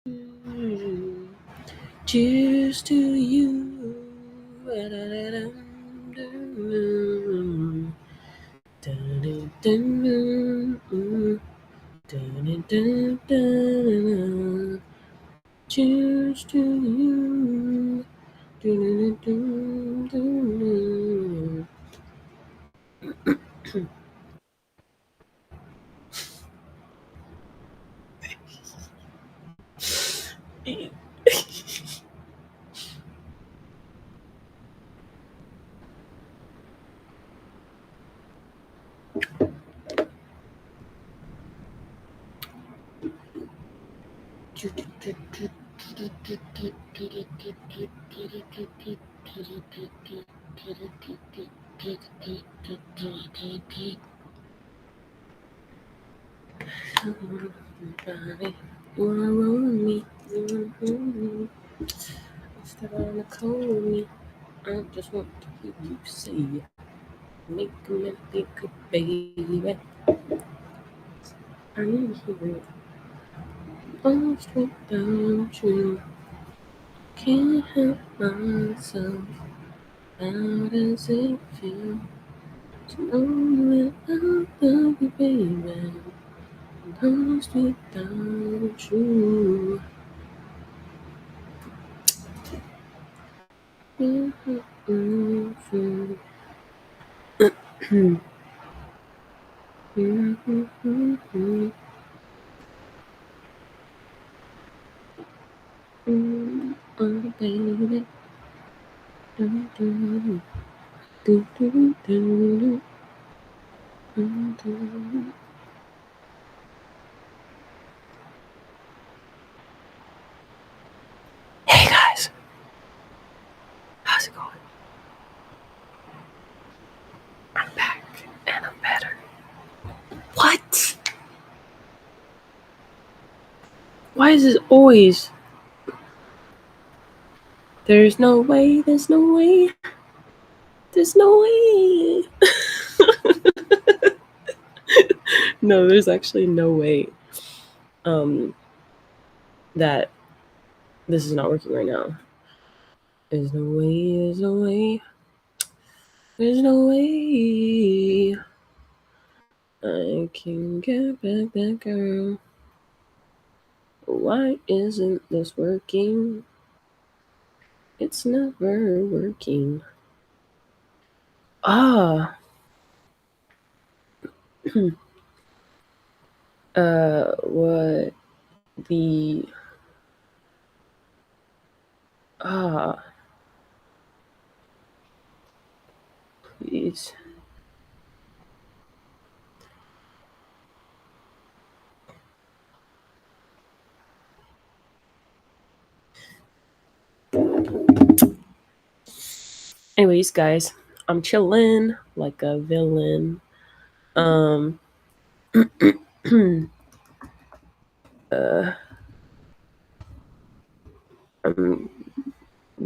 Cheers to you. Cheers to you. You wanna roll me? You wanna hold me? Step on the cold me. I just want to hear you say, make me think of baby. I need to hear it. Lost without you. Can't help myself. How does it feel to know that I love you, baby? Lost without you. Oh, baby. Hey guys, how's it going? I'm back and I'm better. What? Why is this always? There's no way, there's no way, there's no way. No, there's actually no way that this is not working right now. There's no way, there's no way, there's no way I can get back that girl. Why isn't this working? It's never working. Ah. What the please. Anyways, guys, I'm chillin' like a villain. I'm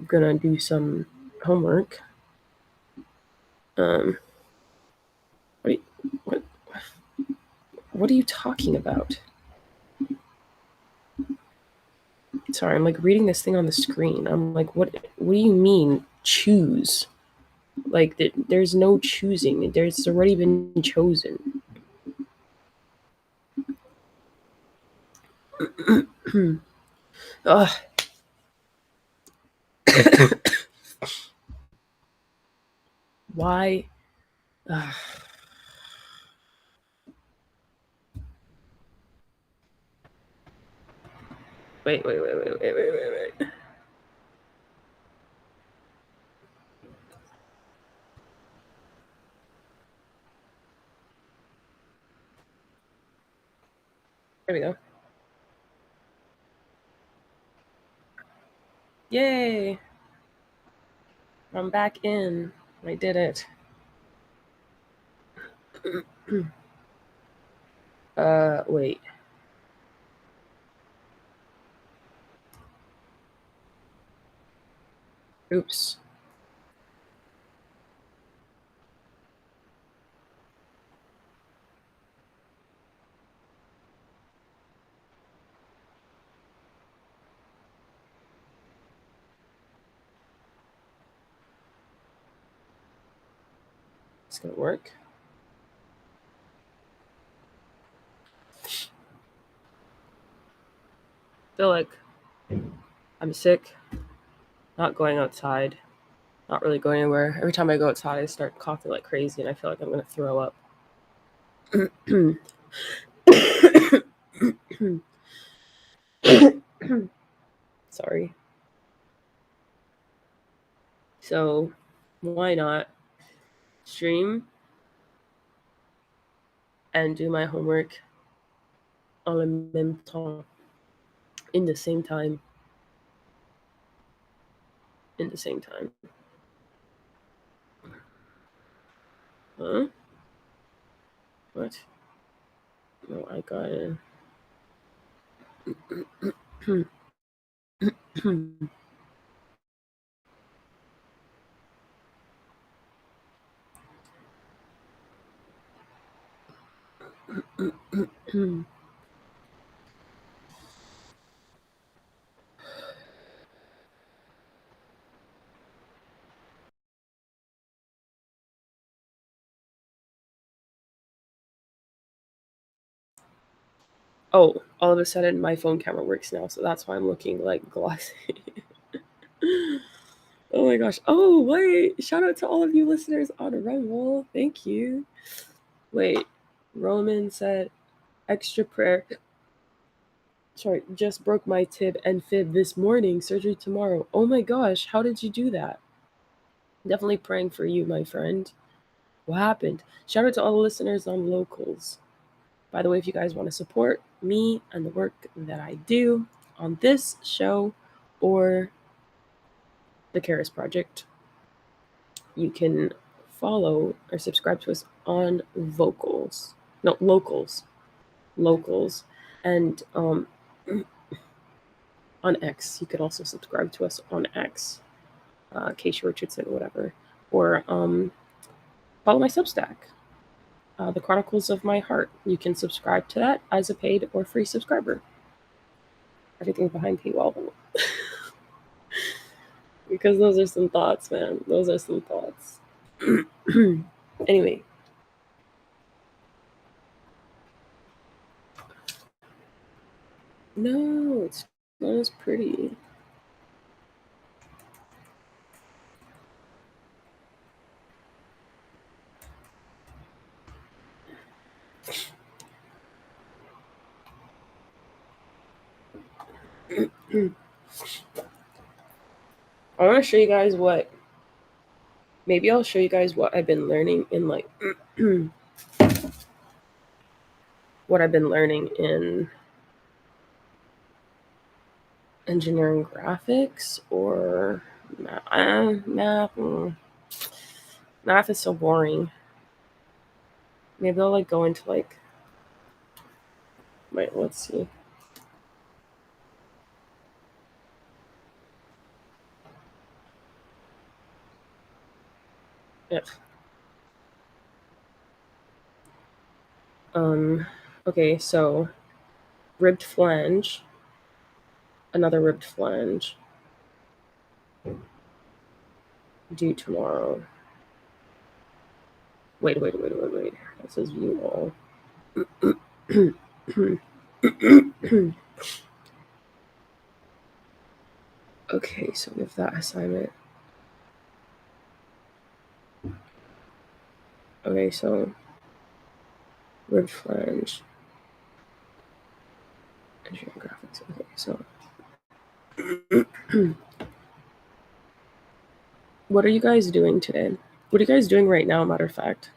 gonna do some homework. What, what, what are you talking about? Sorry, I'm like reading this thing on the screen. I'm like, what do you mean choose? Like, there's no choosing. There's already been chosen. Ugh. Why? Ugh. Wait. There we go. Yay! I'm back in. I did it. Wait. Oops. It's gonna work. Feel like I'm sick, not going outside, not really going anywhere. Every time I go outside, I start coughing like crazy, and I feel like I'm gonna throw up. Sorry. So, why not stream and do my homework en même temps, in the same time? In the same time. Huh? What? No, I got it. Oh, all of a sudden my phone camera works now, so that's why I'm looking like glossy. Oh my gosh. Oh, wait. Shout out to all of you listeners on Rumble. Thank you. Wait. Roman said, extra prayer. Sorry, just broke my tib and fib this morning. Surgery tomorrow. Oh my gosh. How did you do that? Definitely praying for you, my friend. What happened? Shout out to all the listeners on locals. By the way, if you guys want to support me and the work that I do on this show or the Karis Project, you can follow or subscribe to us on locals, and on X. You could also subscribe to us on X, Kaysha Richardson, whatever, or follow my Substack, The Chronicles of My Heart. You can subscribe to that as a paid or free subscriber. Everything's behind paywall though. Because those are some thoughts, man. Those are some thoughts. Anyway. No, it's not as pretty. I want to show you guys what. Maybe I'll show you guys what I've been learning in like. What I've been learning in engineering graphics or math. Math is so boring. Maybe I'll like go into like. Wait, let's see. Yeah. Okay, so ribbed flange, another ribbed flange, due tomorrow. Wait. That says view all. Okay, so we have that assignment. Okay, so ribbed flange. Engineering graphics. Okay, so what are you guys doing today? What are you guys doing right now, matter of fact?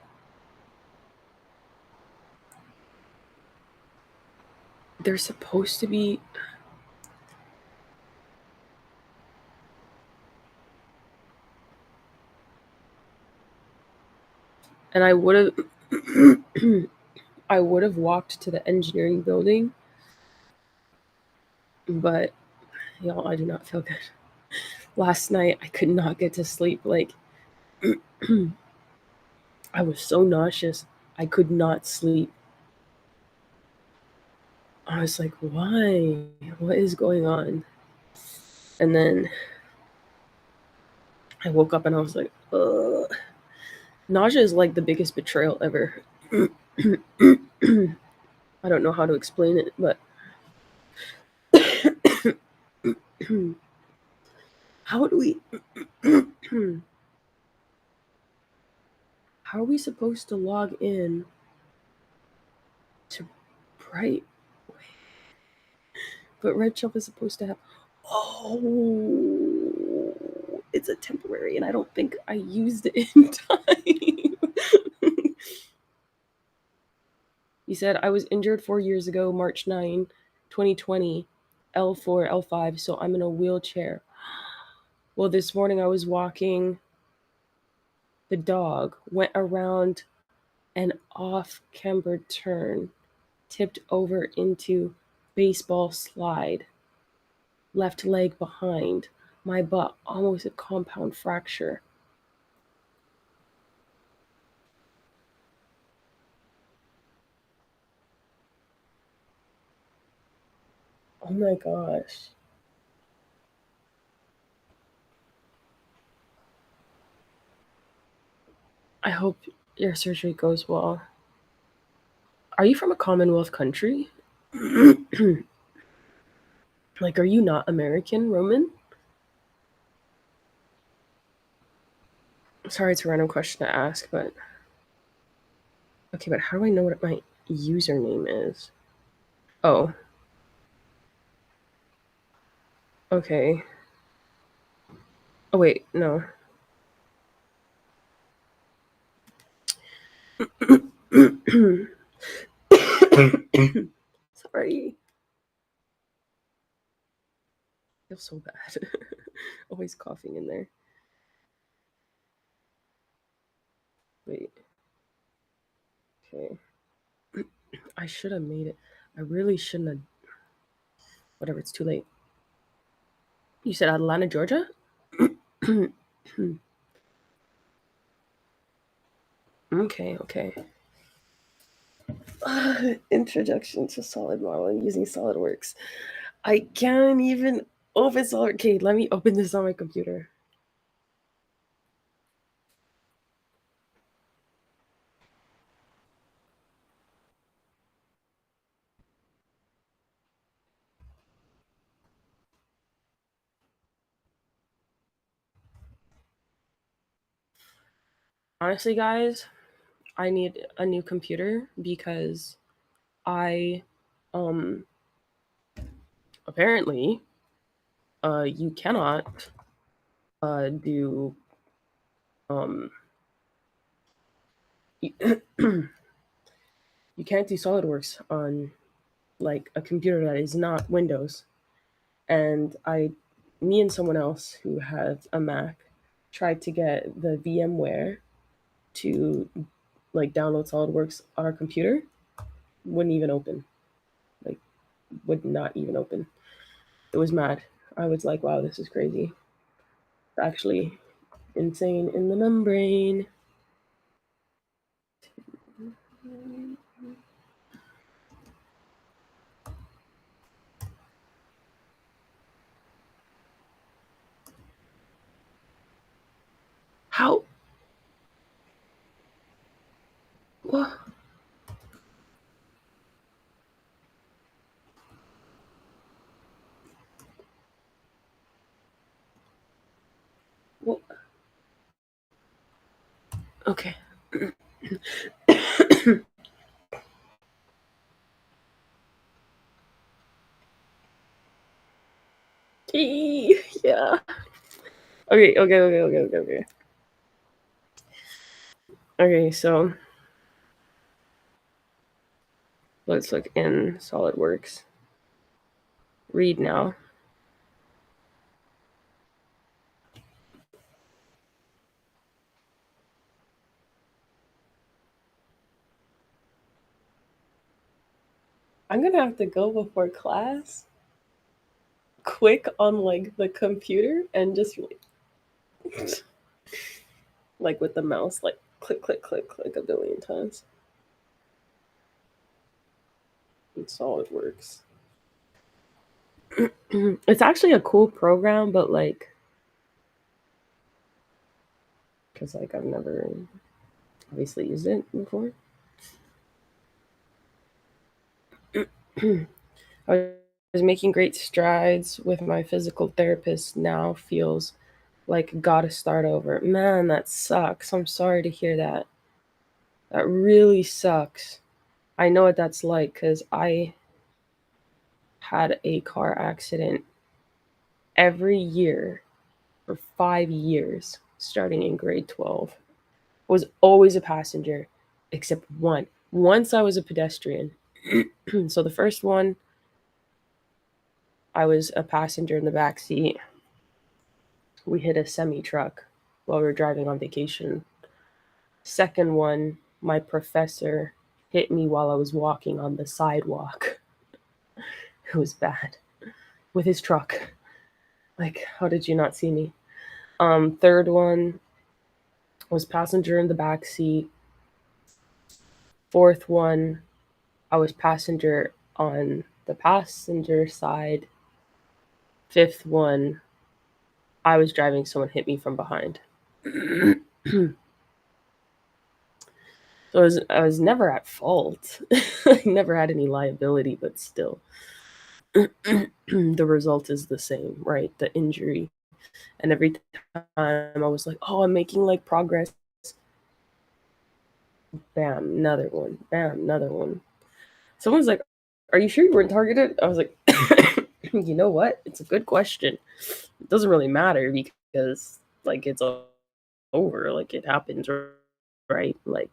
There's supposed to be and I would have I would have walked to the engineering building, but y'all, I do not feel good. Last night I could not get to sleep. Like I was so nauseous. I could not sleep. I was like, why? What is going on? And then I woke up and I was like, ugh. Nausea is like the biggest betrayal ever. I don't know how to explain it, but how do we how are we supposed to log in to Bright? But Red Shelf is supposed to have. Oh, it's a temporary, and I don't think I used it in time. He said, I was injured 4 years ago, March 9, 2020, L4, L5, so I'm in a wheelchair. Well, this morning I was walking the dog, went around an off cambered turn, tipped over into baseball slide, left leg behind, my butt almost a compound fracture. Oh my gosh. I hope your surgery goes well. Are you from a Commonwealth country? Like, are you not American, Roman? Sorry, it's a random question to ask, but okay, but how do I know what my username is? Oh, okay. Oh, wait, no. Sorry. I feel so bad. Always coughing in there. Wait. Okay. I should have made it. I really shouldn't have. Whatever, it's too late. You said Atlanta, Georgia? Okay, okay. Introduction to solid modeling using SolidWorks. I can't even open Solid. Okay, let me open this on my computer. Honestly, guys, I need a new computer because I, um, apparently, you cannot, do, um, you, you can't do SolidWorks on like a computer that is not Windows. And me and someone else who had a Mac tried to get the VMware to like download SolidWorks on our computer. Wouldn't even open. Like, would not even open. It was mad. I was like, wow, this is crazy. Actually, insane in the membrane. How? What? What? Okay. Yeah. Okay. Okay, so let's look in SolidWorks. Read now. I'm gonna have to go before class, quick on like the computer, and just like with the mouse, like click, click, click, click a billion times. In SolidWorks. It's actually a cool program, but like, because like I've never. Obviously used it before. I was making great strides with my physical therapist. Now feels like gotta start over. Man, that sucks. I'm sorry to hear that. That really sucks. I know what that's like because I had a car accident every year for 5 years, starting in grade 12. Was always a passenger, except one. Once I was a pedestrian. So the first one, I was a passenger in the back seat. We hit a semi truck while we were driving on vacation. Second one, my professor hit me while I was walking on the sidewalk. It was bad. With his truck. Like, how did you not see me? Third one was passenger in the back seat. Fourth one, I was passenger on the passenger side. Fifth one, I was driving, someone hit me from behind. So I was never at fault. I never had any liability, but still, the result is the same, right? The injury. And every time I was like, oh, I'm making like progress. Bam, another one. Bam, another one. Someone's like, are you sure you weren't targeted? I was like, you know what? It's a good question. It doesn't really matter because like it's over. Like it happens, right? Like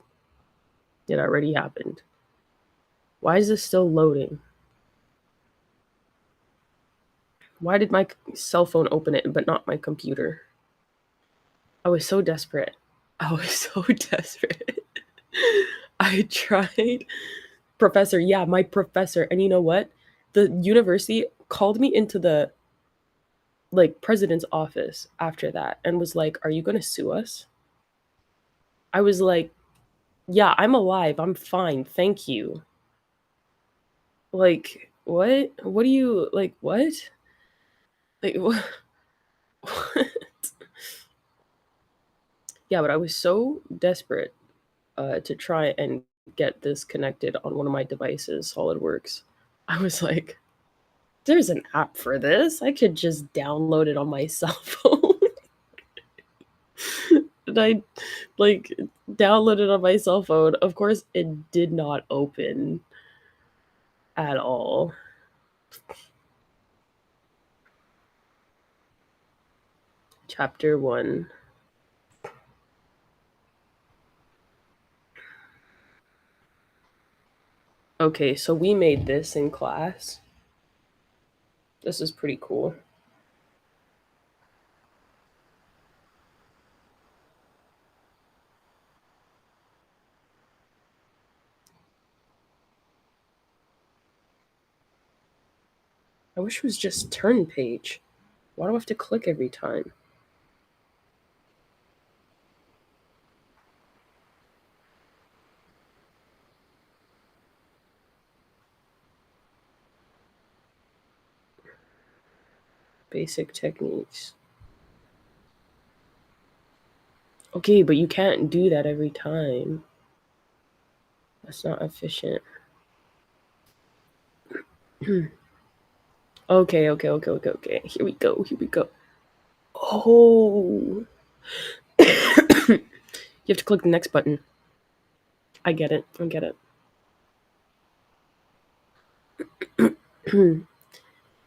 it already happened. Why is this still loading? Why did my cell phone open it but not my computer? I was so desperate. I was so desperate. I tried. Professor, yeah, my professor. And you know what? The university called me into the like president's office after that and was like, "Are you going to sue us?" I was like, "Yeah, I'm alive. I'm fine. Thank you." Like, what? What do you like what? Like what? Yeah, but I was so desperate to try and get this connected on one of my devices, SolidWorks. I was like, there's an app for this. I could just download it on my cell phone. And I like downloaded on my cell phone. Of course, it did not open at all. Chapter 1. Okay, so we made this in class. This is pretty cool. I wish it was just turn page. Why do I have to click every time? Basic techniques. Okay, but you can't do that every time. That's not efficient. Okay. Here we go. Here we go. Oh. You have to click the next button. I get it. I get it. Can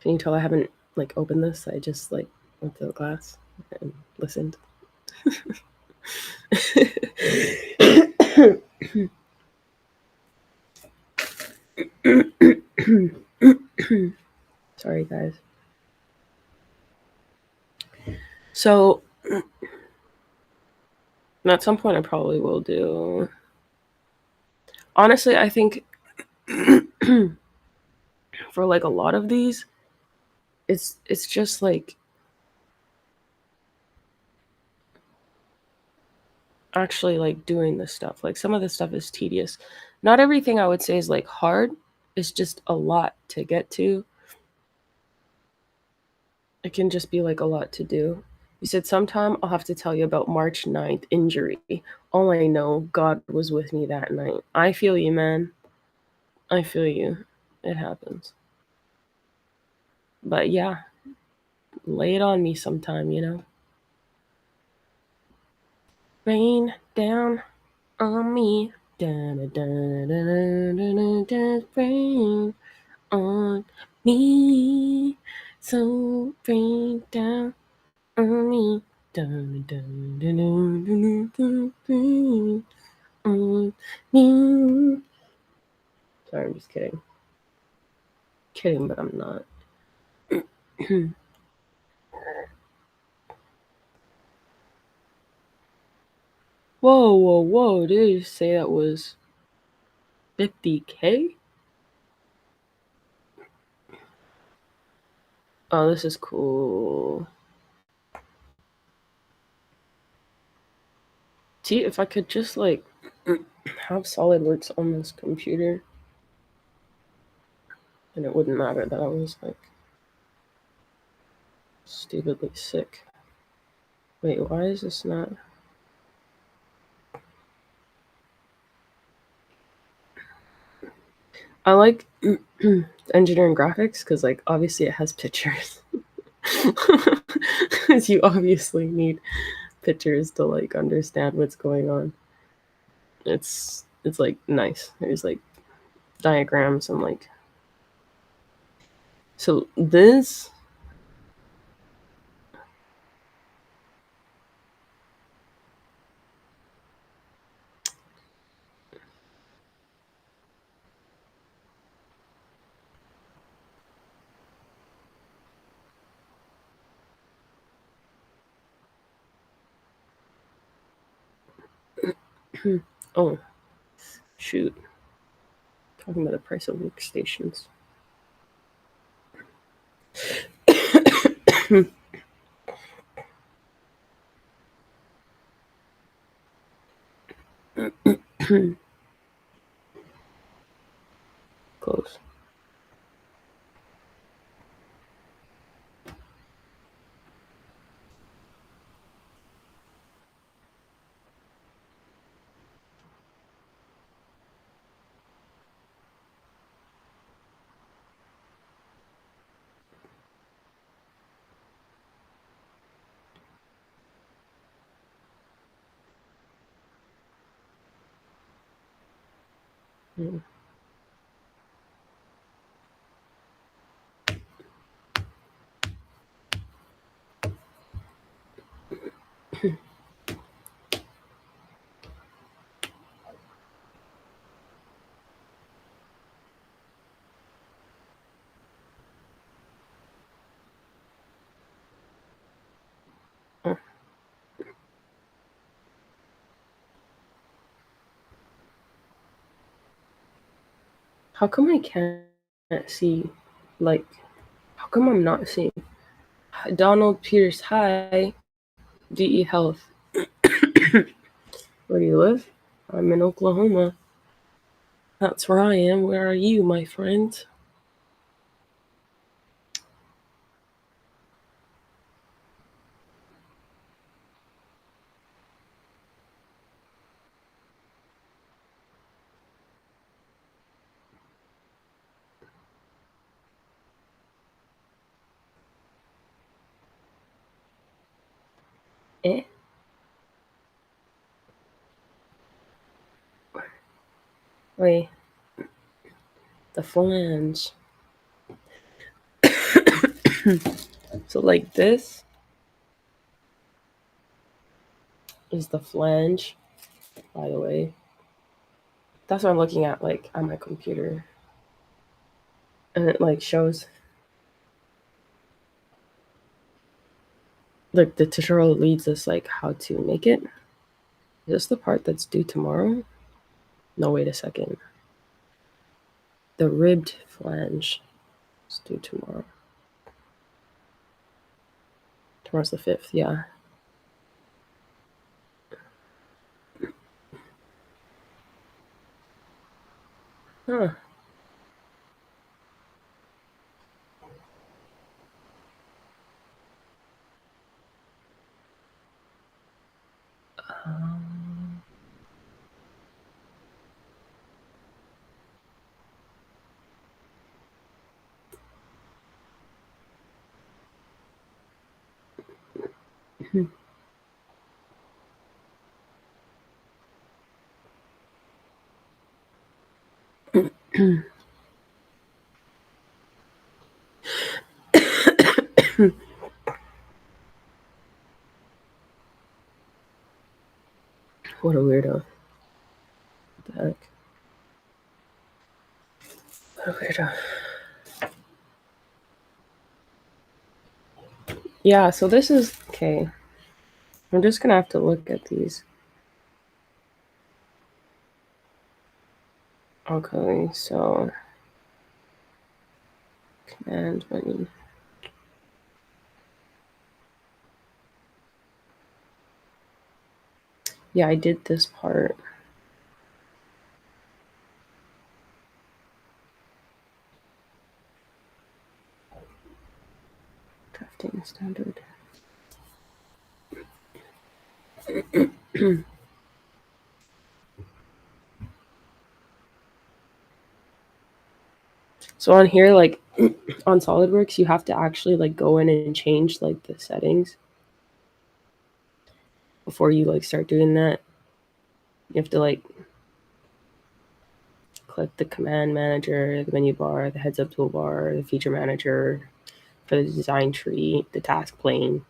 you tell I haven't like opened this? I just like went to the class and listened. Sorry, guys. So, at some point, I probably will do. Honestly, I think for like a lot of these, it's just like actually like doing this stuff. Like some of this stuff is tedious. Not everything I would say is like hard. It's just a lot to get to. It can just be like a lot to do. You said sometime I'll have to tell you about March 9th injury. All I know, God was with me that night. I feel you, man. I feel you. It happens. But yeah, lay it on me sometime, you know? Rain down on me. Rain on me. So rain down on me. Rain on me. Sorry, I'm just kidding. Kidding, but I'm not. Whoa, whoa, whoa. Did you say that was 50K? Oh, this is cool. See, if I could just like have SolidWorks on this computer, then it wouldn't matter that I was like stupidly sick. Wait, why is this not? I like engineering graphics because, like, obviously it has pictures. You obviously need pictures to like understand what's going on. It's like nice. There's like diagrams and like. So this. Oh, shoot. Talking about the price of workstations. Close. Mm. Oh. How come I can't see? Like, how come I'm not seeing? Donald Peters, hi. DE Health. Where do you live? I'm in Oklahoma. That's where I am. Where are you, my friend? Eh? Wait. The flange. So, like, this is the flange, by the way. That's what I'm looking at, like, on my computer. And it, like, shows. Like, the tutorial leads us, like, how to make it. Is this the part that's due tomorrow? No, wait a second. The ribbed flange is due tomorrow. Tomorrow's the 5th, yeah. Huh. What a weirdo. What the heck? What a weirdo. Yeah, so this is okay. I'm just gonna have to look at these. Okay, so command menu. Yeah, I did this part. Drafting standard. So on here, like on SolidWorks, you have to actually like go in and change like the settings before you like start doing that. You have to like click the command manager, the menu bar, the heads up toolbar, the feature manager for the design tree, the task plane.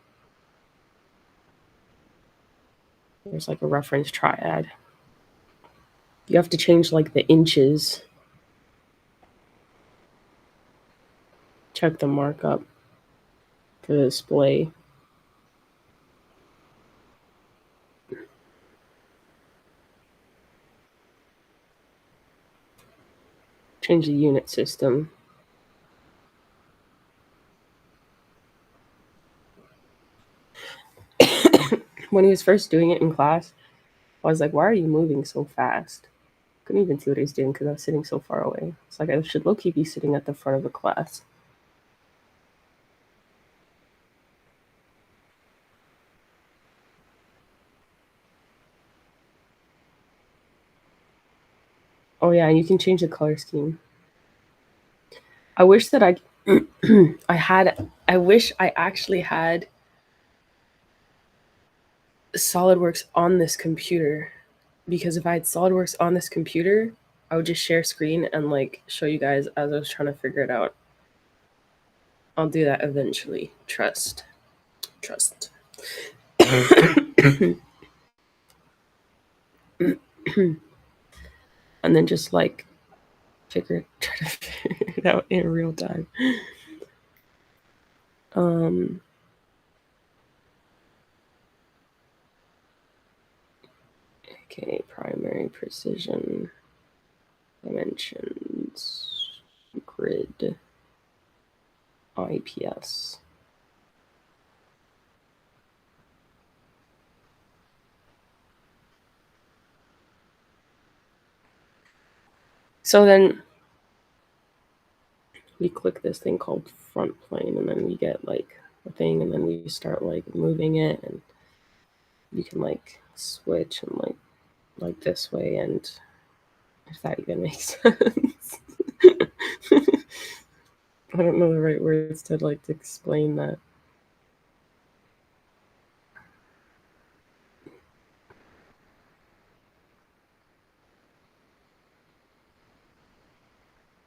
There's like a reference triad. You have to change like the inches. Check the markup for the display. Change the unit system. When he was first doing it in class, I was like, why are you moving so fast? Couldn't even see what he was doing because I was sitting so far away. It's like I should low-key be sitting at the front of the class. Oh yeah, and you can change the color scheme. I wish that I wish I actually had SolidWorks on this computer, because if I had SolidWorks on this computer, I would just share screen and like show you guys as I was trying to figure it out. I'll do that eventually. Trust. And then just like try to figure it out in real time. Okay, primary precision, dimensions, grid, IPS. So then we click this thing called front plane, and then we get like a thing, and then we start like moving it, and you can like switch and like this way, and if that even makes sense. I don't know the right words to like to explain that.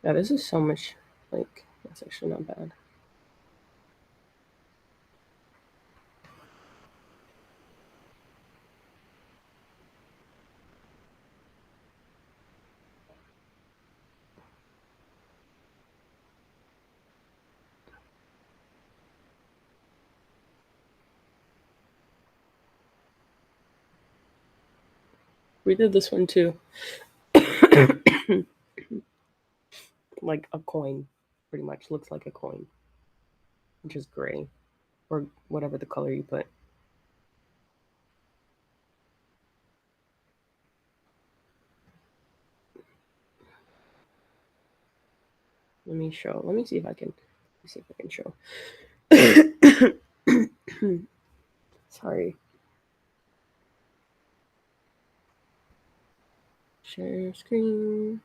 Yeah, this is so much like that's actually not bad. We did this one too. Like a coin, pretty much looks like a coin, which is gray or whatever the color you put. Let me show. Let me see if I can. Let me see if I can show. Sorry. Share screen.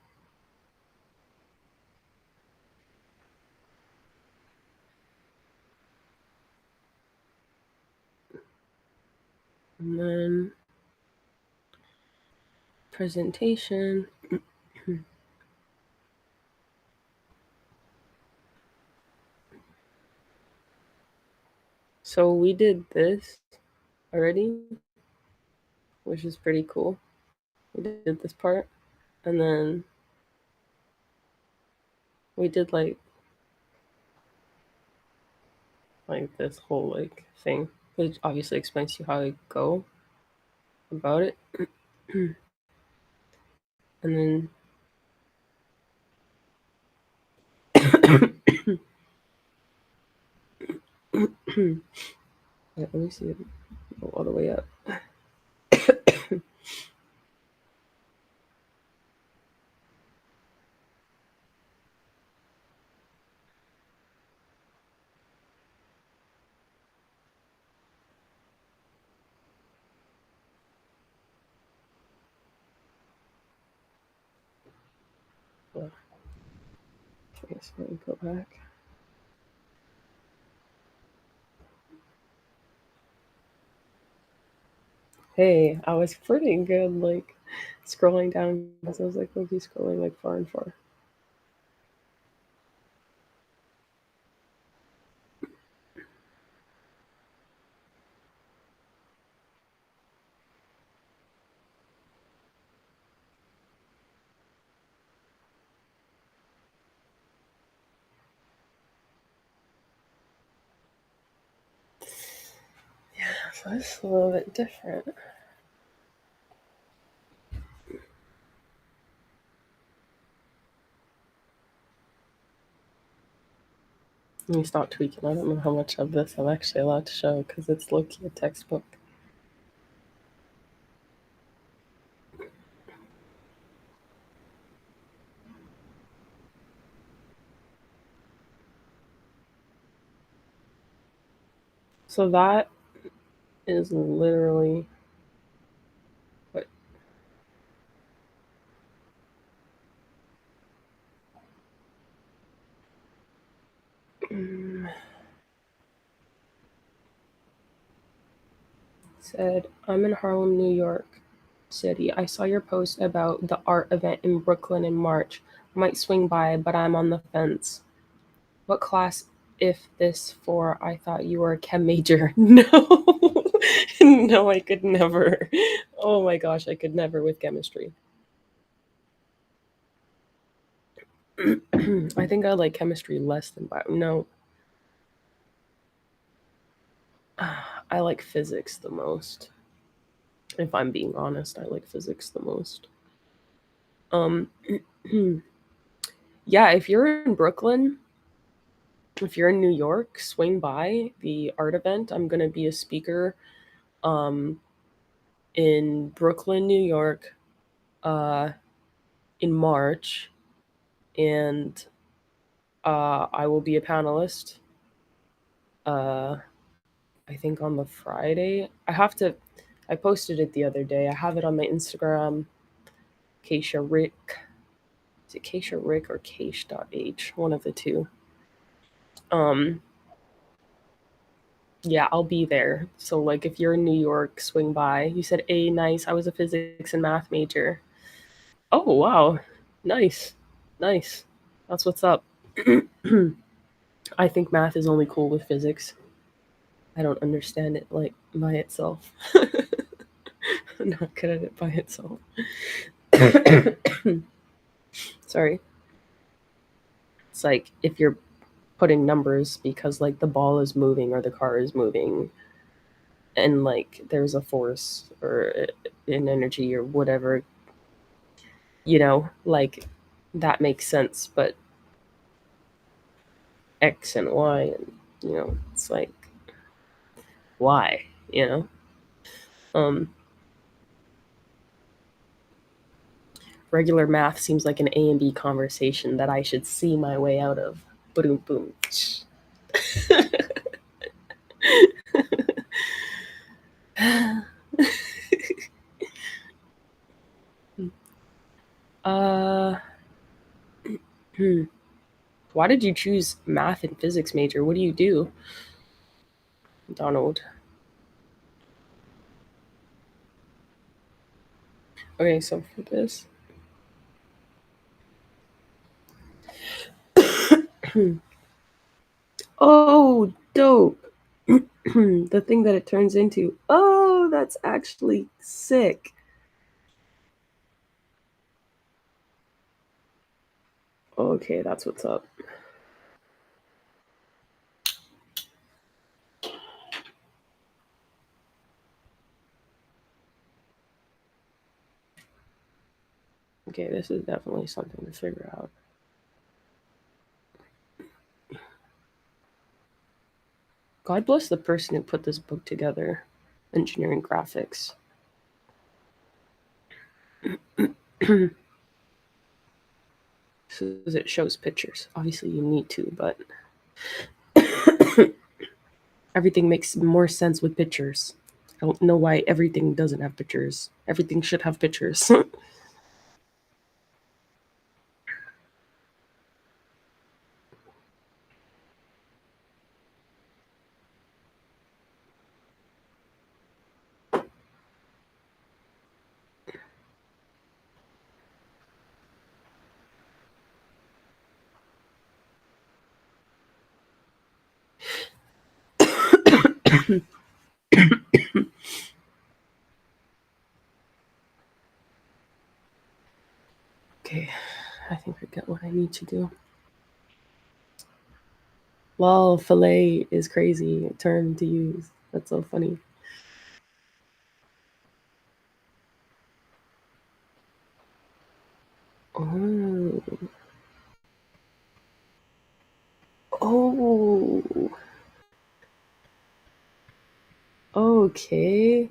presentation. So we did this already, which is pretty cool. We did this part, and then we did like this whole like thing, which obviously explains to you how I go about it. And then wait, let me see it go all the way up. Well, okay, so let me go back. Hey, I was pretty good like scrolling down because I was like, okay, scrolling like far and far. Yeah, so it's a little bit different. Let me stop tweaking. I don't know how much of this I'm actually allowed to show because it's low-key a textbook. So that is literally what said, I'm in Harlem, New York City. I saw your post about the art event in Brooklyn in March. Might swing by, but I'm on the fence. What class if this for? I thought you were a chem major. No. No, I could never. Oh my gosh, I could never with chemistry. I think I like chemistry less than bio. No. I like physics the most. If I'm being honest, I like physics the most. Um yeah, if you're in Brooklyn, if you're in New York, swing by the art event. I'm going to be a speaker um in Brooklyn, New York uh in March, and I will be a panelist. Uh, I think on the Friday. I posted it the other day. I have it on my Instagram. Kaysha Rick. Is it Kaysha Rick or Kaish.h? One of the two. Um, yeah, I'll be there. So like, if you're in New York, swing by. You said, "A nice." I was a physics and math major. Oh wow, nice, nice. That's what's up. I think math is only cool with physics. I don't understand it like by itself. I'm not good at it by itself. Sorry. It's like if you're putting numbers because like the ball is moving or the car is moving and like there's a force or an energy or whatever, like that makes sense, but X and Y and it's like why, you know? Um Regular math seems like an A and B conversation that I should see my way out of. Boom boom. uh hmm. Why did you choose math and physics major? What do you do, Donald? Okay, so for this. Oh, dope. The thing that it turns into. Oh, that's actually sick. Okay, that's what's up. Okay, this is definitely something to figure out. God bless the person who put this book together, engineering graphics. Because it shows pictures. Obviously, you need to, but everything makes more sense with pictures. I don't know why everything doesn't have pictures. Everything should have pictures. Okay, I think I get what I need to do. Lol, fillet is crazy term to use. That's so funny. Oh, oh, okay.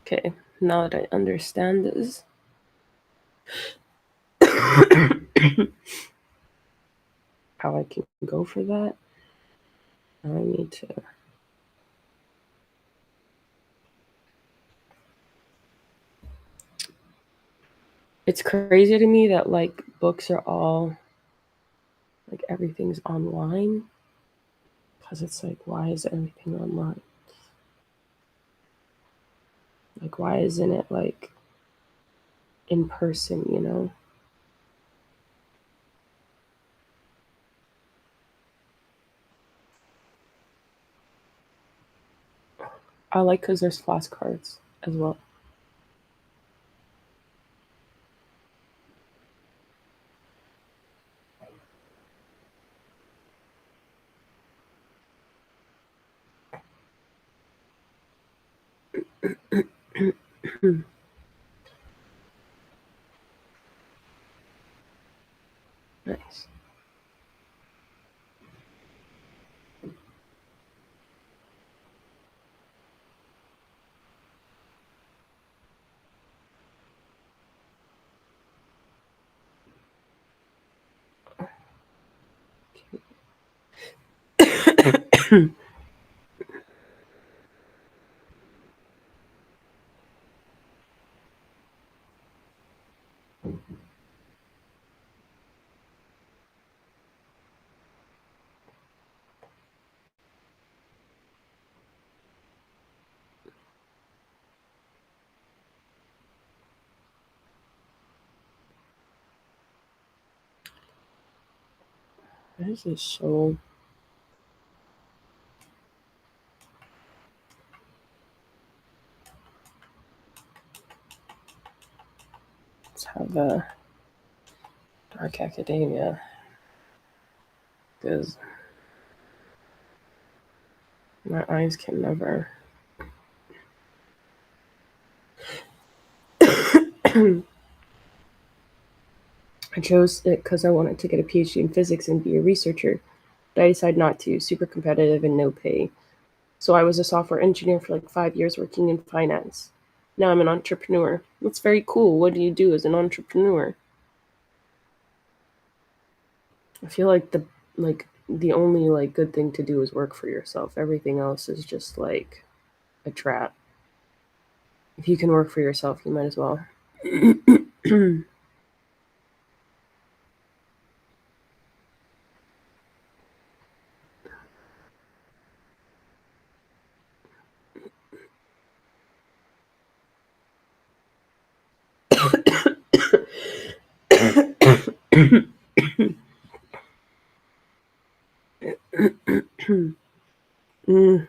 Okay, now that I understand this, how I can go for that, I need to. It's crazy to me that like books are all like everything's online because it's like why is everything online? Like why isn't it like in person, you know? I like because there's flashcards as well. Nice. This is so. Let's have a dark academia because my eyes can never. I chose it because I wanted to get a PhD in physics and be a researcher, but I decided not to. Super competitive and no pay. So I was a software engineer for like 5 years working in finance. Now I'm an entrepreneur. That's very cool. What do you do as an entrepreneur? I feel like the only like good thing to do is work for yourself. Everything else is just like a trap. If you can work for yourself, you might as well. Mm.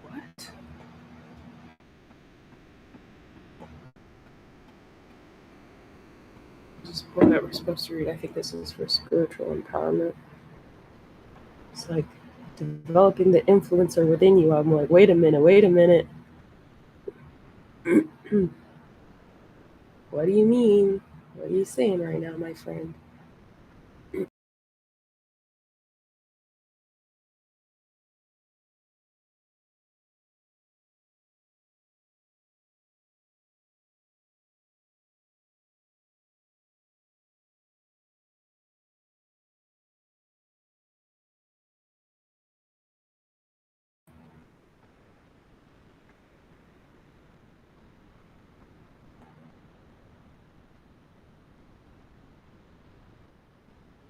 What? This is a book that we're supposed to read. I think this is for spiritual empowerment. It's like developing the influencer within you. I'm like, wait a minute, wait a minute. What do you mean? What are you saying right now, my friend?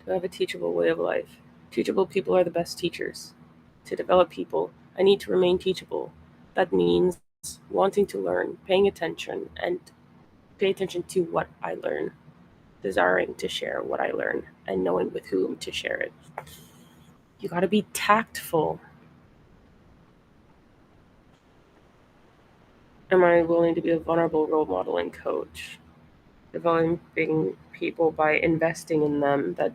To have a teachable way of life. Teachable people are the best teachers. To develop people, I need to remain teachable. That means wanting to learn, paying attention, and pay attention to what I learn, desiring to share what I learn, and knowing with whom to share it. You gotta be tactful. Am I willing to be a vulnerable role model and coach? Developing people by investing in them. That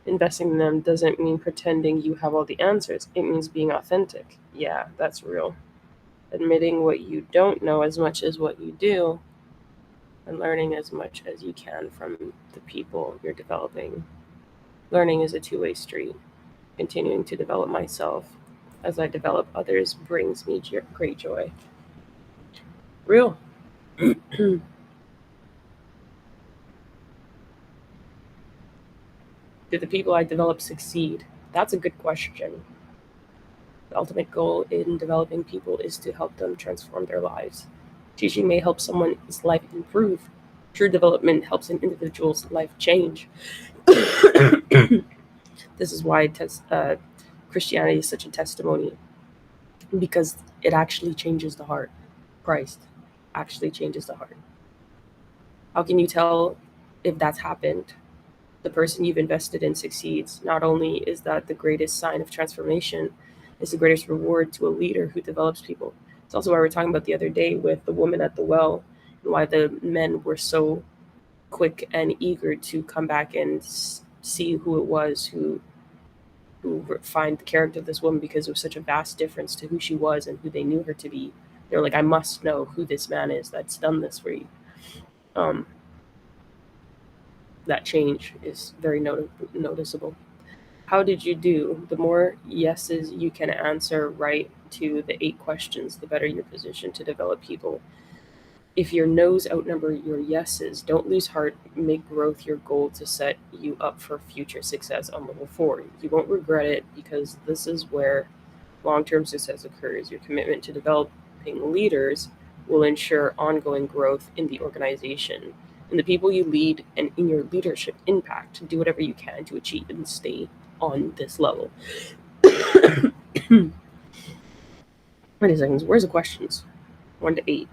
investing in them doesn't mean pretending you have all the answers. It means being authentic. Yeah, that's real. Admitting what you don't know as much as what you do, and learning as much as you can from the people you're developing. Learning is a two-way street. Continuing to develop myself as I develop others brings me great joy. Real. Do the people I develop succeed? That's a good question. The ultimate goal in developing people is to help them transform their lives. Teaching may help someone's life improve. True development helps an individual's life change. This is why Christianity is such a testimony, because it actually changes the heart. Christ actually changes the heart. How can you tell if that's happened? The person you've invested in succeeds. Not only is that the greatest sign of transformation, it's the greatest reward to a leader who develops people. It's also why we were talking about the other day with the woman at the well, and why the men were so quick and eager to come back and see who it was who refined the character of this woman, because there was such a vast difference to who she was and who they knew her to be. They're like, I must know who this man is that's done this for you. Um, that change is very noticeable. How did you do? The more yeses you can answer right to the 8 questions, the better your position to develop people. If your no's outnumber your yeses, don't lose heart. Make growth your goal to set you up for future success on level 4. You won't regret it, because this is where long term success occurs. Your commitment to developing leaders will ensure ongoing growth in the organization. and the people you lead and in your leadership impact. Do whatever you can to achieve and stay on this level. 20 seconds. Where's the questions? 1 to 8.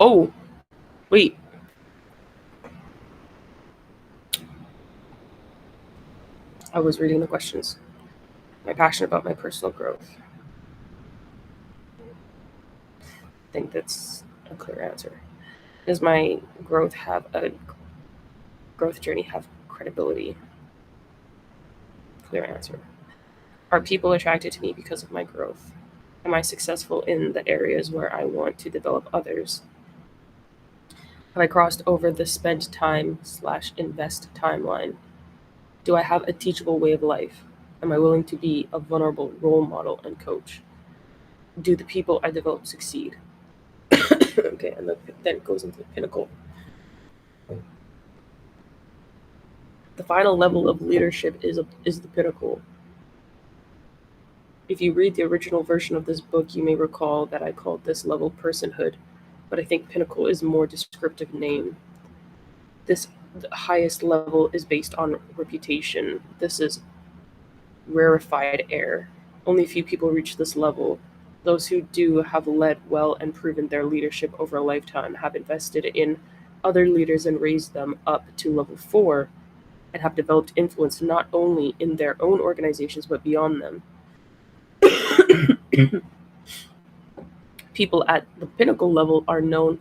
Oh, wait. I was reading the questions. My passion about my personal growth. I think that's a clear answer. Does my growth journey have credibility? Clear answer. Are people attracted to me because of my growth? Am I successful in the areas where I want to develop others? Have I crossed over the spent time/invest timeline? Do I have a teachable way of life? Am I willing to be a vulnerable role model and coach? Do the people I develop succeed? Okay, and then it goes into the pinnacle. The final level of leadership is the pinnacle. If you read the original version of this book, you may recall that I called this level personhood, but I think pinnacle is a more descriptive name. The highest level is based on reputation. This is rarefied air. Only a few people reach this level. Those who do have led well and proven their leadership over a lifetime, have invested in other leaders and raised them up to level 4, and have developed influence not only in their own organizations but beyond them. People at the pinnacle level are not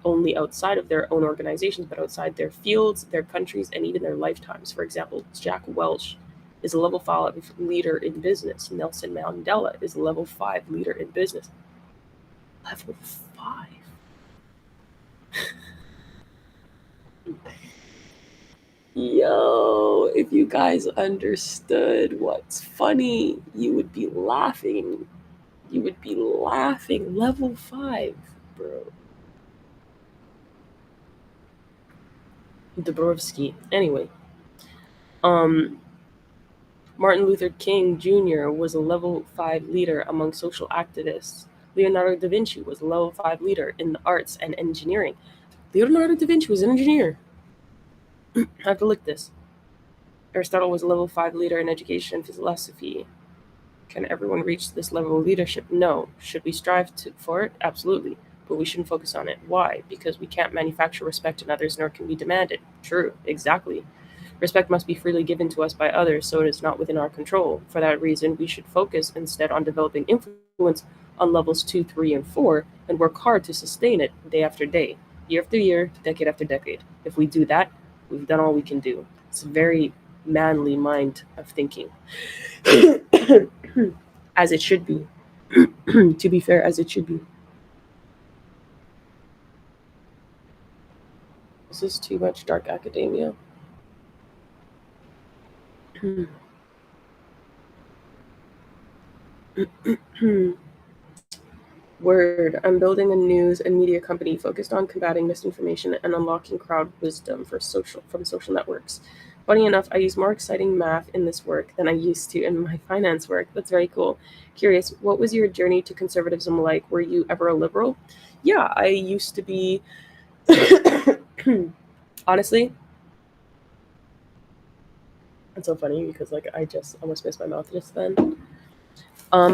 only outside of their own organizations but outside their fields, their countries, and even their lifetimes. For example, Jack Welch is a level 5 leader in business. Nelson Mandela is a level 5 leader in business. Level 5. Yo, if you guys understood what's funny, you would be laughing. You would be laughing. Level 5, bro. Dabrowski. Anyway, Martin Luther King Jr. was a level 5 leader among social activists. Leonardo da Vinci was a level 5 leader in the arts and engineering. Leonardo da Vinci was an engineer. I have to look this. Aristotle was a level 5 leader in education and philosophy. Can everyone reach this level of leadership? No. Should we strive for it? Absolutely. But we shouldn't focus on it. Why? Because we can't manufacture respect in others, nor can we demand it. True, exactly. Respect must be freely given to us by others, so it is not within our control. For that reason, we should focus instead on developing influence on levels 2, 3, and 4, and work hard to sustain it day after day, year after year, decade after decade. If we do that, we've done all we can do. It's a very manly mind of thinking. As it should be. To be fair, as it should be. Is this too much dark academia? Word. I'm building a news and media company focused on combating misinformation and unlocking crowd wisdom from social networks. Funny enough, I use more exciting math in this work than I used to in my finance work. That's very cool. Curious, what was your journey to conservatism like? Were you ever a liberal? Yeah, I used to be. Honestly, it's so funny because I just almost missed my mouth just then. I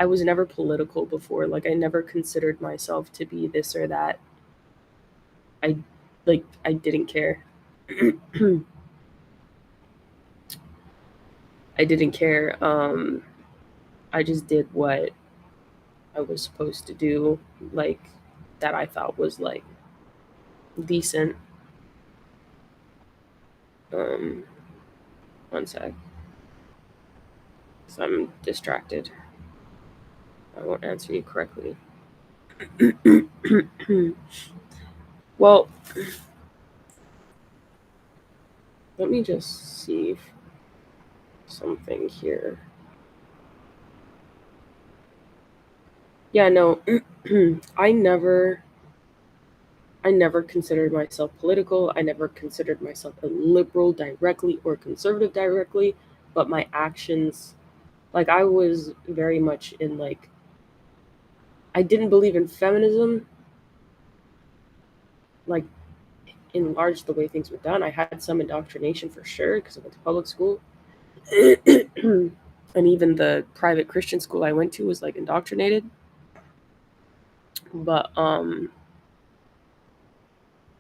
was never political before. I never considered myself to be this or that. I didn't care. I didn't care. I just did what I was supposed to do, that I thought was decent. One sec. So I'm distracted. I won't answer you correctly. Well, let me just see something here. Yeah, no, I never considered myself political. I never considered myself a liberal directly or conservative directly, but my actions Like, I was very much in, like, I didn't believe in feminism, like, in large the way things were done. I had some indoctrination for sure because I went to public school. And even the private Christian school I went to was like indoctrinated. But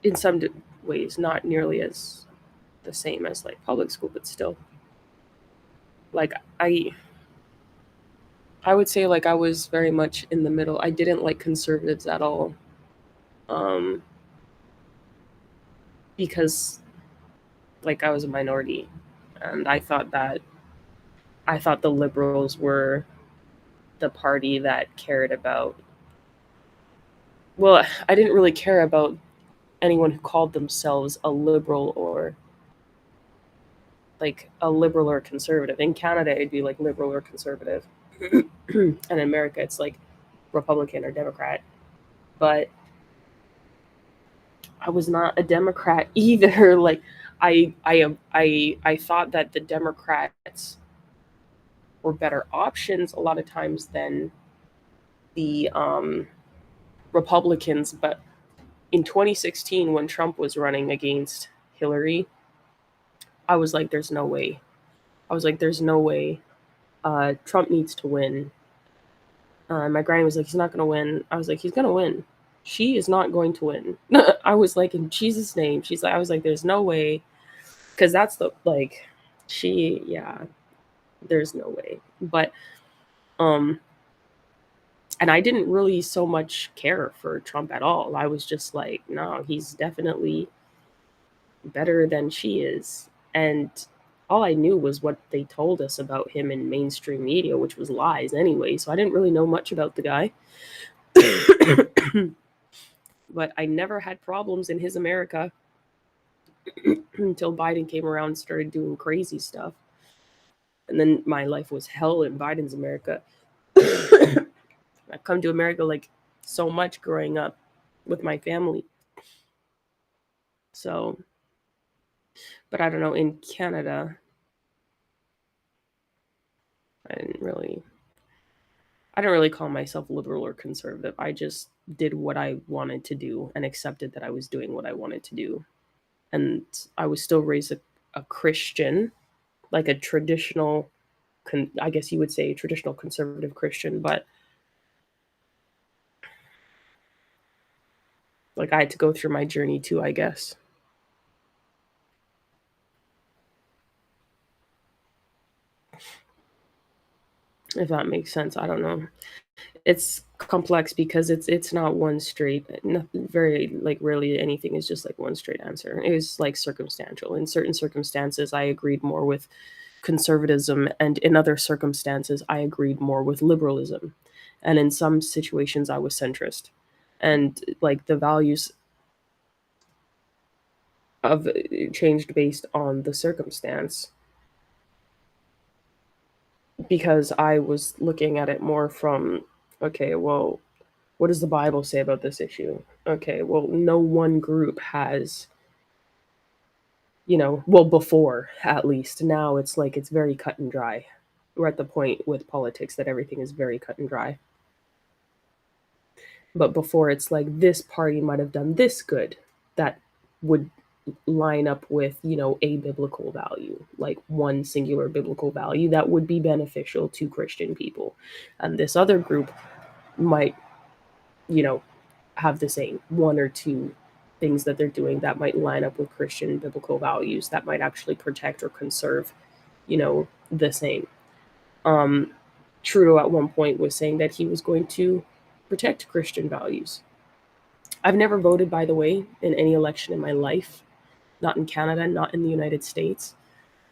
in some ways, not nearly as the same as like public school, but still. Like I would say like I was very much in the middle. I didn't like conservatives at all. Um, because like I was a minority and I thought the liberals were the party that cared about, well, I didn't really care about anyone who called themselves a liberal or like a liberal or conservative. In Canada it'd be like liberal or conservative. And in America it's like Republican or Democrat. But I was not a Democrat either. Like I thought that the Democrats were better options a lot of times than the Republicans. But in 2016, when Trump was running against Hillary, I was like, "There's no way." I was like, "There's no way. Trump needs to win." My granny was like, "He's not going to win." I was like, "He's going to win. She is not going to win." I was like, "In Jesus' name." She's like, I was like, "There's no way," because that's the like, yeah, there's no way. But um, and I didn't really so much care for Trump at all. I was just like, no, he's definitely better than she is. And all I knew was what they told us about him in mainstream media, which was lies anyway. So I didn't really know much about the guy. But I never had problems in his America until Biden came around and started doing crazy stuff. And then my life was hell in Biden's America. I've come to America like so much growing up with my family. So, but I don't know, in Canada, I didn't really I don't really call myself liberal or conservative. I just did what I wanted to do and accepted that I was doing what I wanted to do. And I was still raised a Christian, like a traditional, I guess you would say traditional conservative Christian, but like I had to go through my journey too, I guess. If that makes sense. I don't know. It's complex because it's not one straight, nothing very like rarely anything is just like one straight answer. It was like circumstantial. In certain circumstances I agreed more with conservatism, and in other circumstances I agreed more with liberalism. And in some situations I was centrist. And like the values of changed based on the circumstance, because I was looking at it more from, okay, well, what does the Bible say about this issue? Okay, well, no one group has, well, before at least. Now it's like it's very cut and dry. We're at the point with politics that everything is very cut and dry. But before it's like this party might have done this good that would line up with, a biblical value, like one singular biblical value that would be beneficial to Christian people. And this other group might, you know, have the same one or two things that they're doing that might line up with Christian biblical values that might actually protect or conserve, the same. Um, Trudeau at one point was saying that he was going to protect Christian values. I've never voted, by the way, in any election in my life, not in Canada, not in the United States.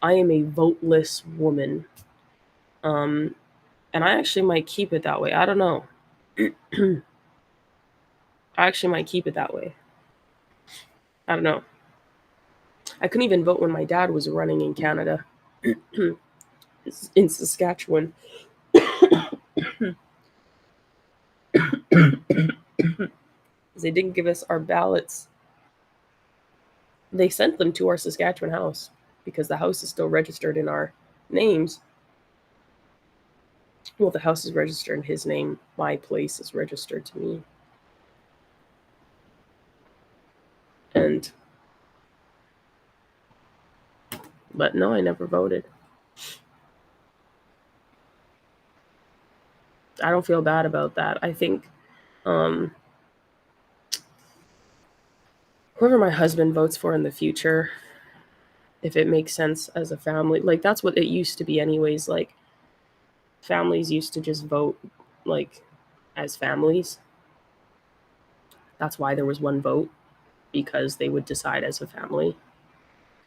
I am a voteless woman. Um, and I actually might keep it that way. I don't know. I actually might keep it that way. I don't know. I couldn't even vote when my dad was running in Canada, in Saskatchewan. They didn't give us our ballots. They sent them to our Saskatchewan house because the house is still registered in our names. Well, the house is registered in his name. My place is registered to me. But no, I never voted. I don't feel bad about that. I think um, whoever my husband votes for in the future, if it makes sense as a family, like that's what it used to be, anyways. Like families used to just vote like as families. That's why there was one vote, because they would decide as a family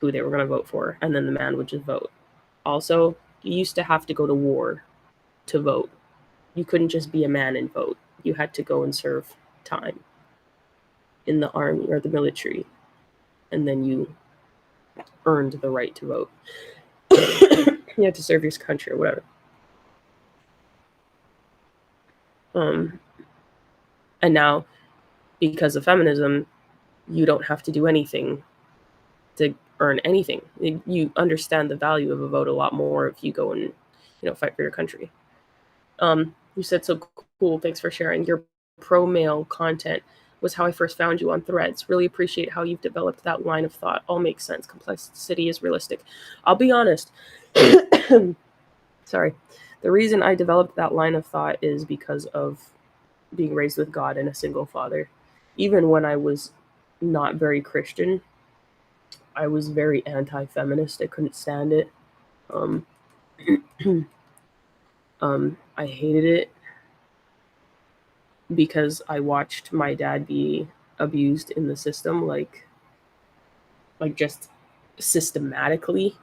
who they were going to vote for, and then the man would just vote. Also, you used to have to go to war to vote. You couldn't just be a man and vote. You had to go and serve time in the army or the military, and then you earned the right to vote. You had to serve your country or whatever. Um, and now, because of feminism, you don't have to do anything to earn anything. You understand the value of a vote a lot more if you go and fight for your country. You said so cool. Thanks for sharing. Your pro male content was how I first found you on Threads. Really appreciate how you've developed that line of thought. All makes sense. Complexity is realistic. I'll be honest. Sorry. The reason I developed that line of thought is because of being raised with God and a single father. Even when I was not very Christian, I was very anti-feminist. I couldn't stand it. Um, I hated it because I watched my dad be abused in the system, like just systematically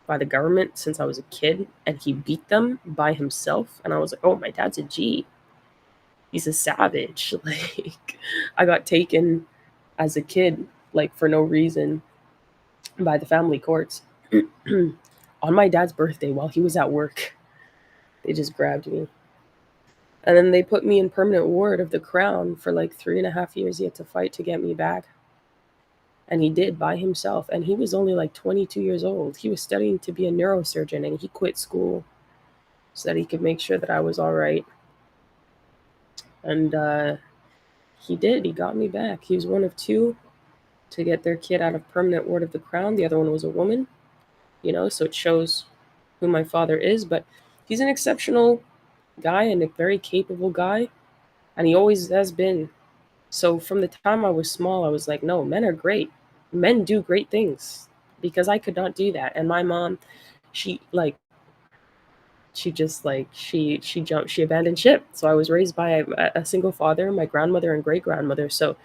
by the government since I was a kid, and he beat them by himself. And I was like, oh, my dad's a G. He's a savage. Like, I got taken as a kid, like, for no reason by the family courts on my dad's birthday while he was at work. They just grabbed me. And then they put me in permanent ward of the Crown for like 3.5 years. He had to fight to get me back. And he did by himself. And he was only like 22 years old. He was studying to be a neurosurgeon, and he quit school so that he could make sure that I was all right. And he did. He got me back. He was one of two to get their kid out of permanent ward of the Crown. The other one was a woman, so it shows who my father is. But he's an exceptional guy and a very capable guy. And he always has been. So from the time I was small, I was like, no, men are great. Men do great things, because I could not do that. And my mom, she abandoned ship. So I was raised by a single father, my grandmother and great grandmother. So,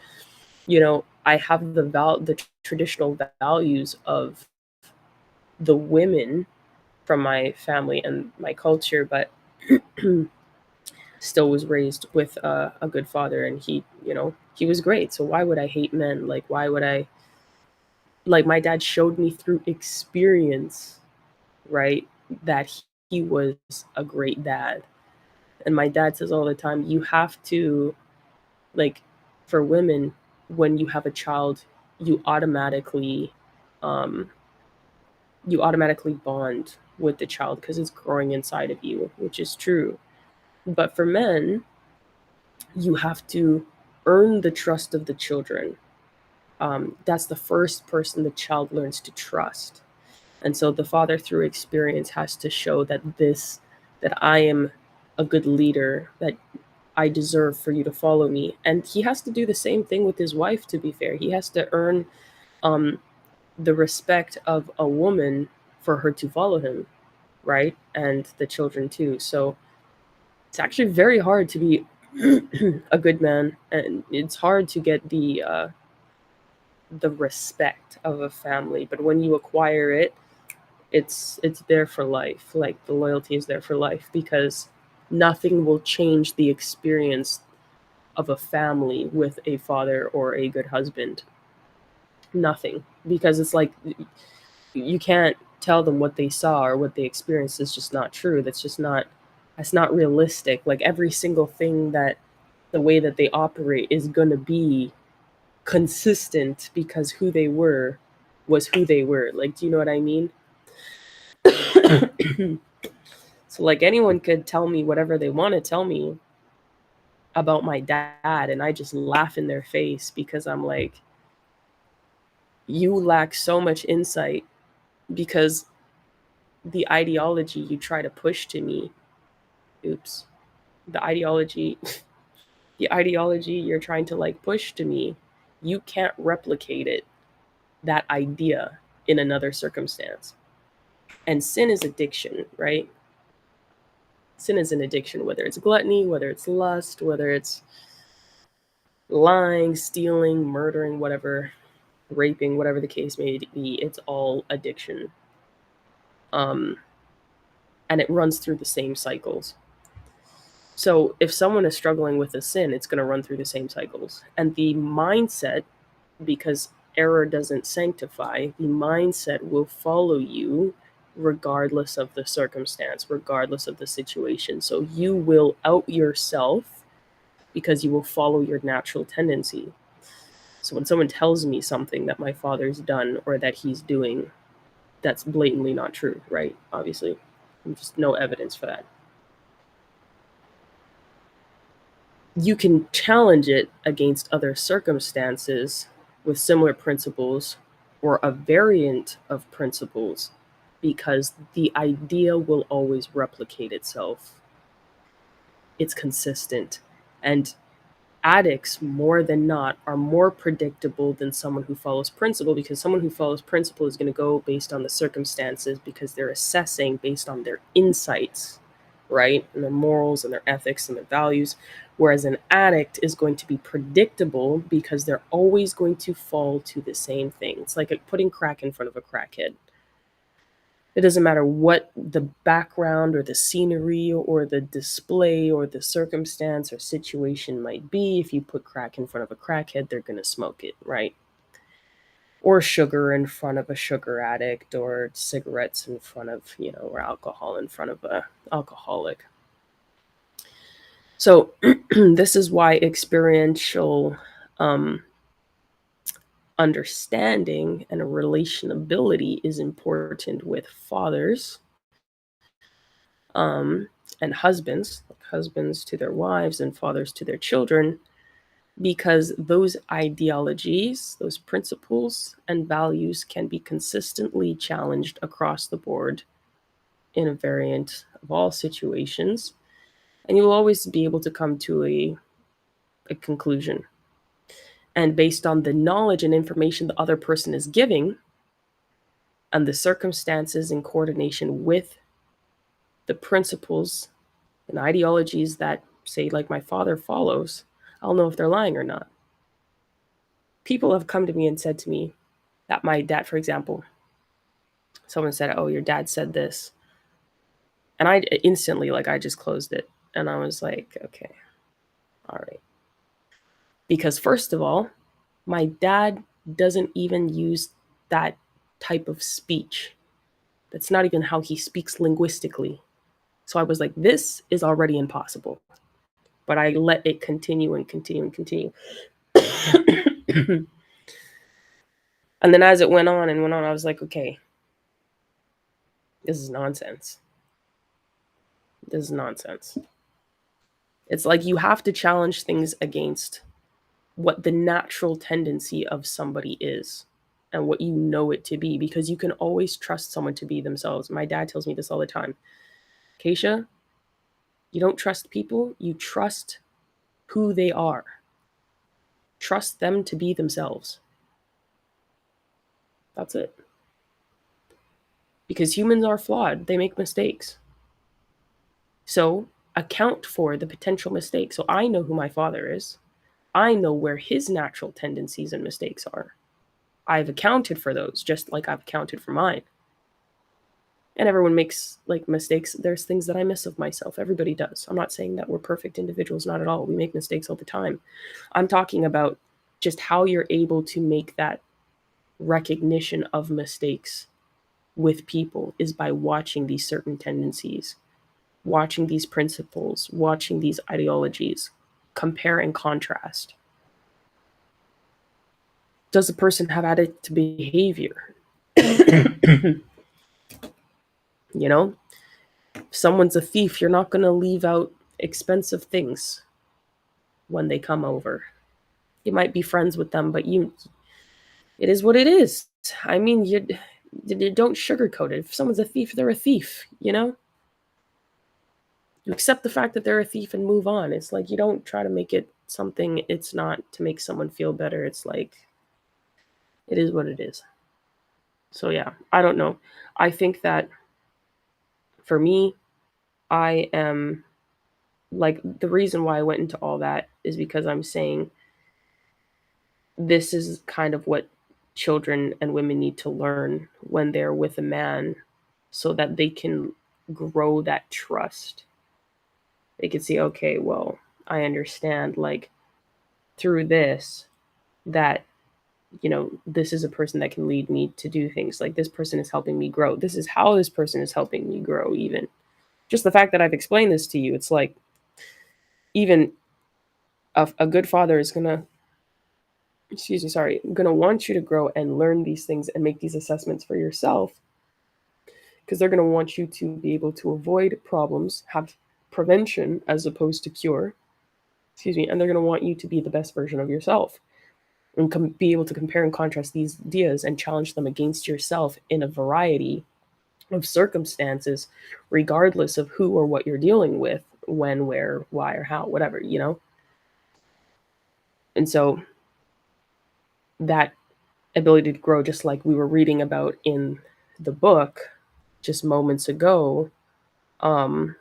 I have the traditional values of the women from my family and my culture, but still was raised with a good father, and he was great. So why would I hate men? Like, why would I? Like, my dad showed me through experience, right, that he was a great dad. And my dad says all the time, you have to, like, for women, when you have a child, you automatically bond with the child because it's growing inside of you, which is true. But for men, you have to earn the trust of the children. That's the first person the child learns to trust. And so the father, through experience, has to show that I am a good leader, that I deserve for you to follow me. And he has to do the same thing with his wife, to be fair. He has to earn the respect of a woman for her to follow him, right? And the children too. So it's actually very hard to be a good man, and it's hard to get the respect of a family. But when you acquire it, it's there for life. Like, the loyalty is there for life, because nothing will change the experience of a family with a father or a good husband. Nothing. Because it's like, you can't tell them what they saw or what they experienced is just not true. That's not realistic. Like, every single thing, that the way that they operate is going to be consistent, because who they were was who they were. Like, do you know what I mean? So So like anyone could tell me whatever they want to tell me about my dad, and I just laugh in their face because I'm like, you lack so much insight because the ideology you try to push to me, oops, the ideology, the ideology you're trying to like push to me, you can't replicate it, that idea in another circumstance. And sin is addiction, right? Sin is an addiction, whether it's gluttony, whether it's lust, whether it's lying, stealing, murdering, whatever, raping, whatever the case may be, it's all addiction. Um, and it runs through the same cycles. So if someone is struggling with a sin, it's going to run through the same cycles. And the mindset, because error doesn't sanctify, the mindset will follow you regardless of the circumstance, regardless of the situation. So you will out yourself because you will follow your natural tendency. So when someone tells me something that my father's done or that he's doing, that's blatantly not true, right? Obviously, there's just no evidence for that. You can challenge it against other circumstances with similar principles or a variant of principles because the idea will always replicate itself. It's consistent. And addicts, more than not, are more predictable than someone who follows principle because someone who follows principle is going to go based on the circumstances because they're assessing based on their insights, right? And their morals and their ethics and their values. Whereas an addict is going to be predictable because they're always going to fall to the same thing. It's like putting crack in front of a crackhead. It doesn't matter what the background or the scenery or the display or the circumstance or situation might be. If you put crack in front of a crackhead, they're going to smoke it, right? Or sugar in front of a sugar addict, or cigarettes in front of, or alcohol in front of a alcoholic. So this is why experiential understanding and relationability is important with fathers and husbands to their wives and fathers to their children, because those ideologies, those principles and values can be consistently challenged across the board in a variant of all situations, and you will always be able to come to a conclusion. And based on the knowledge and information the other person is giving and the circumstances in coordination with the principles and ideologies that, say, like my father follows, I'll know if they're lying or not. People have come to me and said to me that my dad, for example, someone said, "Oh, your dad said this." And I instantly, I just closed it. And I was like, okay, all right. Because first of all, my dad doesn't even use that type of speech. That's not even how he speaks linguistically. So I was like, this is already impossible. But I let it continue and continue and continue. And then as it went on and went on, I was like, okay, this is nonsense. This is nonsense. It's like you have to challenge things against what the natural tendency of somebody is and what you know it to be, because you can always trust someone to be themselves. My dad tells me this all the time. Kaysha, you don't trust people, you trust who they are. Trust them to be themselves. That's it. Because humans are flawed, they make mistakes. So account for the potential mistakes. So I know who my father is. I know where his natural tendencies and mistakes are. I've accounted for those, just like I've accounted for mine. And everyone makes mistakes. There's things that I miss of myself. Everybody does. I'm not saying that we're perfect individuals, not at all. We make mistakes all the time. I'm talking about just how you're able to make that recognition of mistakes with people is by watching these certain tendencies, watching these principles, watching these ideologies, compare and contrast. Does the person have addictive behavior? You know? If someone's a thief, you're not going to leave out expensive things when they come over. You might be friends with them, but it is what it is. I mean, you don't sugarcoat it. If someone's a thief, they're a thief, you know? You accept the fact that they're a thief and move on. It's like you don't try to make it something it's not to make someone feel better. It's like it is what it is. So yeah, I don't know. I think that for me, I am like the reason why I went into all that is because I'm saying this is kind of what children and women need to learn when they're with a man so that they can grow that trust. They can see, okay, well, I understand like through this that this is a person that can lead me to do things. Like this person is helping me grow. This is how this person is helping me grow. Even just the fact that I've explained this to you, it's like even a good father is gonna gonna want you to grow and learn these things and make these assessments for yourself because they're gonna want you to be able to avoid problems, have prevention as opposed to cure. And they're gonna want you to be the best version of yourself and be able to compare and contrast these ideas and challenge them against yourself in a variety of circumstances, regardless of who or what you're dealing with, when, where, why, or how, whatever. And so that ability to grow, just like we were reading about in the book just moments ago, um,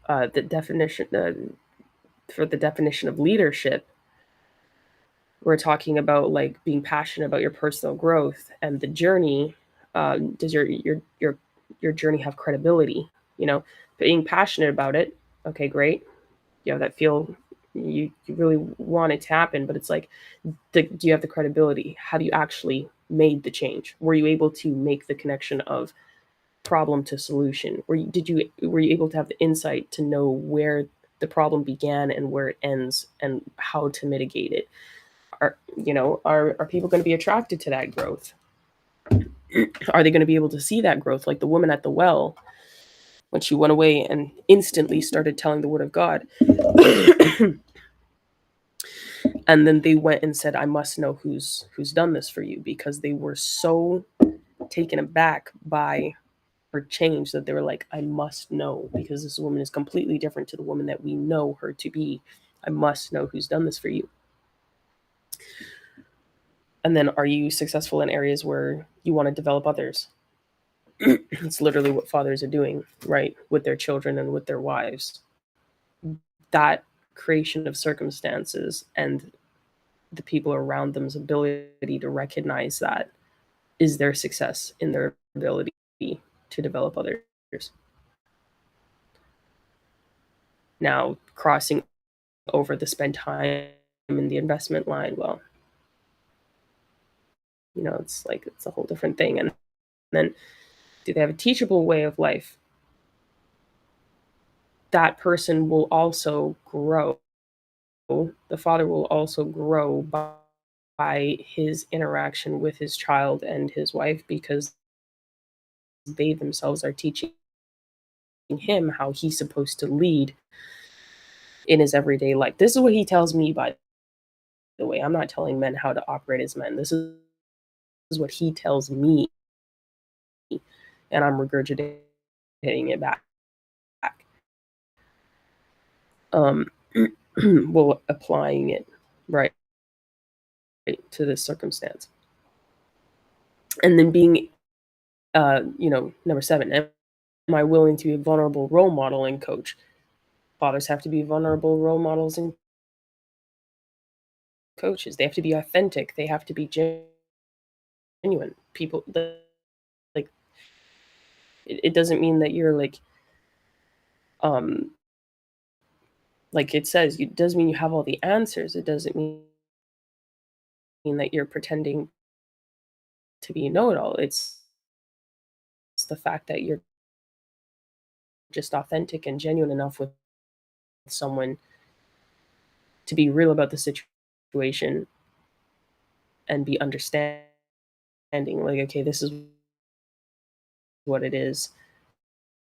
the definition for the definition of leadership, we're talking about like being passionate about your personal growth and the journey. Does your journey have credibility? Being passionate about it. Okay, great. That feel you really want it to happen, but it's like, do you have the credibility? Have you actually made the change? Were you able to make the connection of problem to solution? Were you able to have the insight to know where the problem began and where it ends and how to mitigate it? Are people going to be attracted to that growth? Are they going to be able to see that growth, like the woman at the well when she went away and instantly started telling the word of God? And then they went and said, I must know who's done this for you, because they were so taken aback by her change that they were like, I must know, because this woman is completely different to the woman that we know her to be. I must know who's done this for you. And then, are you successful in areas where you want to develop others? It's literally what fathers are doing, right? With their children and with their wives. That creation of circumstances and the people around them's ability to recognize that is their success in their ability to develop others. Now, crossing over the spend time in the investment line, well, it's like it's a whole different thing. And then, do they have a teachable way of life? That person will also grow. The father will also grow by his interaction with his child and his wife, because they themselves are teaching him how he's supposed to lead in his everyday life. This is what he tells me, by the way. I'm not telling men how to operate as men. This is what he tells me, and I'm regurgitating it back. Well, applying it right to this circumstance, and then being, number 7. Am I willing to be a vulnerable role model and coach? Fathers have to be vulnerable role models and coaches. They have to be authentic. They have to be genuine. People, like, it doesn't mean that you're um, like it says, it doesn't mean you have all the answers. It doesn't mean that you're pretending to be a know-it-all. It's the fact that you're just authentic and genuine enough with someone to be real about the situation and be understanding. Like, okay, this is what it is.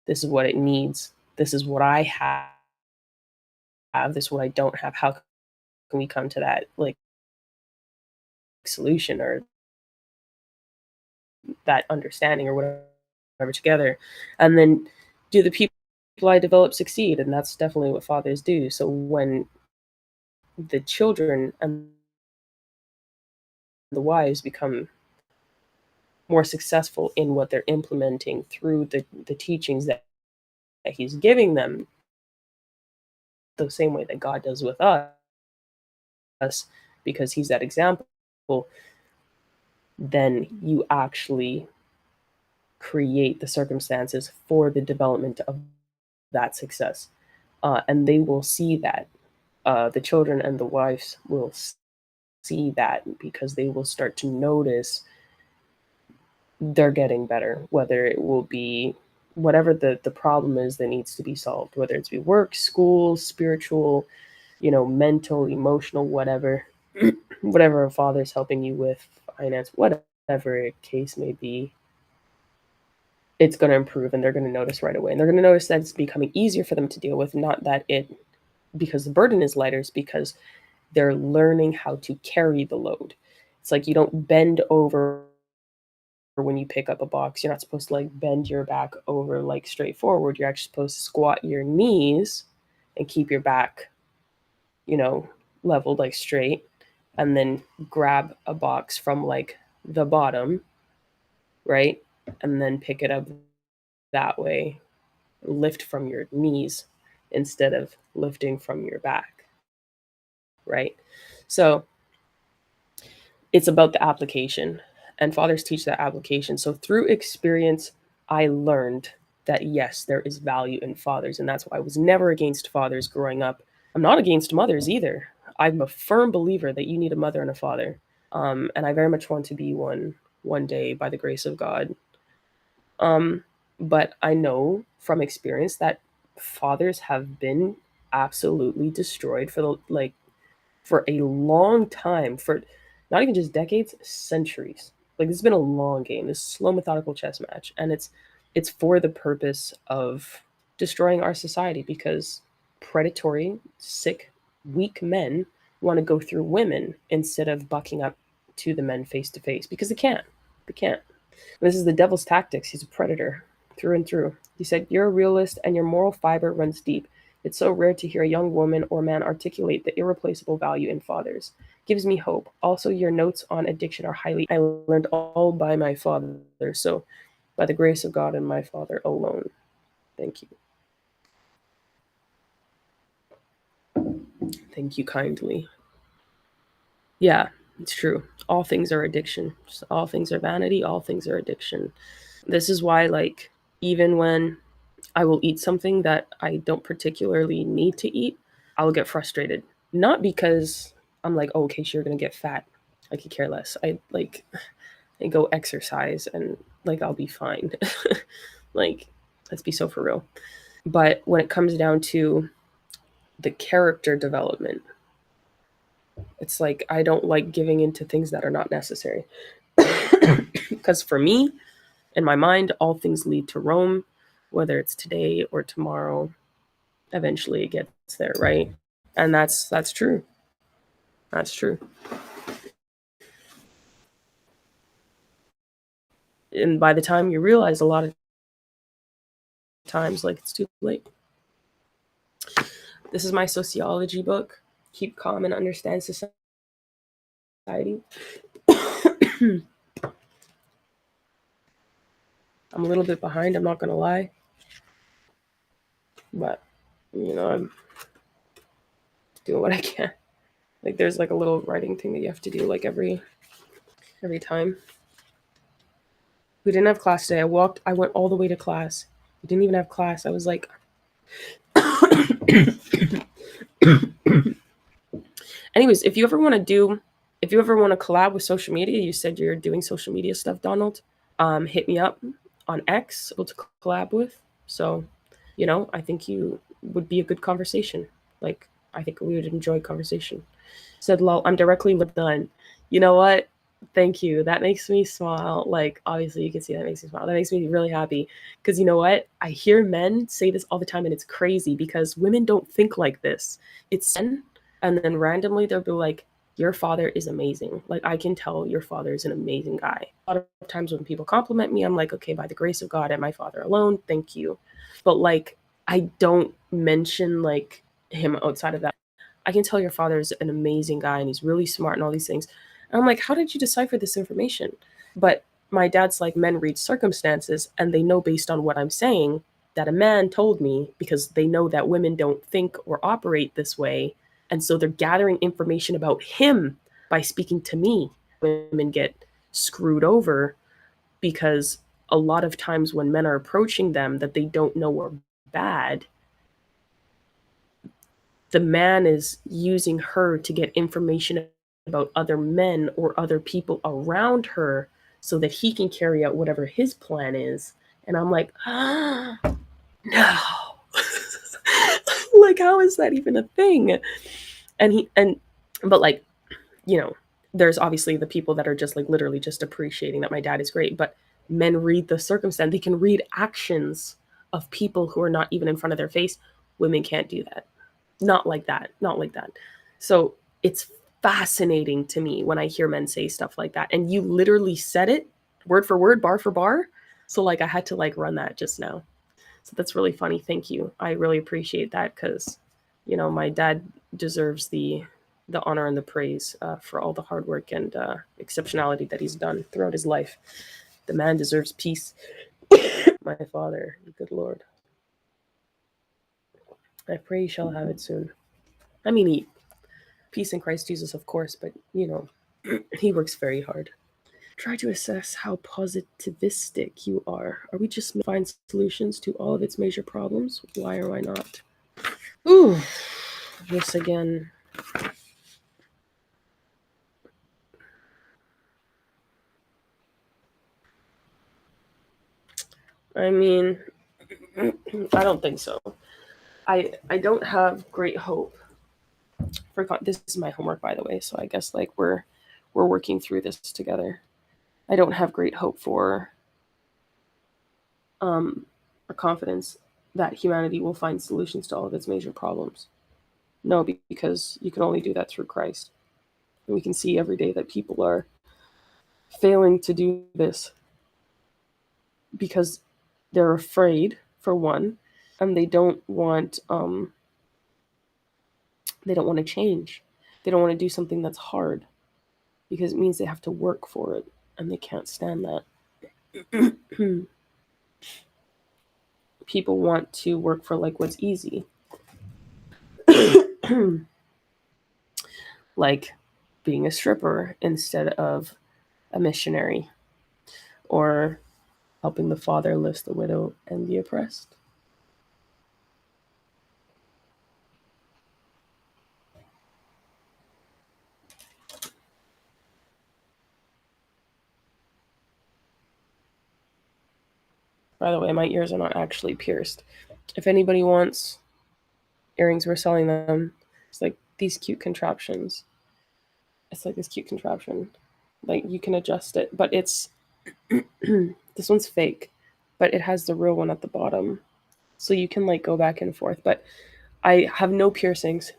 This is what it needs. This is what I have. This is what I don't have. How can we come to that like solution or that understanding or whatever together? And then do the people I develop succeed? And that's definitely what fathers do. So when the children and the wives become more successful in what they're implementing through the teachings that he's giving them, the same way that God does with us, because he's that example, then you actually create the circumstances for the development of that success. And they will see that. The children and the wives will see that because they will start to notice they're getting better, whether it will be whatever the problem is that needs to be solved, whether it's be work, school, spiritual, mental, emotional, whatever, whatever a father's helping you with, finance, whatever a case may be, it's going to improve and they're going to notice right away. And they're going to notice that it's becoming easier for them to deal with, not that because the burden is lighter, it's because they're learning how to carry the load. It's like you don't bend over when you pick up a box. You're not supposed to like bend your back over like straight forward. You're actually supposed to squat your knees and keep your back, leveled like straight, and then grab a box from like the bottom, right? And then pick it up that way, lift from your knees instead of lifting from your back, right? So it's about the application, and fathers teach that application. So through experience, I learned that yes, there is value in fathers, and that's why I was never against fathers growing up. I'm not against mothers either. I'm a firm believer that you need a mother and a father, and I very much want to be one day by the grace of God. Um, but I know from experience that fathers have been absolutely destroyed for for a long time, for not even just decades, centuries. Like this has been a long game, this slow methodical chess match, and it's for the purpose of destroying our society because predatory, sick, weak men want to go through women instead of bucking up to the men face to face because they can't. They can't. This is the devil's tactics. He's a predator through and through. He said, "You're a realist and your moral fiber runs deep. It's so rare to hear a young woman or man articulate the irreplaceable value in fathers. Gives me hope. Also, your notes on addiction are highly. I learned all by my father. So, by the grace of God and my father alone. Thank you. Thank you kindly." Yeah, it's true. All things are addiction. All things are vanity. All things are addiction. This is why, like, even when I will eat something that I don't particularly need to eat, I will get frustrated. Not because I'm like, oh, okay, sure, you're gonna get fat. I could care less. I go exercise and like I'll be fine. Like, let's be so for real. But when it comes down to the character development, it's like I don't like giving into things that are not necessary. Because for me, in my mind, all things lead to Rome, whether it's today or tomorrow. Eventually, it gets there, right? And that's true. That's true. And by the time you realize, a lot of times, like it's too late. This is my sociology book. Keep calm and understand society. I'm a little bit behind. I'm not gonna lie, but I'm doing what I can. Like there's like a little writing thing that you have to do like every time. We didn't have class today. I went all the way to class. We didn't even have class. I was like, anyways, if you ever want to collab with social media, you said you're doing social media stuff, Donald. Hit me up on X, able to collab with. So, I think you would be a good conversation. Like, I think we would enjoy conversation. Said lol, I'm directly with done. You know what? Thank you. That makes me smile. Like, obviously, you can see that makes me smile. That makes me really happy. Because you know what? I hear men say this all the time, and it's crazy because women don't think like this. It's men, and then randomly they'll be like, your father is amazing. Like, I can tell your father is an amazing guy. A lot of times when people compliment me, I'm like, okay, by the grace of God and my father alone, thank you. But like, I don't mention like him outside of that. I can tell your father is an amazing guy and he's really smart and all these things. And I'm like, how did you decipher this information? But my dad's like, men read circumstances and they know based on what I'm saying that a man told me because they know that women don't think or operate this way. And so they're gathering information about him by speaking to me. Women get screwed over because a lot of times when men are approaching them that they don't know are bad, the man is using her to get information about other men or other people around her so that he can carry out whatever his plan is. And I'm like, ah, no. Like, how is that even a thing? But like, you know, there's obviously the people that are just like literally just appreciating that my dad is great, but men read the circumstance. They can read actions of people who are not even in front of their face. Women can't do that. Not like that. Not like that. So it's fascinating to me when I hear men say stuff like that. And you literally said it word for word, bar for bar. So like I had to like run that just now. So that's really funny. Thank you. I really appreciate that because, you know, my dad deserves the honor and the praise for all the hard work and exceptionality that he's done throughout his life. The man deserves peace. My father, good Lord. I pray he shall have it soon. I mean, peace in Christ Jesus, of course, but you know, he works very hard. Try to assess how positivistic you are. Are we just find solutions to all of its major problems? Why or why not? Ooh, this again. I mean, I don't think so. I don't have great hope for this is my homework, by the way, so I guess like we're working through this together. I don't have great hope for um or confidence that humanity will find solutions to all of its major problems. No, because you can only do that through Christ. And we can see every day that people are failing to do this because they're afraid, for one, and they don't want to change. They don't want to do something that's hard because it means they have to work for it and they can't stand that. People want to work for like what's easy. Like being a stripper instead of a missionary or helping the fatherless, the widow, and the oppressed. By the way, my ears are not actually pierced. If anybody wants earrings, we're selling them. It's like these cute contraptions. It's like this cute contraption. Like you can adjust it, but it's this one's fake, but it has the real one at the bottom. So you can like go back and forth. But I have no piercings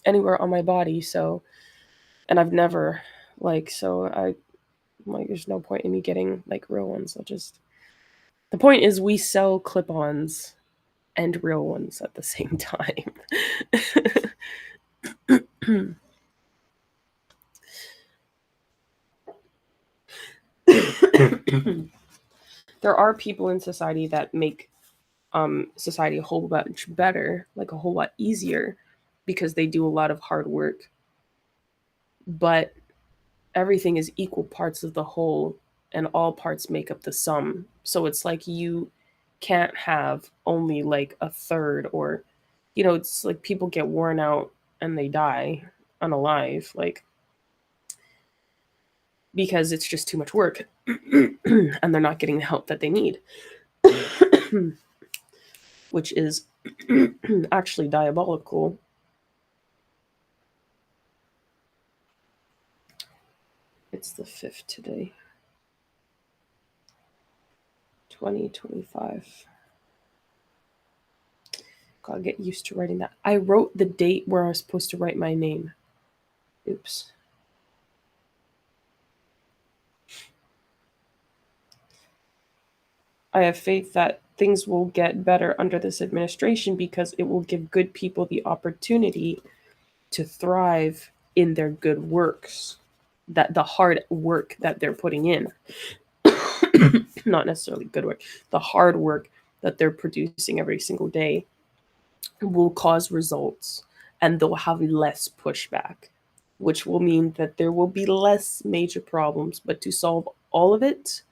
anywhere on my body, so and I've never like so I like there's no point in me getting like real ones. I'll just the point is we sell clip-ons and real ones at the same time. There are people in society that make society a whole bunch better, like a whole lot easier, because they do a lot of hard work. But everything is equal parts of the whole, and all parts make up the sum. So it's like you can't have only like a third, or, you know, it's like people get worn out and they die unalive, like, because it's just too much work and they're not getting the help that they need, which is actually diabolical. It's the 5th today. 2025. Gotta get used to writing that. I wrote the date where I was supposed to write my name. Oops. I have faith that things will get better under this administration because it will give good people the opportunity to thrive in their good works, that the hard work that they're putting in, not necessarily good work, the hard work that they're producing every single day will cause results, and they'll have less pushback, which will mean that there will be less major problems. But to solve all of it,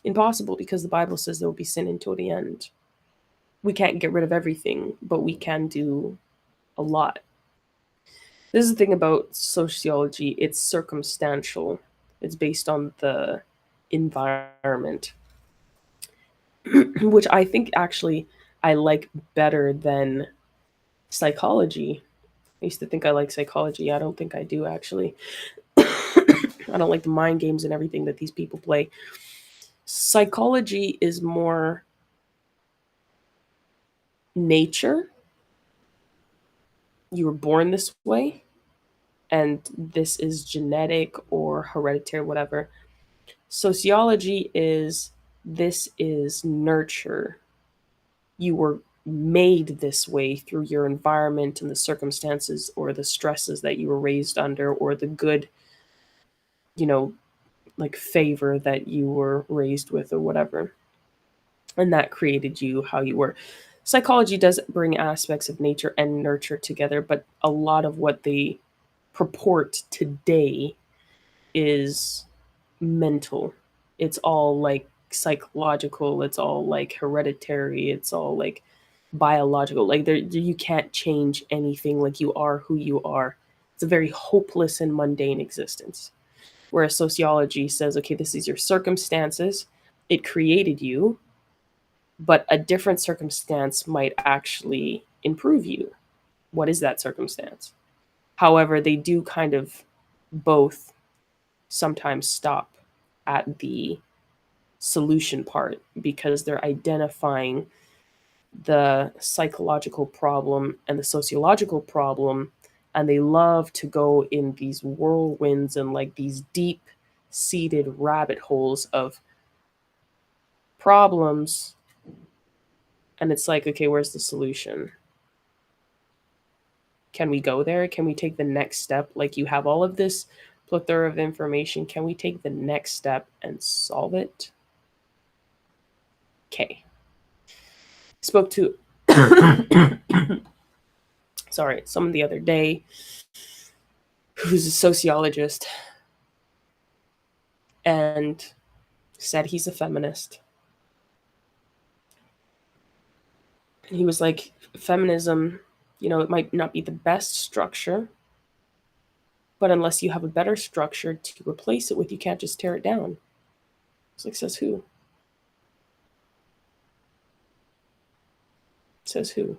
impossible, because the Bible says there will be sin until the end. We can't get rid of everything, but we can do a lot. This is the thing about sociology, it's circumstantial. It's based on the environment, which I think actually I like better than psychology. I used to think I like psychology. I don't think I do, actually. I don't like the mind games and everything that these people play. Psychology is more nature. You were born this way, and this is genetic or hereditary, whatever. Sociology is this is nurture. You were made this way through your environment and the circumstances or the stresses that you were raised under, or the good, you know, like favor that you were raised with or whatever. And that created you how you were. Psychology does bring aspects of nature and nurture together, but a lot of what they purport today is mental. It's all like psychological, it's all like hereditary, it's all like biological. Like there you can't change anything, like you are who you are. It's a very hopeless and mundane existence. Whereas sociology says, okay, this is your circumstances, it created you, but a different circumstance might actually improve you. What is that circumstance? However, they do kind of both sometimes stop at the solution part because they're identifying the psychological problem and the sociological problem, and they love to go in these whirlwinds and like these deep seated rabbit holes of problems. And it's like, okay, where's the solution? Can we go there? Can we take the next step? Like, you have all of this plethora of information. Can we take the next step and solve it? Okay. Spoke to sorry, someone the other day who's a sociologist and said he's a feminist. And he was like, feminism, it might not be the best structure, but unless you have a better structure to replace it with, you can't just tear it down. It's like, says who? Says who?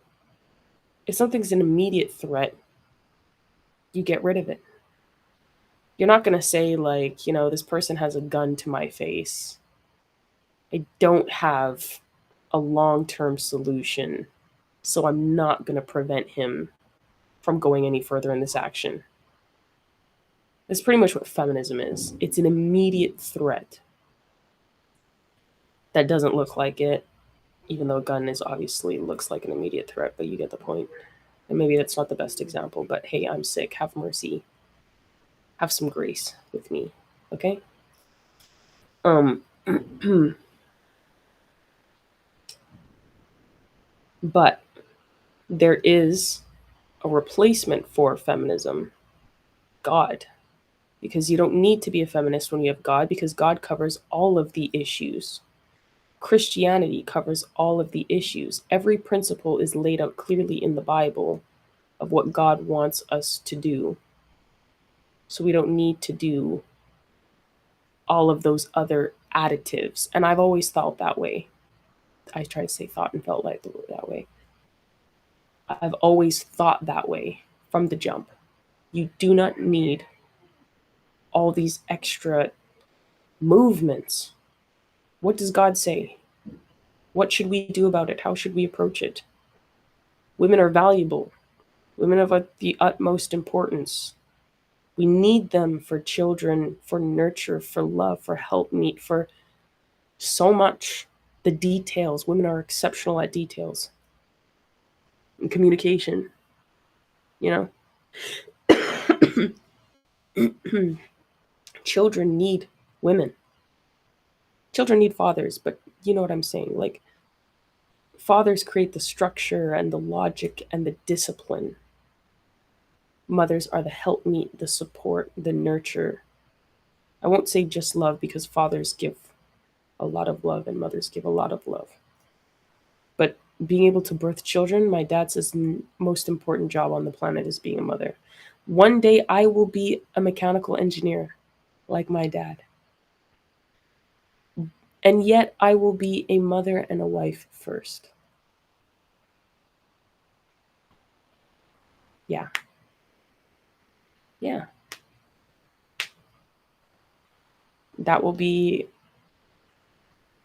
If something's an immediate threat, you get rid of it. You're not going to say, like, this person has a gun to my face. I don't have a long-term solution, so I'm not going to prevent him from going any further in this action. That's pretty much what feminism is. It's an immediate threat that doesn't look like it, even though a gun is obviously looks like an immediate threat, but you get the point. And maybe that's not the best example, but hey, I'm sick. Have mercy. Have some grace with me, okay? But there is a replacement for feminism, God. Because you don't need to be a feminist when you have God, because God covers all of the issues. Christianity covers all of the issues. Every principle is laid out clearly in the Bible of what God wants us to do. So we don't need to do all of those other additives. And I've always thought that way. I try to say thought and felt like that way. I've always thought that way from the jump. You do not need all these extra movements. What does God say? What should we do about it? How should we approach it? Women are valuable. Women are of the utmost importance. We need them for children, for nurture, for love, for helpmeet, for so much. The details. Women are exceptional at details and communication, you know? Children need women. Children need fathers, but you know what I'm saying? Like, fathers create the structure and the logic and the discipline. Mothers are the helpmeet, the support, the nurture. I won't say just love because fathers give a lot of love and mothers give a lot of love. But being able to birth children, my dad says most important job on the planet is being a mother. One day I will be a mechanical engineer like my dad. And yet I will be a mother and a wife first. Yeah. Yeah. That will be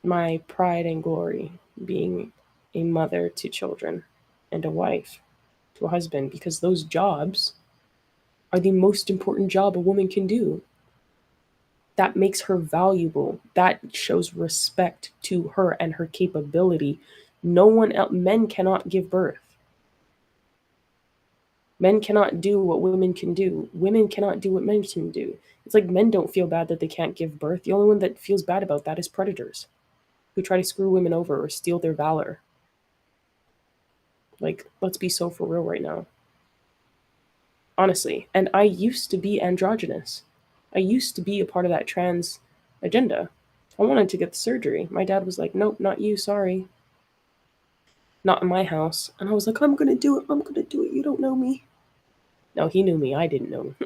my pride and glory, being a mother to children and a wife to a husband, because those jobs are the most important job a woman can do. That makes her valuable. That shows respect to her and her capability. No one else, men cannot give birth. Men cannot do what women can do. Women cannot do what men can do. It's like men don't feel bad that they can't give birth. The only one that feels bad about that is predators who try to screw women over or steal their valor. Like, let's be so for real right now. Honestly. And I used to be androgynous. I used to be a part of that trans agenda. I wanted to get the surgery. My dad was like, nope, not you, sorry. Not in my house. And I was like, I'm gonna do it, I'm gonna do it, you don't know me. No, he knew me, I didn't know him.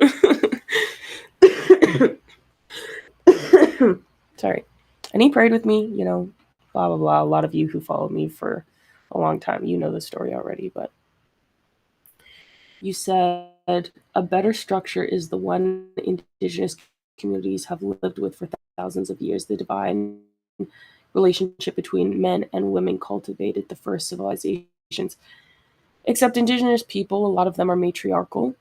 Sorry. And he prayed with me, you know, blah, blah, blah. A lot of you who followed me for a long time, you know the story already, but you said a better structure is the one indigenous communities have lived with for thousands of years. The divine relationship between men and women cultivated the first civilizations. Except indigenous people, a lot of them are matriarchal,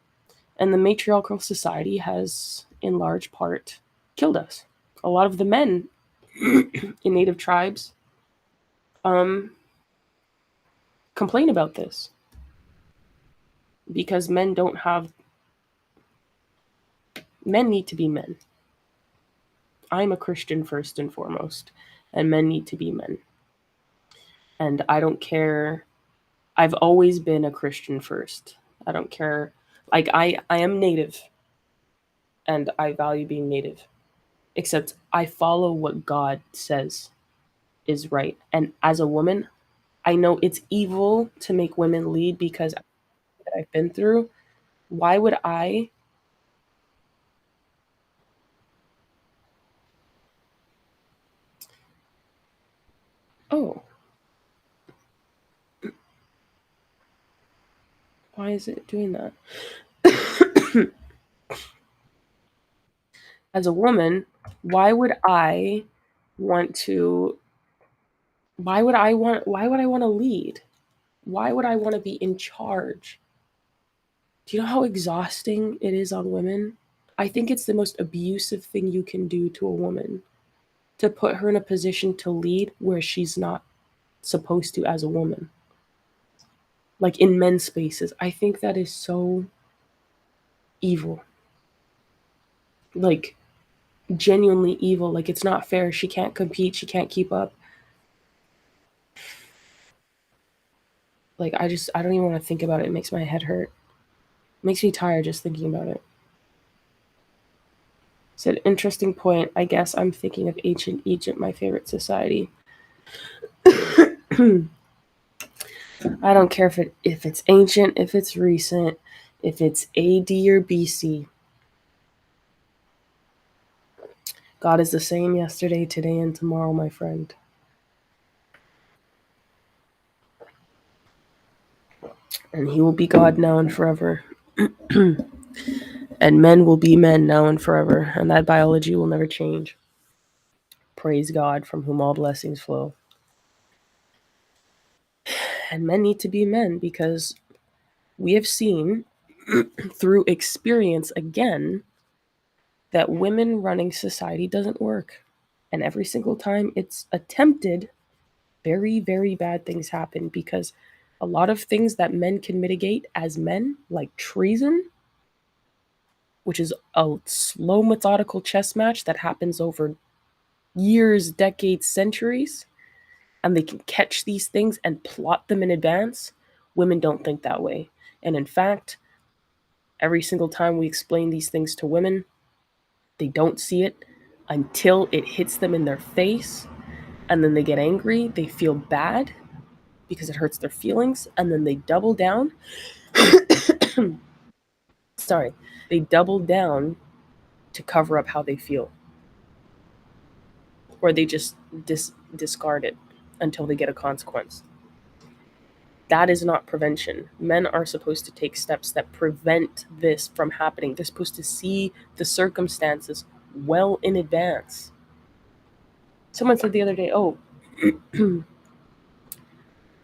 and the matriarchal society has, in large part, killed us. A lot of the men in native tribes um, complain about this because men need to be men. I'm a Christian first and foremost, and men need to be men. And I don't care. I've always been a Christian first. I don't care. Like, I am native, and I value being native. Except I follow what God says is right. And as a woman, I know it's evil to make women lead because I've been through. Why would I? Oh, why is it doing that? As a woman, why would I want to why would I want to lead? Why would I want to be in charge? Do you know how exhausting it is on women? I think it's the most abusive thing you can do to a woman, to put her in a position to lead where she's not supposed to as a woman. Like in men's spaces. I think that is so evil. Like genuinely evil. Like it's not fair. She can't compete. She can't keep up. Like I don't even want to think about it. It makes my head hurt. It makes me tired just thinking about it. Said interesting point. I guess I'm thinking of ancient Egypt, my favorite society. I don't care if it's ancient, if it's recent, if it's AD or BC. God is the same yesterday, today, and tomorrow, my friend. And he will be God now and forever. And men will be men now and forever, and that biology will never change. Praise God, from whom all blessings flow. And men need to be men because we have seen through experience again that women running society doesn't work. And every single time it's attempted, very, very bad things happen because a lot of things that men can mitigate as men, like treason, which is a slow, methodical chess match that happens over years, decades, centuries, and they can catch these things and plot them in advance. Women don't think that way. And in fact, every single time we explain these things to women, they don't see it until it hits them in their face. And then they get angry, they feel bad because it hurts their feelings, and then they double down. Sorry, they double down to cover up how they feel. Or they just discard it until they get a consequence. That is not prevention. Men are supposed to take steps that prevent this from happening. They're supposed to see the circumstances well in advance. Someone said the other day, oh, you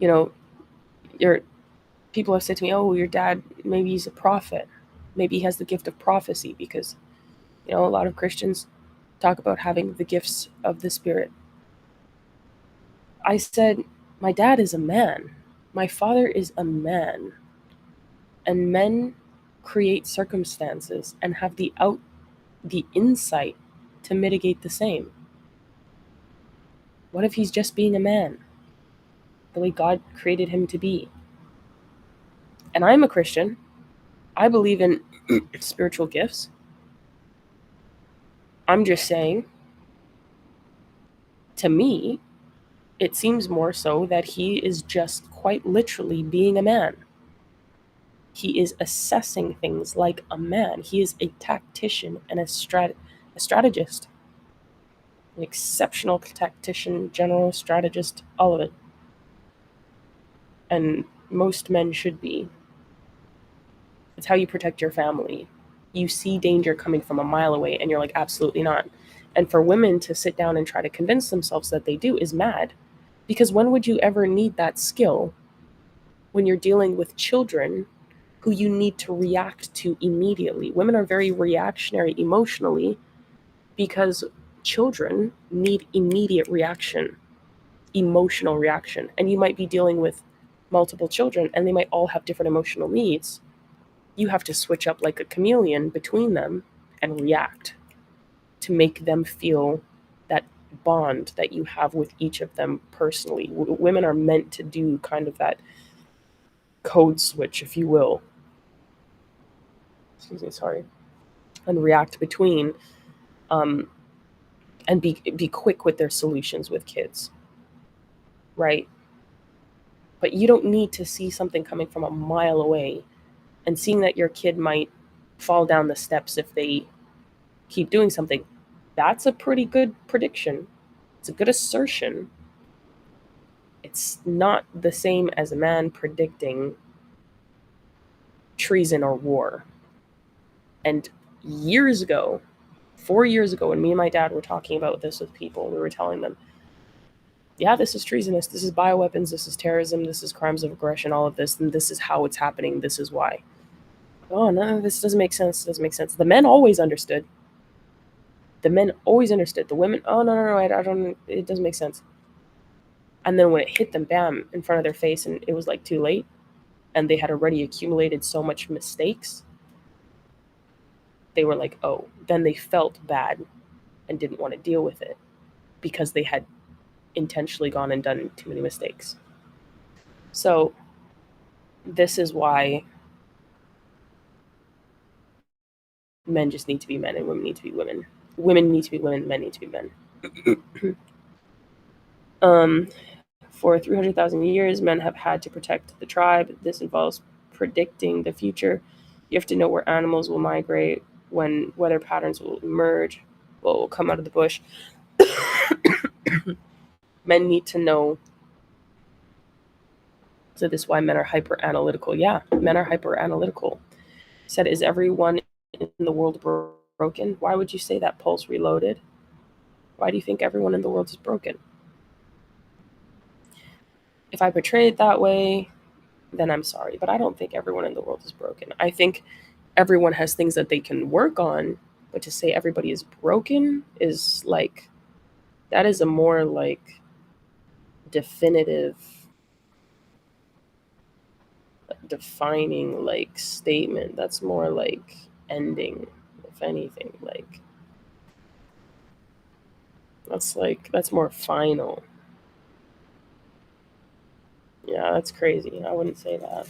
know, your people have said to me, oh, your dad, maybe he's a prophet. Maybe he has the gift of prophecy because, a lot of Christians talk about having the gifts of the Spirit. I said, my dad is a man. My father is a man. And men create circumstances and have the insight to mitigate the same. What if he's just being a man, the way God created him to be? And I'm a Christian. I believe in spiritual gifts. I'm just saying, to me, it seems more so that he is just quite literally being a man. He is assessing things like a man. He is a tactician and a strategist. An exceptional tactician, general, strategist, all of it. And most men should be. It's how you protect your family. You see danger coming from a mile away and you're like, absolutely not. And for women to sit down and try to convince themselves that they do is mad. Because when would you ever need that skill when you're dealing with children who you need to react to immediately? Women are very reactionary emotionally because children need immediate reaction, emotional reaction. And you might be dealing with multiple children and they might all have different emotional needs. You have to switch up like a chameleon between them and react to make them feel that bond that you have with each of them personally. Women are meant to do kind of that code switch, if you will. Excuse me, sorry. And react between and be quick with their solutions with kids. Right? But you don't need to see something coming from a mile away and seeing that your kid might fall down the steps if they keep doing something. That's a pretty good prediction. It's a good assertion. It's not the same as a man predicting treason or war. And years ago, 4 years ago, when me and my dad were talking about this with people, we were telling them, yeah, this is treasonous, this is bioweapons, this is terrorism, this is crimes of aggression, all of this, and this is how it's happening, this is why. Oh, no, this doesn't make sense, The men always understood. The men always understood. The women, oh, no, I don't, it doesn't make sense. And then when it hit them, bam, in front of their face, and it was like too late, and they had already accumulated so much mistakes, they were like, oh, then they felt bad and didn't want to deal with it because they had intentionally gone and done too many mistakes. So this is why men just need to be men and women need to be women. Women need to be women, men need to be men. For 300,000 years, men have had to protect the tribe. This involves predicting the future. You have to know where animals will migrate, when weather patterns will emerge, what will come out of the bush. Men need to know. So this is why men are hyper analytical. Yeah, men are hyper analytical. Said, is everyone in the world broken? Why would you say that? Pulse Reloaded? Why do you think everyone in the world is broken? If I portray it that way, then I'm sorry, but I don't think everyone in the world is broken. I think everyone has things that they can work on, but to say everybody is broken is like, that is a more like definitive, defining like statement. That's more like ending, if anything. Like, that's more final. Yeah, that's crazy. I wouldn't say that.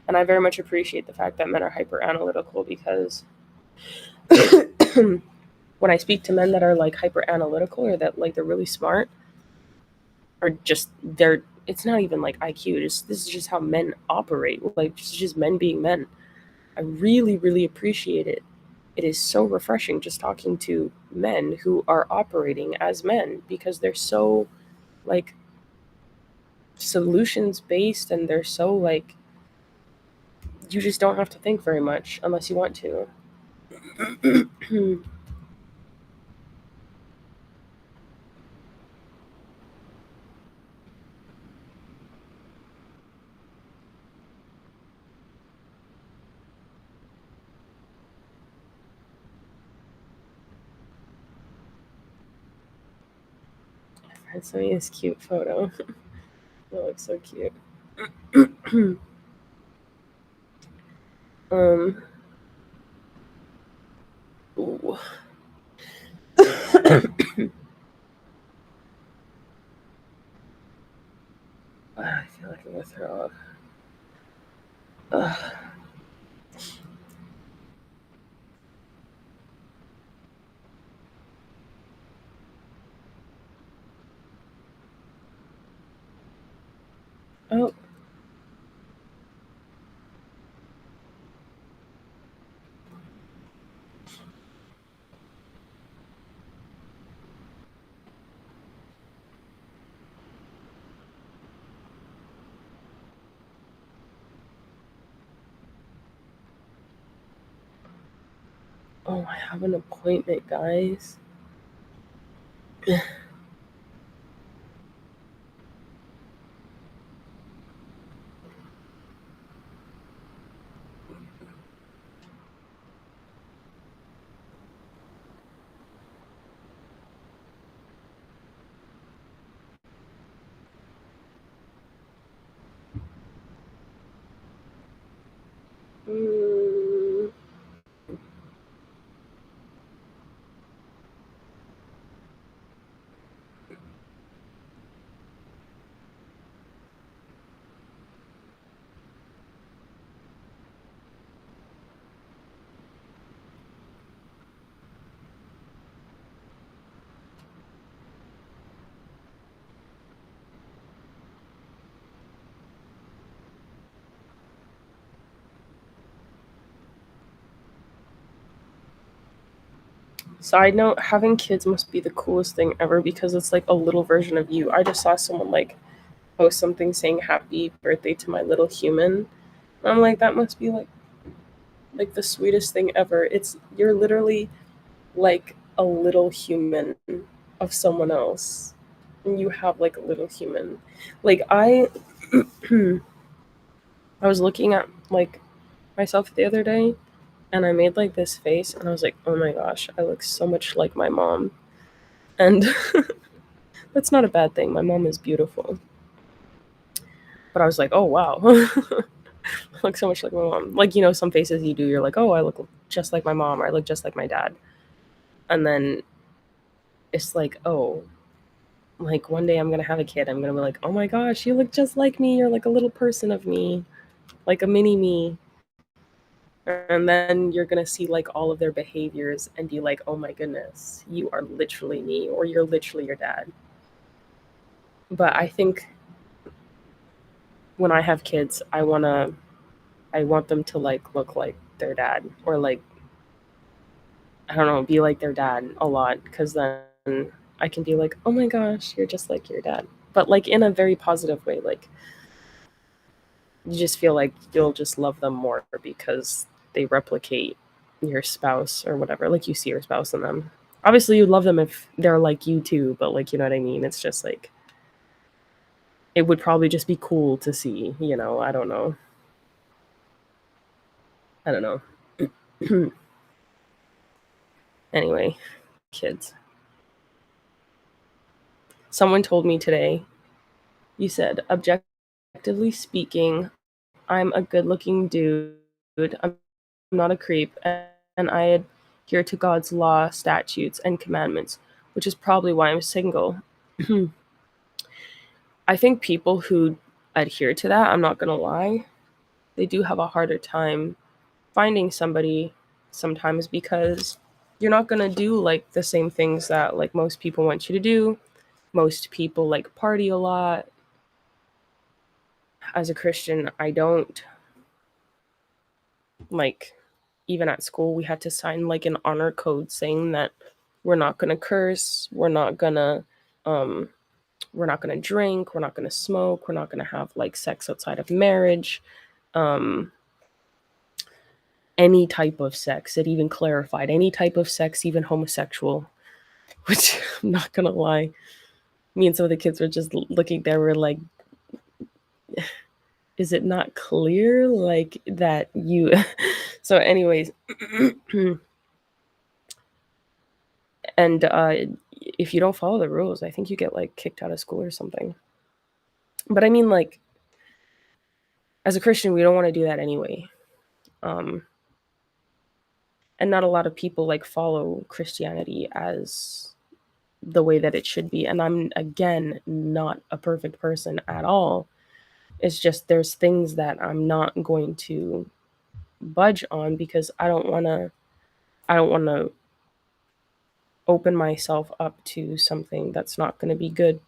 And I very much appreciate the fact that men are hyper analytical because when I speak to men that are like hyper analytical or that like they're really smart or just they're, it's not even like IQ, just this is just how men operate. Like just men being men. I really, really appreciate it. It is so refreshing just talking to men who are operating as men because they're so like solutions based and they're so like, you just don't have to think very much unless you want to. I sent me this cute photo. It looks so cute. um ooh. I feel like I'm gonna throw up. Ugh. Oh, oh, I have an appointment, guys. Mm. Side note, having kids must be the coolest thing ever because it's like a little version of you. I just saw someone like post something saying happy birthday to my little human. And I'm like, that must be like the sweetest thing ever. It's, you're literally like a little human of someone else. And you have like a little human. Like I was looking at like myself the other day and I made like this face and I was like, "Oh my gosh, I look so much like my mom." And that's not a bad thing. My mom is beautiful. But I was like, "Oh wow." I look so much like my mom. Like, you know, some faces you do, you're like, "Oh, I look just like my mom," or "I look just like my dad." And then it's like, "Oh, like one day I'm gonna have a kid. I'm gonna be like, oh my gosh, you look just like me. You're like a little person of me, like a mini me." And then you're gonna see like all of their behaviors and be like, oh my goodness, you are literally me, or you're literally your dad. But I think when I have kids, I want them to like look like their dad, or like, I don't know, be like their dad a lot, because then I can be like, oh my gosh, you're just like your dad. but like in a very positive way. Like you just feel like you'll just love them more because they replicate your spouse or whatever. Like you see your spouse in them. Obviously, you love them if they're like you too, but like, you know what I mean? It's just like, it would probably just be cool to see, you know? I don't know. I don't know. Anyway, kids. Someone told me today, you said, objectively speaking, I'm a good looking dude. I'm not a creep. And I adhere to God's law, statutes, and commandments, which is probably why I'm single. I think people who adhere to that, I'm not going to lie, they do have a harder time finding somebody sometimes because you're not going to do like the same things that like most people want you to do. Most people like party a lot. As a Christian, I don't. Like, even at school, we had to sign like an honor code saying that we're not going to curse, um we're not going to drink, we're not going to smoke, we're not going to have like sex outside of marriage. um any type of sex. It even clarified any type of sex, even homosexual, which I'm not gonna lie, me and some of the kids were just looking there, we're like, is it not clear like that you so anyways. And if you don't follow the rules, I think you get like kicked out of school or something. But I mean, like, as a Christian, we don't want to do that anyway. um and not a lot of people like follow Christianity as the way that it should be. And I'm, again, not a perfect person at all. It's just there's things that I'm not going to budge on because I don't want to open myself up to something that's not going to be good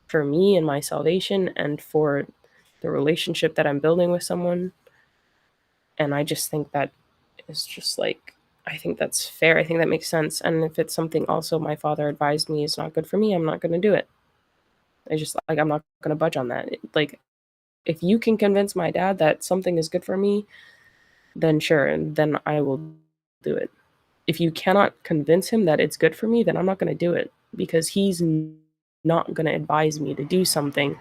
for me and my salvation and for the relationship that I'm building with someone. And I just think that is just like, I think that's fair. I think that makes sense. And if it's something also my father advised me is not good for me, I'm not going to do it. I just like, I'm not going to budge on that. Like, if you can convince my dad that something is good for me, then sure, and then I will do it. If you cannot convince him that it's good for me, then I'm not going to do it because he's not going to advise me to do something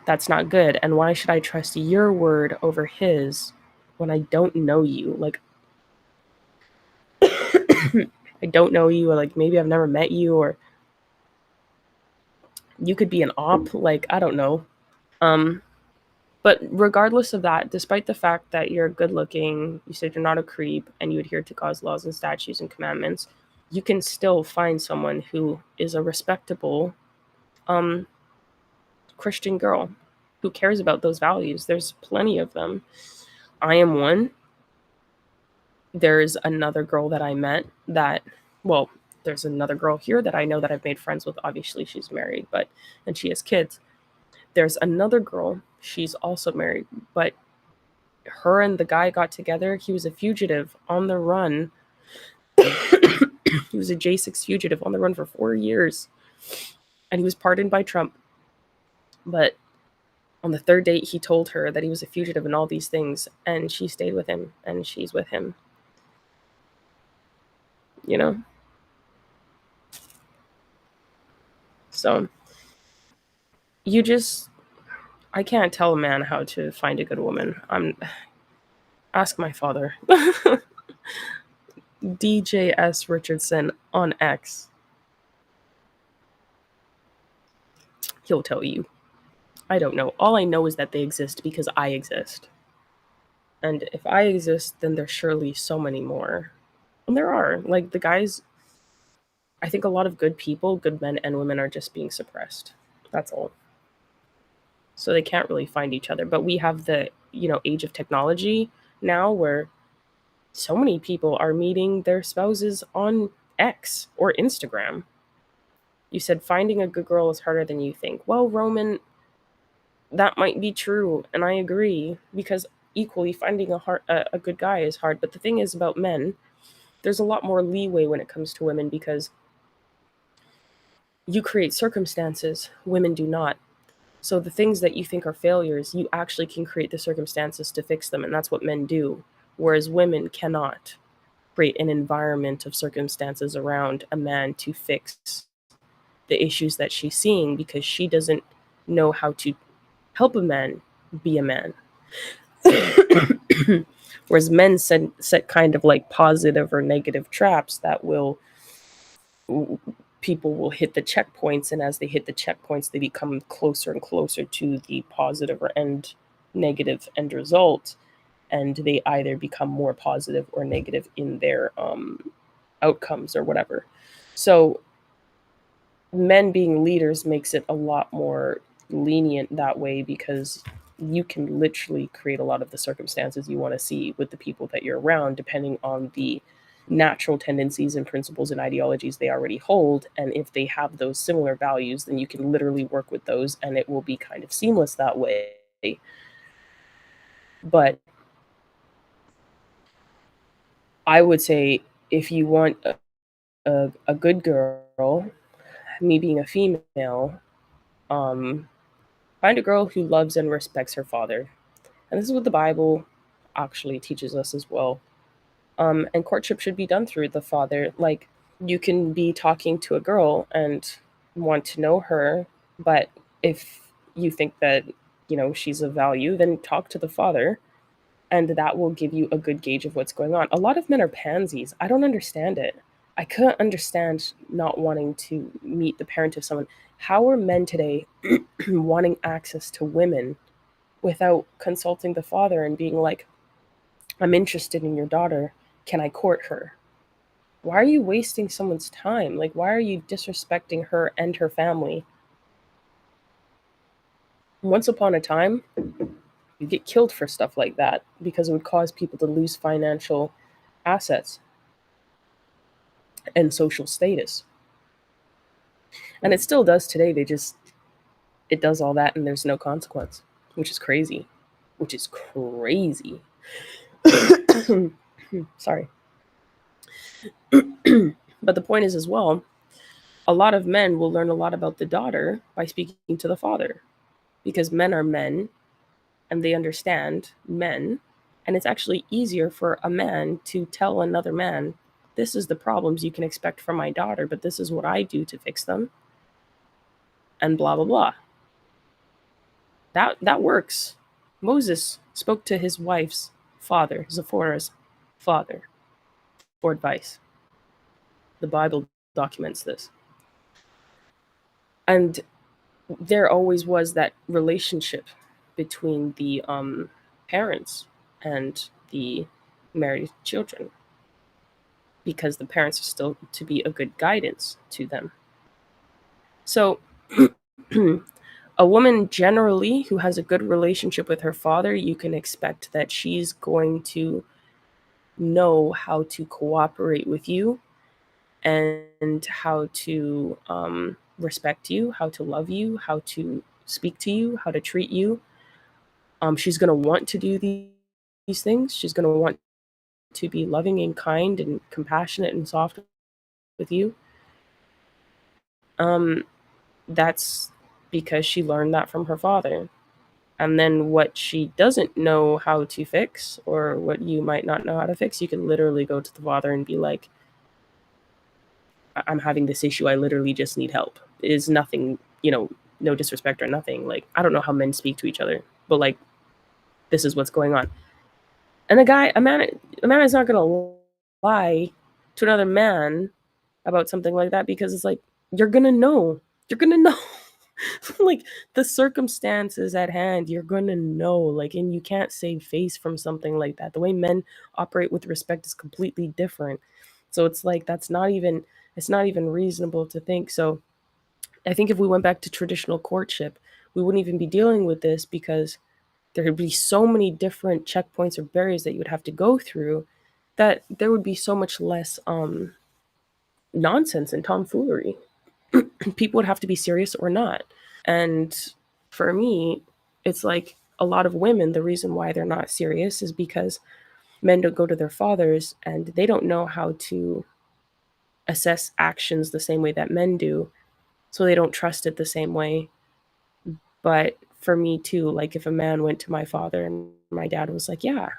that's not good. And why should I trust your word over his when I don't know you? Like, I don't know you, or like maybe I've never met you, or you could be an op, like, I don't know. Um But regardless of that, despite the fact that you're good looking, you said you're not a creep, and you adhere to God's laws and statutes and commandments, you can still find someone who is a respectable um, Christian girl who cares about those values. There's plenty of them. I am one. There's another girl that I met that, well, there's another girl here that I know that I've made friends with. Obviously, she's married, and she has kids. There's another girl, she's also married, but her and the guy got together. He was a fugitive on the run. He was a J6 fugitive on the run for 4 years. And he was pardoned by Trump. But on the third date, he told her that he was a fugitive and all these things. And she stayed with him. And she's with him. You know? So, you just... I can't tell a man how to find a good woman. Ask my father. DJS Richardson on X. He'll tell you. I don't know. All I know is that they exist because I exist. And if I exist, then there's surely so many more. And there are. Like, the guys, I think a lot of good people, good men and women, are just being suppressed. That's all. So they can't really find each other. But we have the, age of technology now where so many people are meeting their spouses on X or Instagram. You said finding a good girl is harder than you think. Well, Roman, that might be true, and I agree, because equally finding a good guy is hard. But the thing is about men, there's a lot more leeway when it comes to women because you create circumstances, women do not. So the things that you think are failures, you actually can create the circumstances to fix them, and that's what men do, whereas women cannot create an environment of circumstances around a man to fix the issues that she's seeing because she doesn't know how to help a man be a man. Whereas men set kind of like positive or negative traps that will, people will hit the checkpoints, and as they hit the checkpoints they become closer and closer to the positive or end negative end result, and they either become more positive or negative in their outcomes or whatever. So men being leaders makes it a lot more lenient that way, because you can literally create a lot of the circumstances you want to see with the people that you're around, depending on the natural tendencies and principles and ideologies they already hold. And if they have those similar values, then you can literally work with those and it will be kind of seamless that way. But I would say if you want a good girl, me being a female, um, find a girl who loves and respects her father. And this is what the Bible actually teaches us as well. And courtship should be done through the father. Like, you can be talking to a girl and want to know her, but if you think that, she's of value, then talk to the father, and that will give you a good gauge of what's going on. A lot of men are pansies. I don't understand it. I couldn't understand not wanting to meet the parent of someone. How are men today wanting access to women without consulting the father and being like, I'm interested in your daughter. Can I court her? Why are you wasting someone's time? Like, why are you disrespecting her and her family? Once upon a time, you get killed for stuff like that because it would cause people to lose financial assets and social status. And it still does today. It does all that and there's no consequence, which is crazy. Which is crazy. Sorry. But the point is, as well, a lot of men will learn a lot about the daughter by speaking to the father, because men are men and they understand men. And it's actually easier for a man to tell another man, this is the problems you can expect from my daughter, but this is what I do to fix them, and blah, blah, blah. That works. Moses spoke to his wife's father, Zipporah's father, for advice. The Bible documents this. And there always was that relationship between the parents and the married children, because the parents are still to be a good guidance to them. So a woman generally who has a good relationship with her father, you can expect that she's going to know how to cooperate with you and how to respect you, how to love you, how to speak to you, how to treat you. She's going to want to do these things. She's going to want to be loving and kind and compassionate and soft with you. That's because she learned that from her father. And then what she doesn't know how to fix, or what you might not know how to fix, you can literally go to the father and be like, I'm having this issue. I literally just need help. It is nothing, no disrespect or nothing. Like, I don't know how men speak to each other, but like, this is what's going on. And a man is not going to lie to another man about something like that, because it's like, you're going to know. You're going to know. Like, the circumstances at hand, you're going to know. Like, and you can't save face from something like that. The way men operate with respect is completely different. So it's like, it's not even reasonable to think. So I think if we went back to traditional courtship, we wouldn't even be dealing with this, because there would be so many different checkpoints or barriers that you would have to go through, that there would be so much less nonsense and tomfoolery. People would have to be serious or not. And for me, it's like, a lot of women, the reason why they're not serious is because men don't go to their fathers and they don't know how to assess actions the same way that men do. so they don't trust it the same way. But for me too, like if a man went to my father and my dad was like, yeah,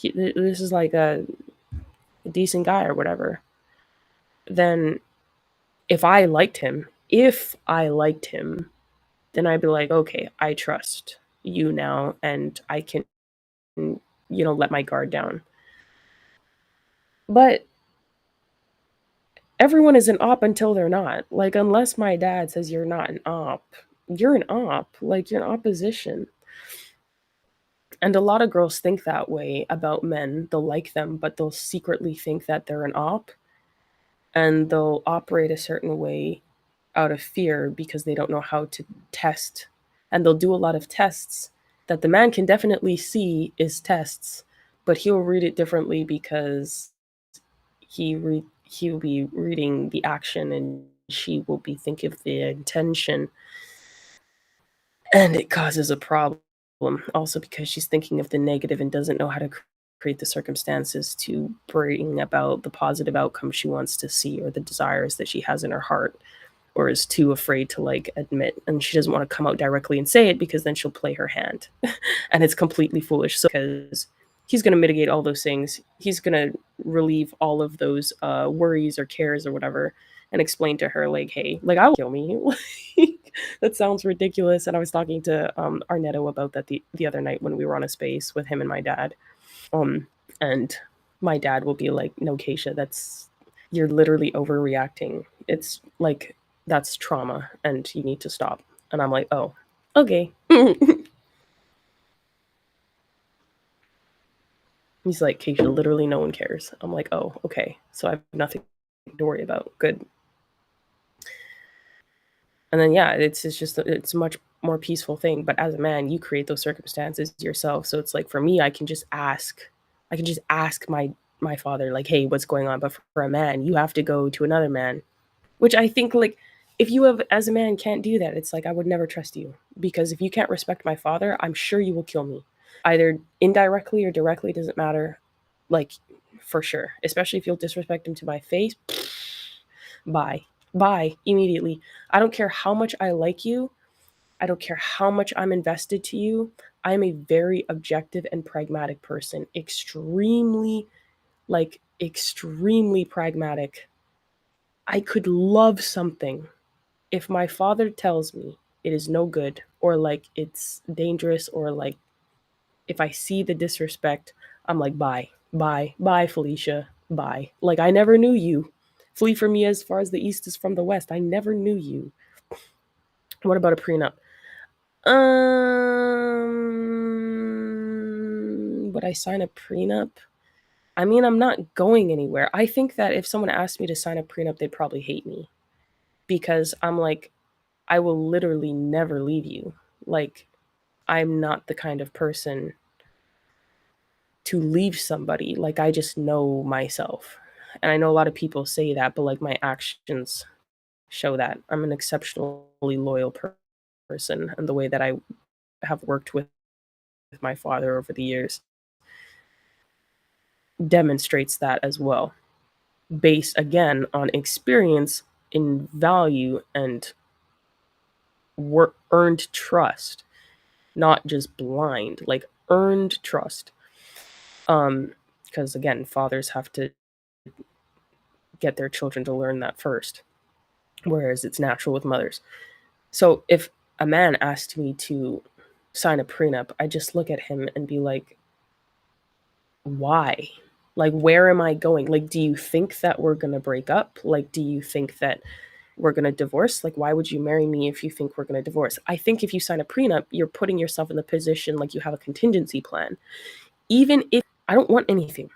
this is like a decent guy or whatever, then if I liked him, then I'd be like, okay, I trust you now and I can, let my guard down. But everyone is an op until they're not. Like, unless my dad says you're not an op, you're an op. Like, you're an opposition. And a lot of girls think that way about men. They'll like them, but they'll secretly think that they're an op and they'll operate a certain way out of fear because they don't know how to test. And they'll do a lot of tests that the man can definitely see is tests, but he'll read it differently because he'll be reading the action and she will be thinking of the intention, and it causes a problem also because she's thinking of the negative and doesn't know how to create the circumstances to bring about the positive outcome she wants to see or the desires that she has in her heart, or is too afraid to like admit, and she doesn't want to come out directly and say it because then she'll play her hand and it's completely foolish. So because he's going to mitigate all those things, he's going to relieve all of those worries or cares or whatever, and explain to her like, hey, like, I will kill me. Like, that sounds ridiculous. And I was talking to Arnetto about that the other night when we were on a space with him and my dad, and my dad will be like, no, Kaysha, you're literally overreacting. It's like, that's trauma and you need to stop. And I'm like, oh, okay. He's like, Kaysha, literally no one cares. I'm like, oh, okay. So I have nothing to worry about. Good. And then yeah, it's a much more peaceful thing. But as a man, you create those circumstances yourself. So it's like, for me, I can just ask my father, like, hey, what's going on? But for a man, you have to go to another man. Which I think, like, if you have, as a man, can't do that, it's like, I would never trust you. Because if you can't respect my father, I'm sure you will kill me. Either indirectly or directly, doesn't matter. Like, for sure. Especially if you'll disrespect him to my face. Bye. Bye. Immediately. I don't care how much I like you. I don't care how much I'm invested to you. I'm a very objective and pragmatic person. Extremely pragmatic. I could love something if my father tells me it is no good, or like it's dangerous, or like if I see the disrespect, I'm like, bye, bye, bye, Felicia, bye. Like, I never knew you. Flee from me as far as the east is from the west. I never knew you. What about a prenup? Would I sign a prenup? I mean, I'm not going anywhere. I think that if someone asked me to sign a prenup, they'd probably hate me because I'm like, I will literally never leave you. Like, I'm not the kind of person to leave somebody. Like, I just know myself. And I know a lot of people say that, but like, my actions show that. I'm an exceptionally loyal person, and the way that I have worked with my father over the years demonstrates that as well, based again on experience in value and earned trust, not just blind, like earned trust. Because again, fathers have to get their children to learn that first, whereas it's natural with mothers. So if a man asked me to sign a prenup, I just look at him and be like, why? Like, where am I going? Like, do you think that we're going to break up? Like, do you think that we're going to divorce? Like, why would you marry me if you think we're going to divorce? I think if you sign a prenup, you're putting yourself in the position like you have a contingency plan. Even if I don't want anything,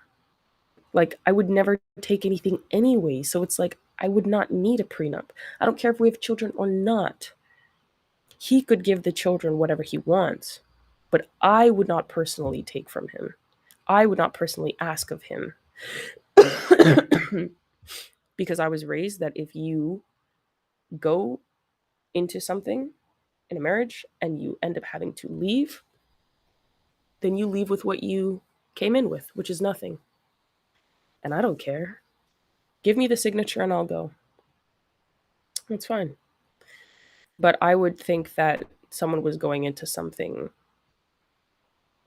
like, I would never take anything anyway. So it's like, I would not need a prenup. I don't care if we have children or not. He could give the children whatever he wants, but I would not personally take from him. I would not personally ask of him. Because I was raised that if you go into something in a marriage and you end up having to leave, then you leave with what you came in with, which is nothing. And I don't care. Give me the signature and I'll go. It's fine. But I would think that someone was going into something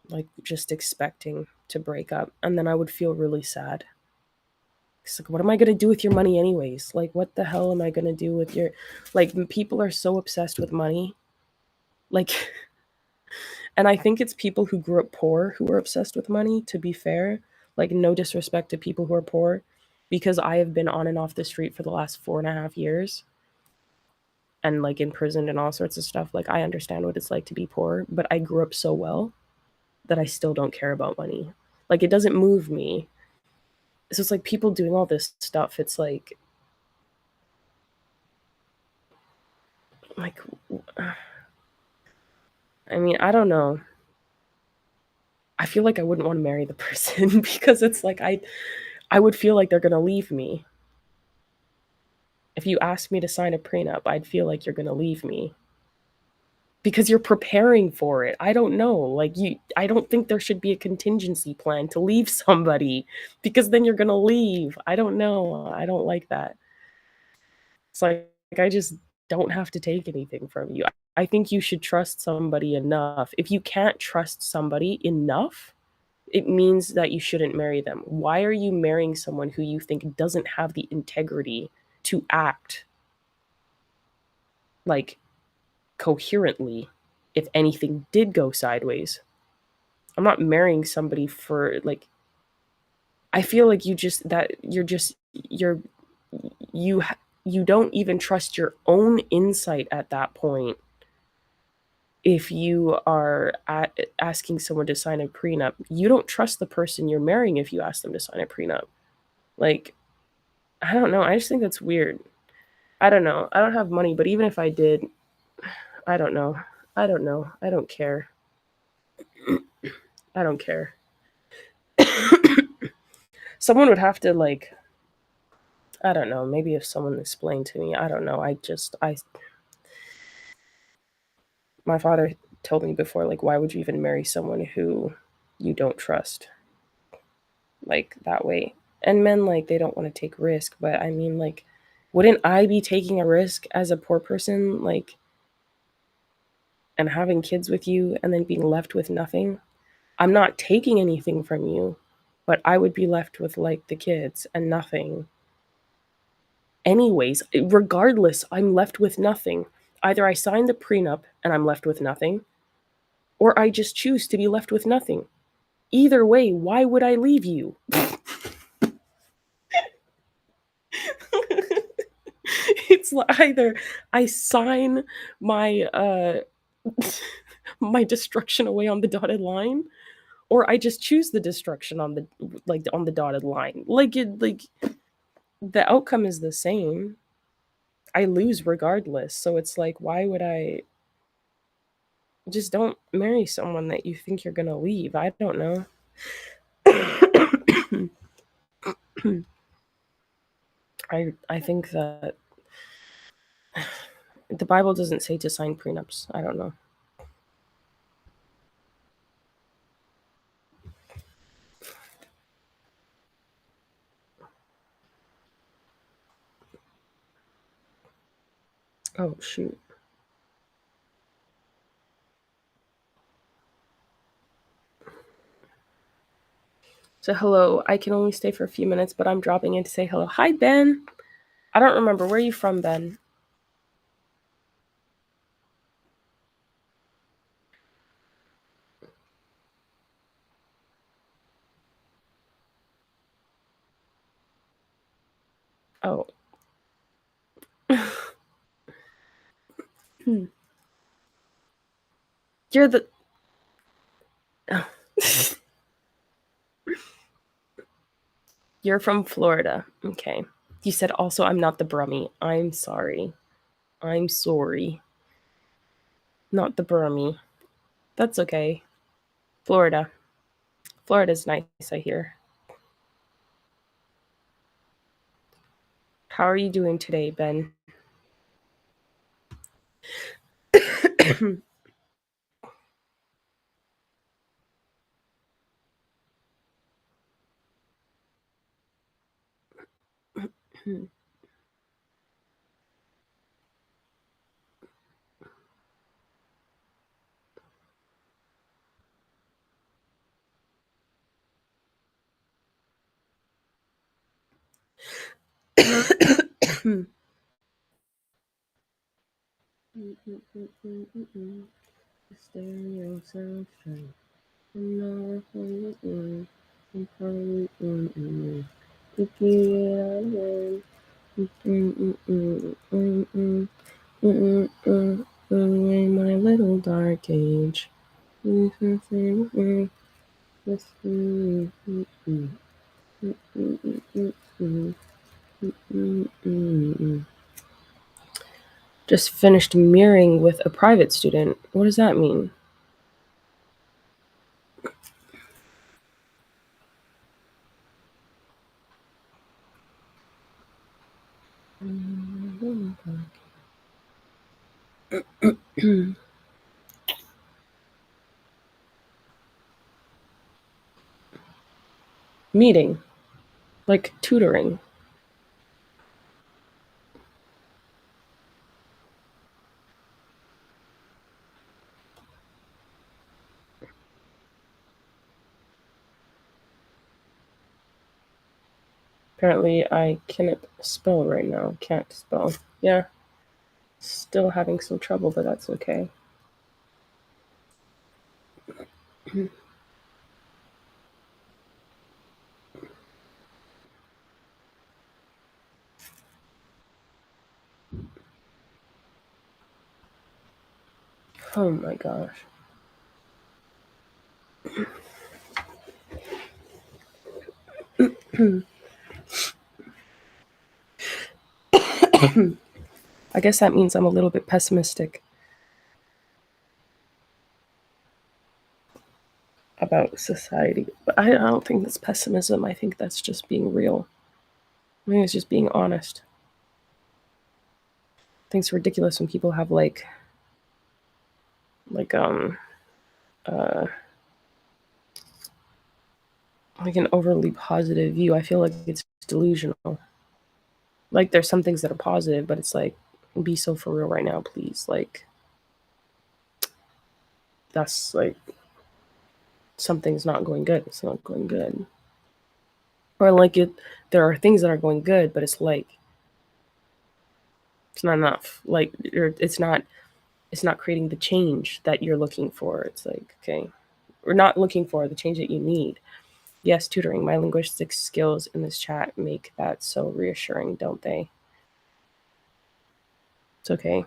like just expecting to break up, and then I would feel really sad. It's like, what am I gonna do with your money anyways? Like, what the hell am I gonna do with your, like, people are so obsessed with money. Like, and I think it's people who grew up poor who are obsessed with money, to be fair. Like, no disrespect to people who are poor, because I have been on and off the street for the last 4.5 years and like in prison and all sorts of stuff. Like, I understand what it's like to be poor, but I grew up so well that I still don't care about money. Like, it doesn't move me. So it's like people doing all this stuff. It's like, I mean, I don't know. I feel like I wouldn't want to marry the person because it's like I would feel like they're gonna leave me. If you ask me to sign a prenup, I'd feel like you're gonna leave me because you're preparing for it. I don't know. Like, I don't think there should be a contingency plan to leave somebody because then you're gonna leave. I don't know. I don't like that. It's like I just don't have to take anything from you. I think you should trust somebody enough. If you can't trust somebody enough, it means that you shouldn't marry them. Why are you marrying someone who you think doesn't have the integrity to act like coherently if anything did go sideways? I'm not marrying somebody for like, I feel like you're you you don't even trust your own insight at that point if you are asking someone to sign a prenup. You don't trust the person you're marrying if you ask them to sign a prenup. Like, I don't know. I just think that's weird. I don't know. I don't have money, but even if I did, I don't know. I don't know. I don't care. I don't care. Someone would have to, like, I don't know. Maybe if someone explained to me, I don't know. My father told me before, like, why would you even marry someone who you don't trust? Like, that way. And men, like, they don't want to take risk, but I mean, like, wouldn't I be taking a risk as a poor person, like, and having kids with you and then being left with nothing? I'm not taking anything from you, but I would be left with like the kids and nothing. Anyways, regardless, I'm left with nothing. Either I sign the prenup and I'm left with nothing, or I just choose to be left with nothing. Either way, why would I leave you? It's like either I sign my my destruction away on the dotted line, or I just choose the destruction on the, like, on the dotted line. Like the outcome is the same. I lose regardless. So it's like, why would I just don't marry someone that you think you're gonna leave? I don't know. I think that the Bible doesn't say to sign prenups. I don't know. Oh shoot. So hello. I can only stay for a few minutes, but I'm dropping in to say hello. Hi Ben. I don't remember. Where are you from, Ben? Oh. You're the You're from Florida. Okay. You said also I'm not the Brummy. I'm sorry. I'm sorry. Not the Brummy. That's okay. Florida. Florida's nice, I hear. How are you doing today, Ben? Stereo sound straight. No, in my little dark age. Just finished mirroring with a private student. What does that mean? Meeting, like tutoring. Apparently, I cannot spell right now. Can't spell. Yeah, still having some trouble, but that's okay. Oh my gosh. I guess that means I'm a little bit pessimistic about society. But I don't think that's pessimism. I think that's just being real. I think it's just being honest. I think it's ridiculous when people have like uh like an overly positive view. I feel like it's delusional. Like there's some things that are positive, but it's like be so for real right now, please. Like that's like something's not going good. It's not going good. Or like it there are things that are going good, but it's like it's not enough. Like it's not creating the change that you're looking for. It's like, okay, we're not looking for the change that you need. Yes, tutoring. My linguistic skills in this chat make that so reassuring, don't they? It's okay.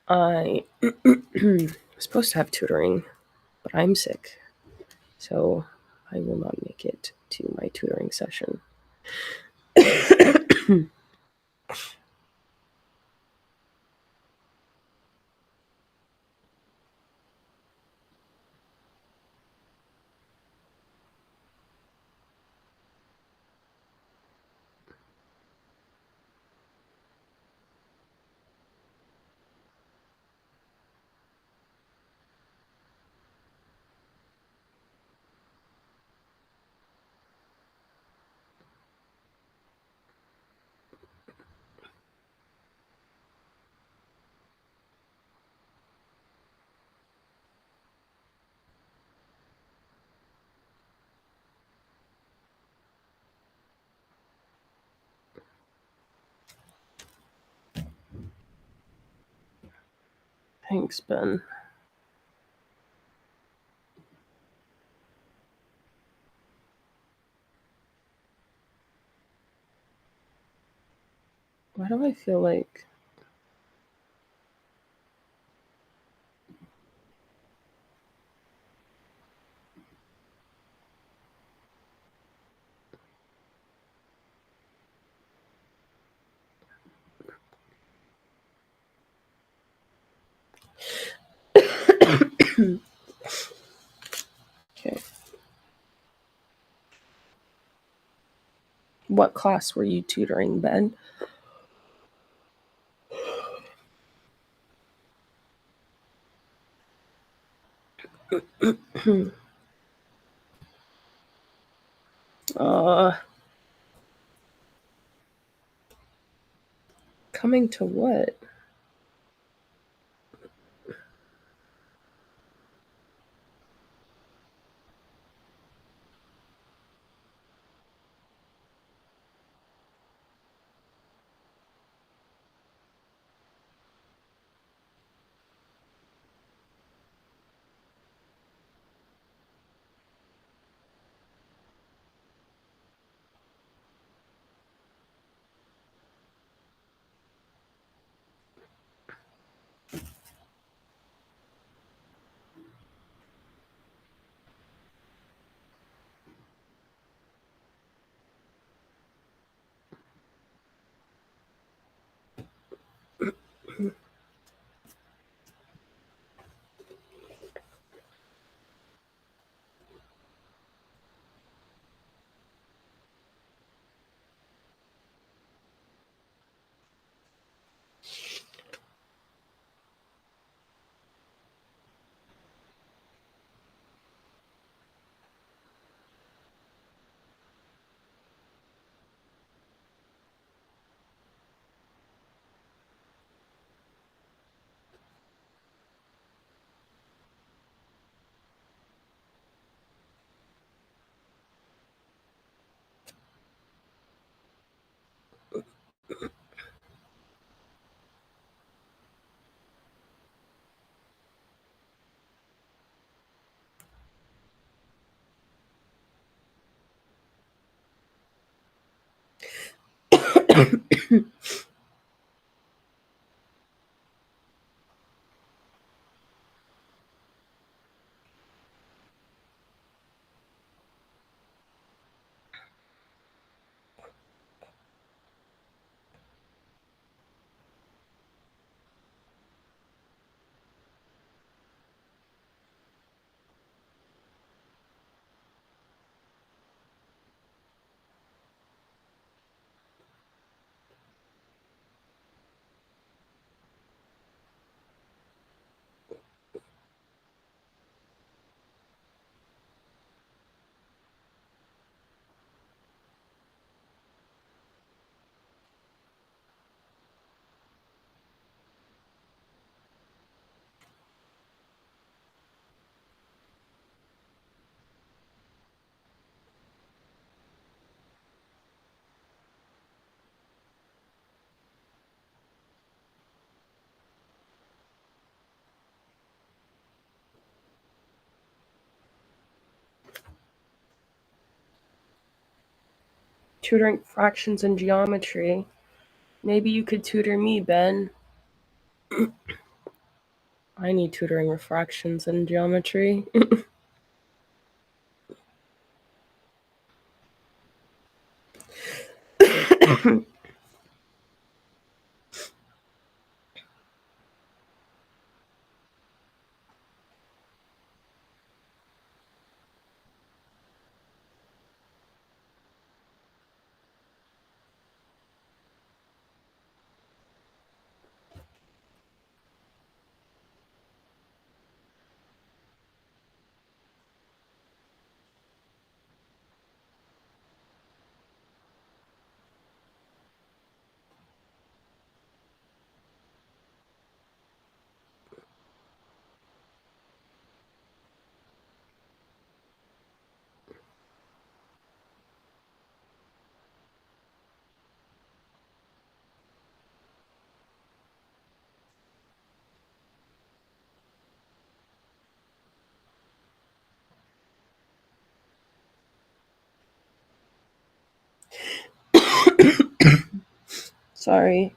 I was supposed to have tutoring, but I'm sick. So I will not make it to my tutoring session. Thanks, Ben. Why do I feel like okay? What class were you tutoring, Ben? uh, coming to what? Tutoring fractions and geometry. Maybe you could tutor me, Ben. I need tutoring with fractions and geometry. Sorry.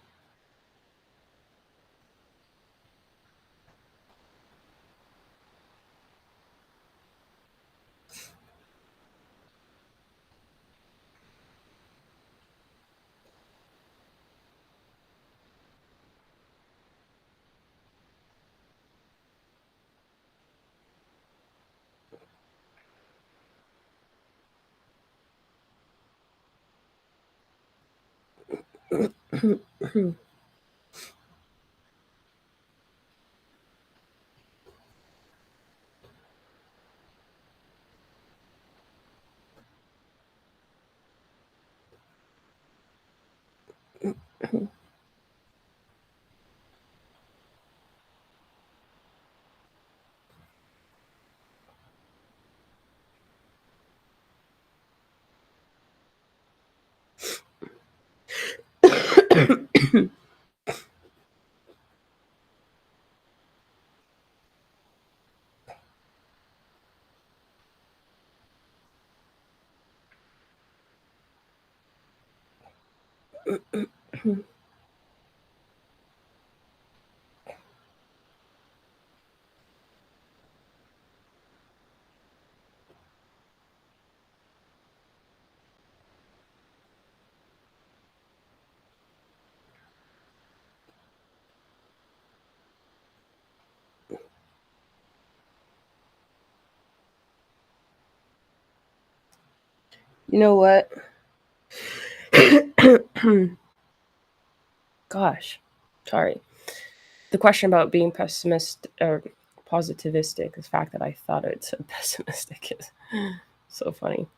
You know what? Gosh, sorry. The question about being pessimist or positivistic, the fact that I thought it's pessimistic is so funny.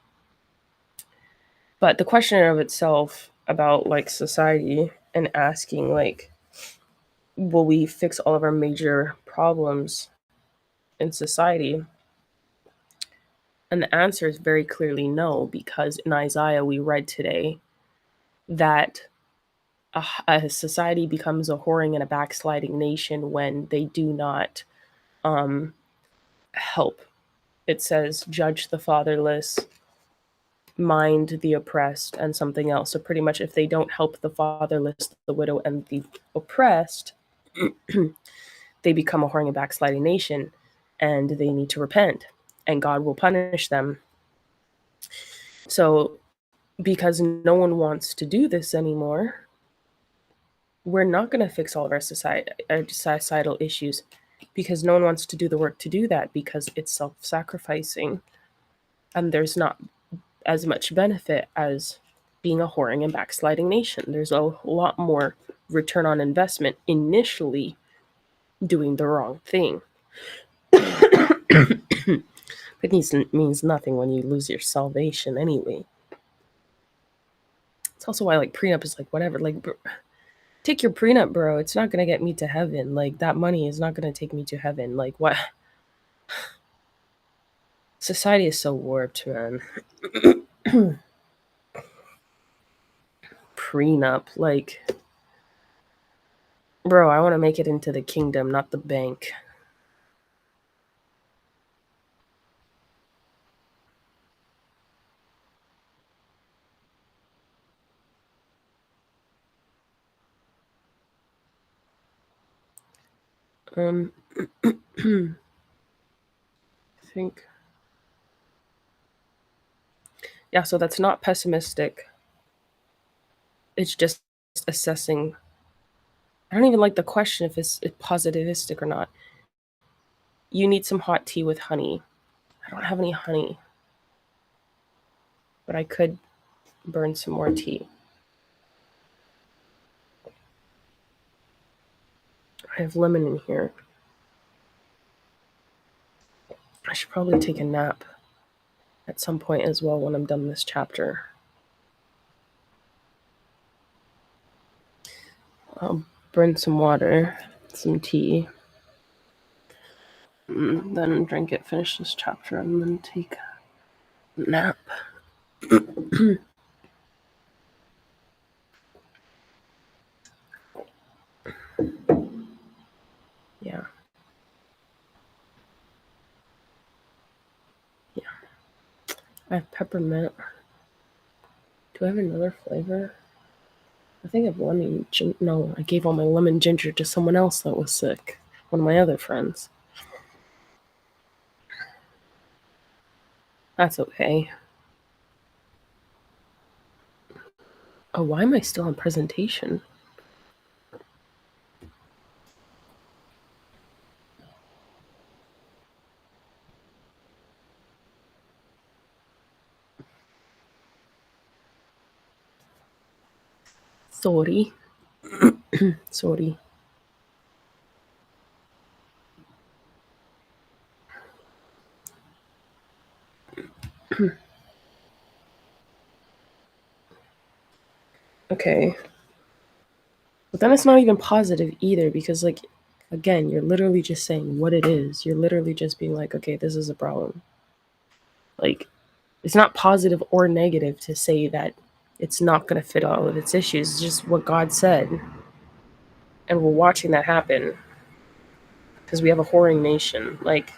But the question of itself about like society and asking like, will we fix all of our major problems in society? And the answer is very clearly no, because in Isaiah we read today that a society becomes a whoring and a backsliding nation when they do not help. It says, judge the fatherless, mind the oppressed and something else. So pretty much if they don't help the fatherless, the widow, and the oppressed, they become a whoring and backsliding nation, and they need to repent, and God will punish them. So because no one wants to do this anymore, we're not going to fix all of our societal issues, because no one wants to do the work to do that, because it's self-sacrificing, and there's not as much benefit as being a whoring and backsliding nation. There's a lot more return on investment initially doing the wrong thing. It means nothing when you lose your salvation anyway. It's also why like prenup is like whatever. Like, take your prenup, bro. It's not gonna get me to heaven. Like, that money is not gonna take me to heaven. Like, what? Society is so warped, man. Prenup, like, bro, I want to make it into the kingdom, not the bank. I think, yeah, so that's not pessimistic. It's just assessing. I don't even like the question if it's positivistic or not. You need some hot tea with honey. I don't have any honey, but I could burn some more tea. I have lemon in here. I should probably take a nap at some point as well when I'm done this chapter. I'll burn some water, some tea, then drink it, finish this chapter, and then take a nap. Yeah. Yeah. I have peppermint. Do I have another flavor? I think I have lemon. No, I gave all my lemon ginger to someone else that was sick. One of my other friends. That's okay. Oh, why am I still on presentation? Sorry. Sorry. Okay. But then it's not even positive either, because, like, again, you're literally just saying what it is. You're literally just being like, okay, this is a problem. Like, it's not positive or negative to say that it's not going to fit all of its issues. It's just what God said. And we're watching that happen because we have a whoring nation. Like,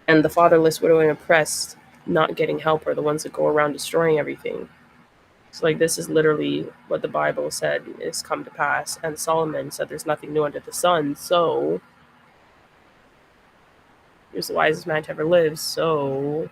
and the fatherless, widow, and oppressed not getting help are the ones that go around destroying everything. So, like, this is literally what the Bible said is come to pass. And Solomon said there's nothing new under the sun. So, he was the wisest man to ever live. So,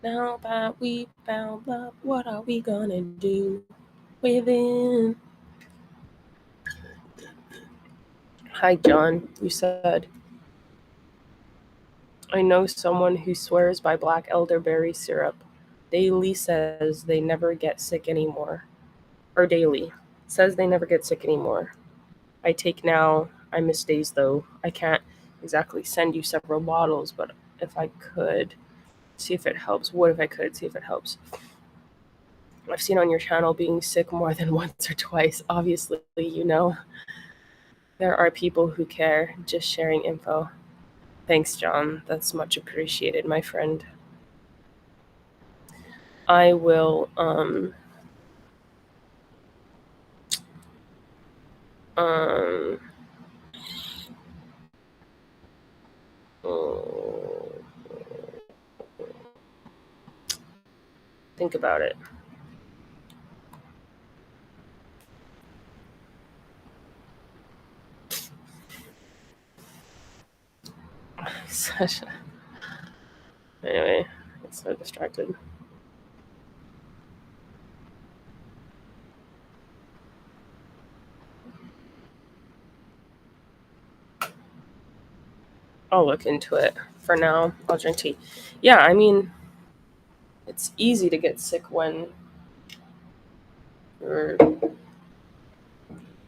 Now that we found love, what are we gonna do within? Hi, John. You said, I know someone who swears by black elderberry syrup. Daily says they never get sick anymore. Or daily says they never get sick anymore. I take now. I miss days though. I can't exactly send you several bottles, but if I could, see if it helps. What if I could see if it helps? I've seen on your channel being sick more than once or twice. Obviously, there are people who care, just sharing info. Thanks, John. That's much appreciated, my friend. I will um oh, think about it. Such anyway, it's so distracted. I'll look into it. For now, I'll drink tea. Yeah, I mean, it's easy to get sick when you're.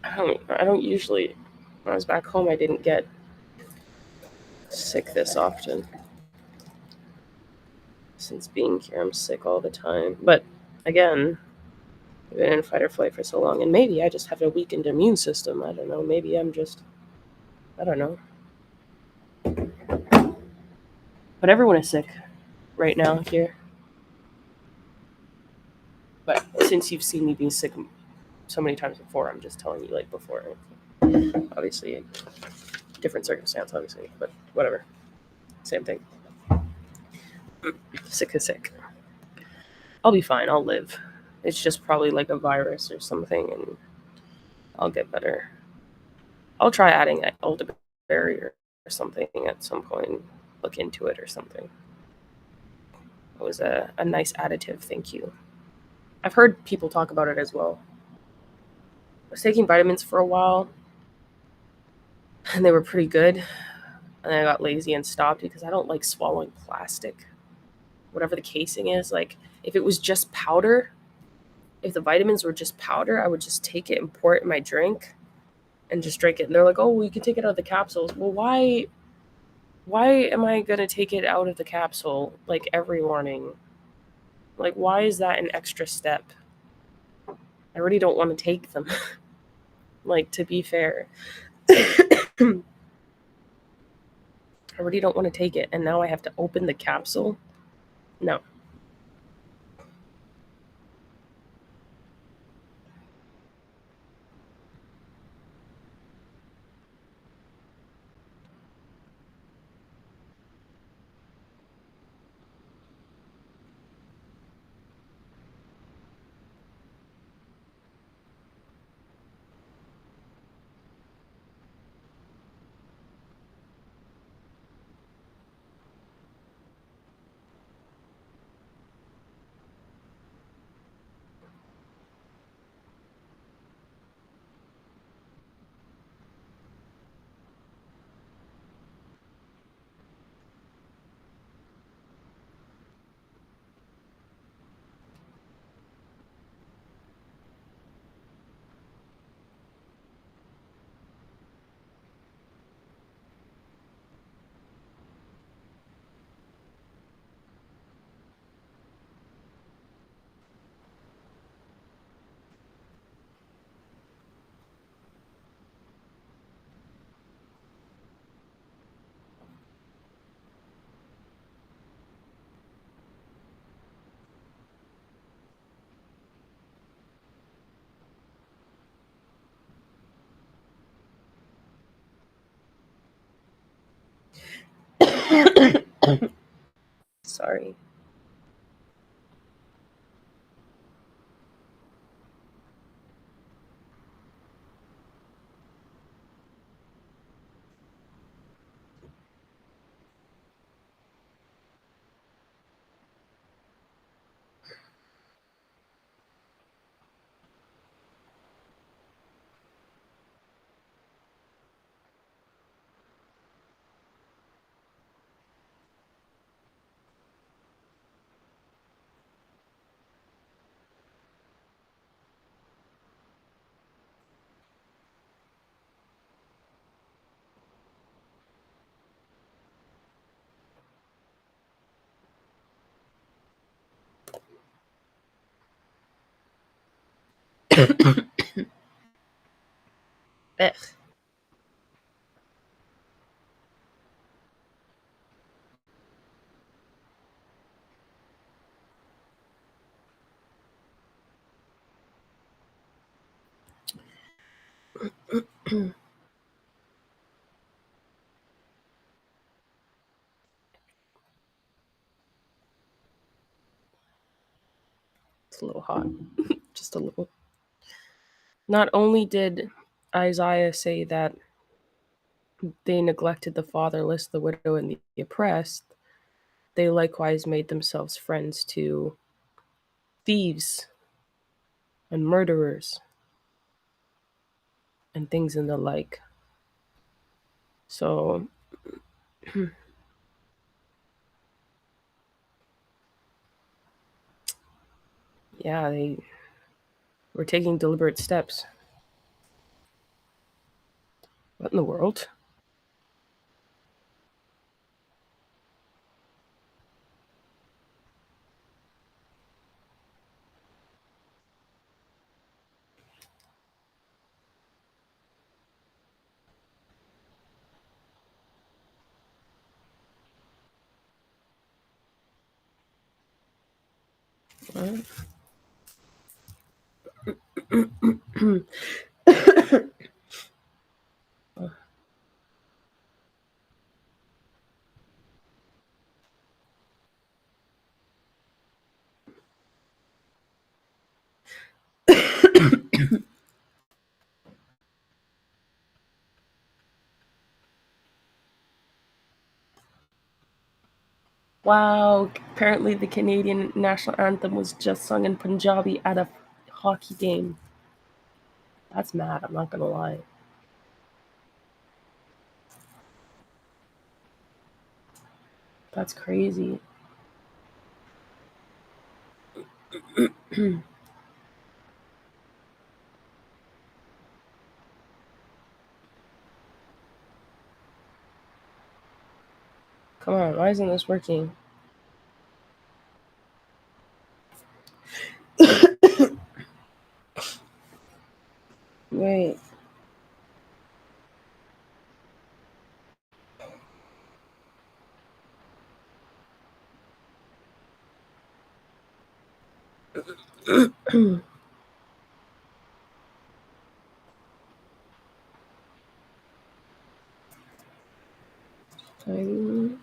I don't usually. When I was back home, I didn't get sick this often. Since being here, I'm sick all the time. But again, I've been in fight or flight for so long, and maybe I just have a weakened immune system. I don't know. Maybe I'm just. I don't know. But everyone is sick right now here. But since you've seen me being sick so many times before, I'm just telling you like before. Obviously, different circumstance, obviously, but whatever. Same thing. Sick is sick. I'll be fine. I'll live. It's just probably like a virus or something, and I'll get better. I'll try adding that elderberry or something at some point. Look into it or something. It was a nice additive. Thank you. I've heard people talk about it as well. I was taking vitamins for a while, and they were pretty good. And then I got lazy and stopped because I don't like swallowing plastic. Whatever the casing is, like if it was just powder, if the vitamins were just powder, I would just take it and pour it in my drink and just drink it. And they're like, "Oh, well, you can take it out of the capsules." Well, why am I gonna take it out of the capsule like every morning? Like, why is that an extra step? I already don't want to take them. Like, to be fair, I already don't want to take it, and now I have to open the capsule. No. Sorry. Ugh. It's a little hot. Just a little. Not only did Isaiah say that they neglected the fatherless, the widow, and the oppressed, they likewise made themselves friends to thieves and murderers and things in the like. So, yeah, they were taking deliberate steps. What in the world? What? Wow, apparently the Canadian national anthem was just sung in Punjabi at a hockey game. That's mad, I'm not gonna lie. That's crazy. Come on, why isn't this working? Wait. Time.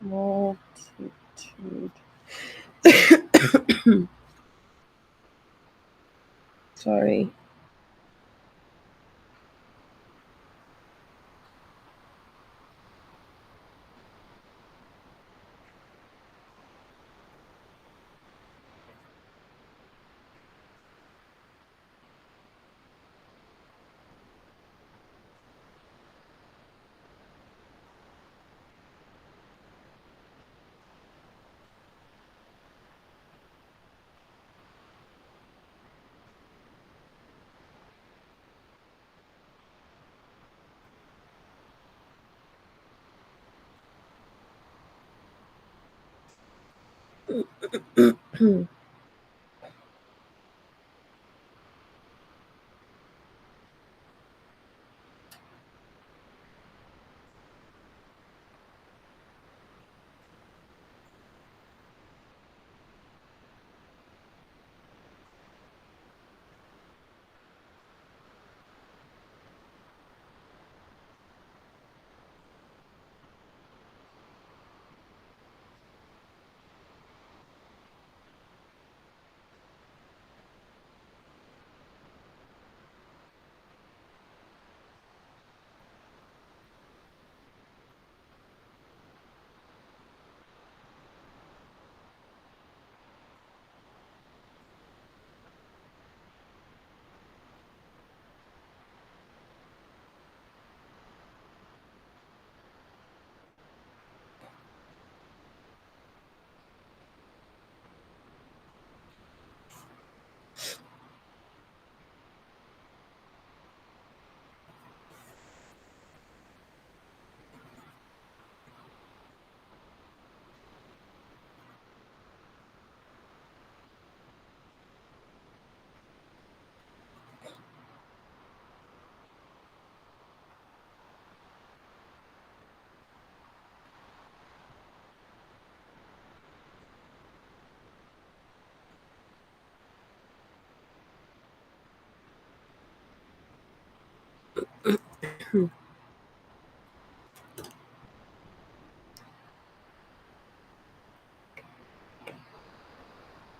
Multitude. Sorry.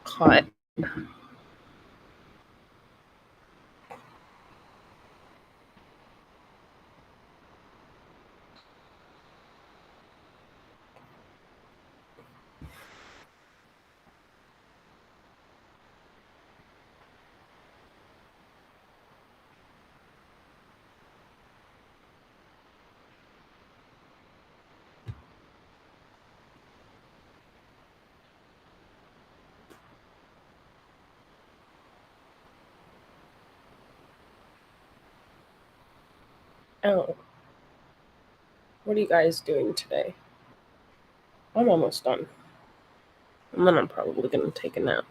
Hot. Oh, what are you guys doing today? I'm almost done. And then I'm probably going to take a nap.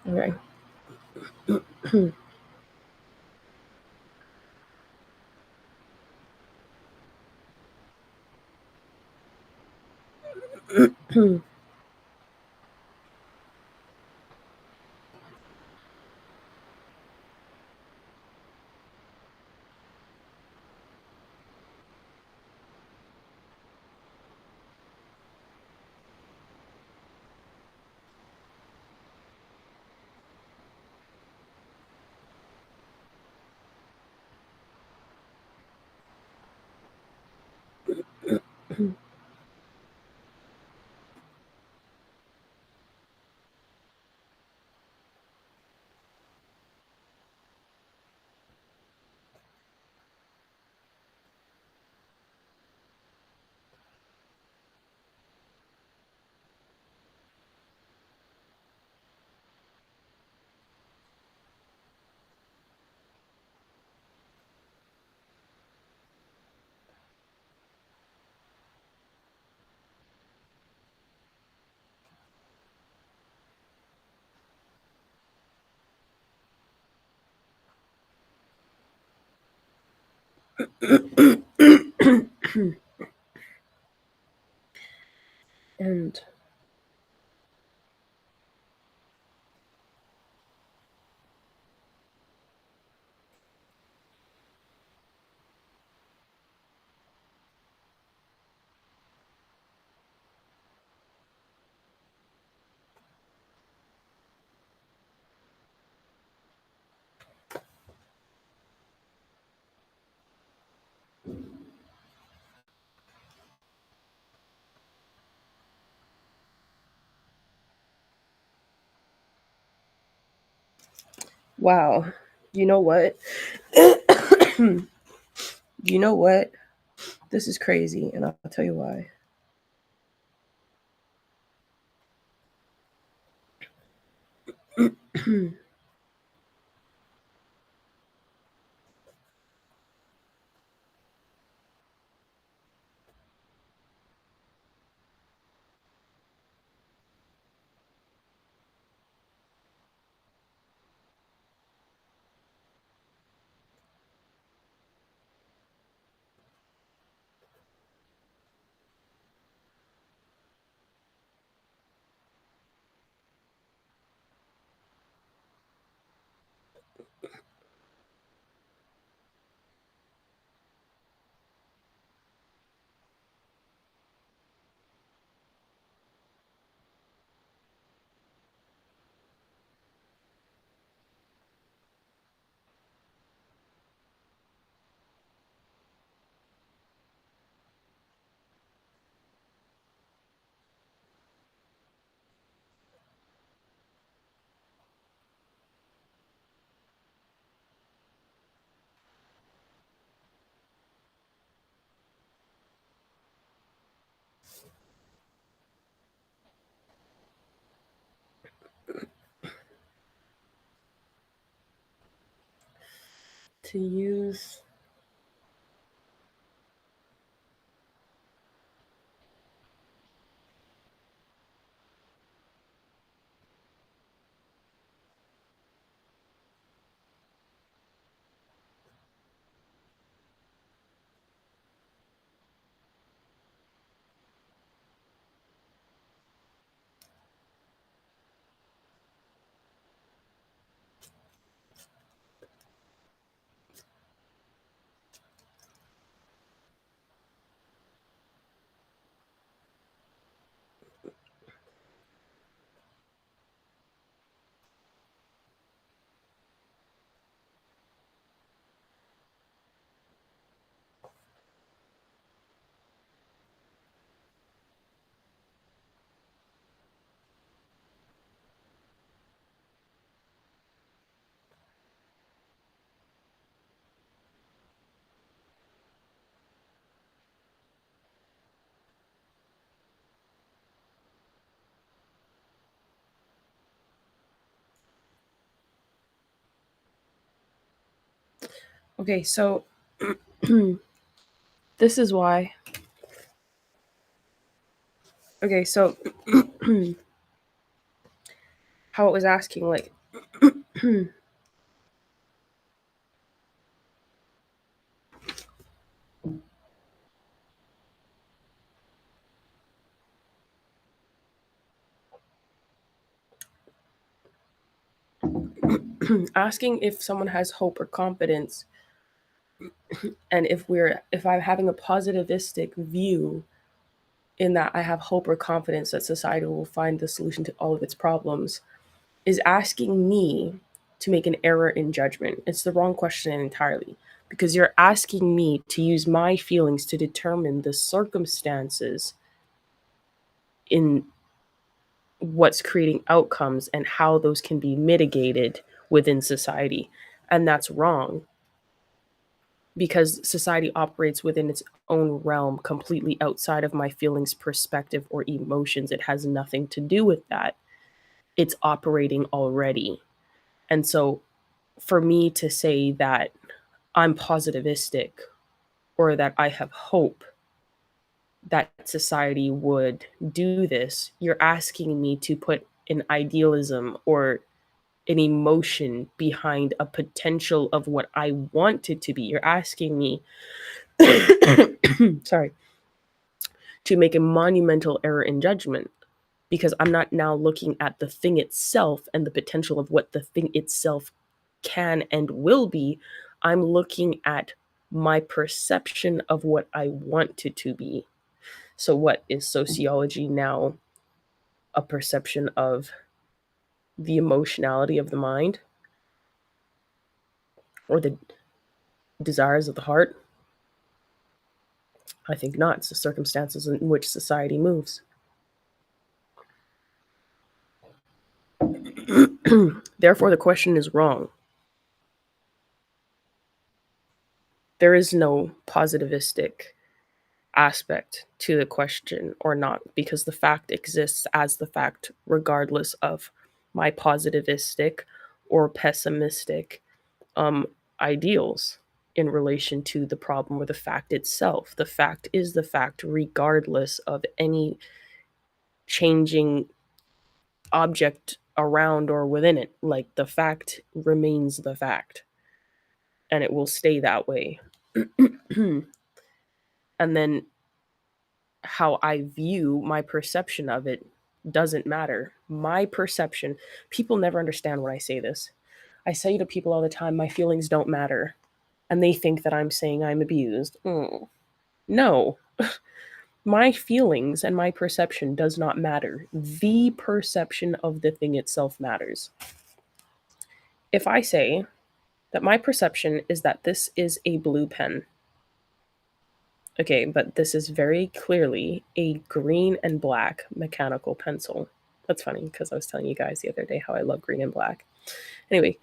Okay. And wow, you know what? You know what? This is crazy, and I'll tell you why. to use Okay, so this is why. Okay, so how it was asking, like, asking if someone has hope or confidence, and if I'm having a positivistic view in that I have hope or confidence that society will find the solution to all of its problems, is asking me to make an error in judgment. It's the wrong question entirely, because you're asking me to use my feelings to determine the circumstances in what's creating outcomes and how those can be mitigated within society. And that's wrong, because society operates within its own realm, completely outside of my feelings, perspective, or emotions. It has nothing to do with that. It's operating already. And so for me to say that I'm positivistic or that I have hope that society would do this, you're asking me to put an idealism or an emotion behind a potential of what I want it to be. You're asking me, sorry, to make a monumental error in judgment, because I'm not now looking at the thing itself and the potential of what the thing itself can and will be. I'm looking at my perception of what I want it to be. So, what is sociology now? A perception of the emotionality of the mind or the desires of the heart? I think not. It's the circumstances in which society moves. Therefore, the question is wrong. There is no positivistic aspect to the question or not, because the fact exists as the fact, regardless of my positivistic or pessimistic um, ideals in relation to the problem or the fact itself. The fact is the fact, regardless of any changing object around or within it. Like, the fact remains the fact, and it will stay that way. And then how I view my perception of it doesn't matter. My perception, people never understand when I say this. I say to people all the time, my feelings don't matter. And they think that I'm saying I'm abused. No, my feelings and my perception does not matter. The perception of the thing itself matters. If I say that my perception is that this is a blue pen, okay, but this is very clearly a green and black mechanical pencil. That's funny because I was telling you guys the other day how I love green and black. Anyway,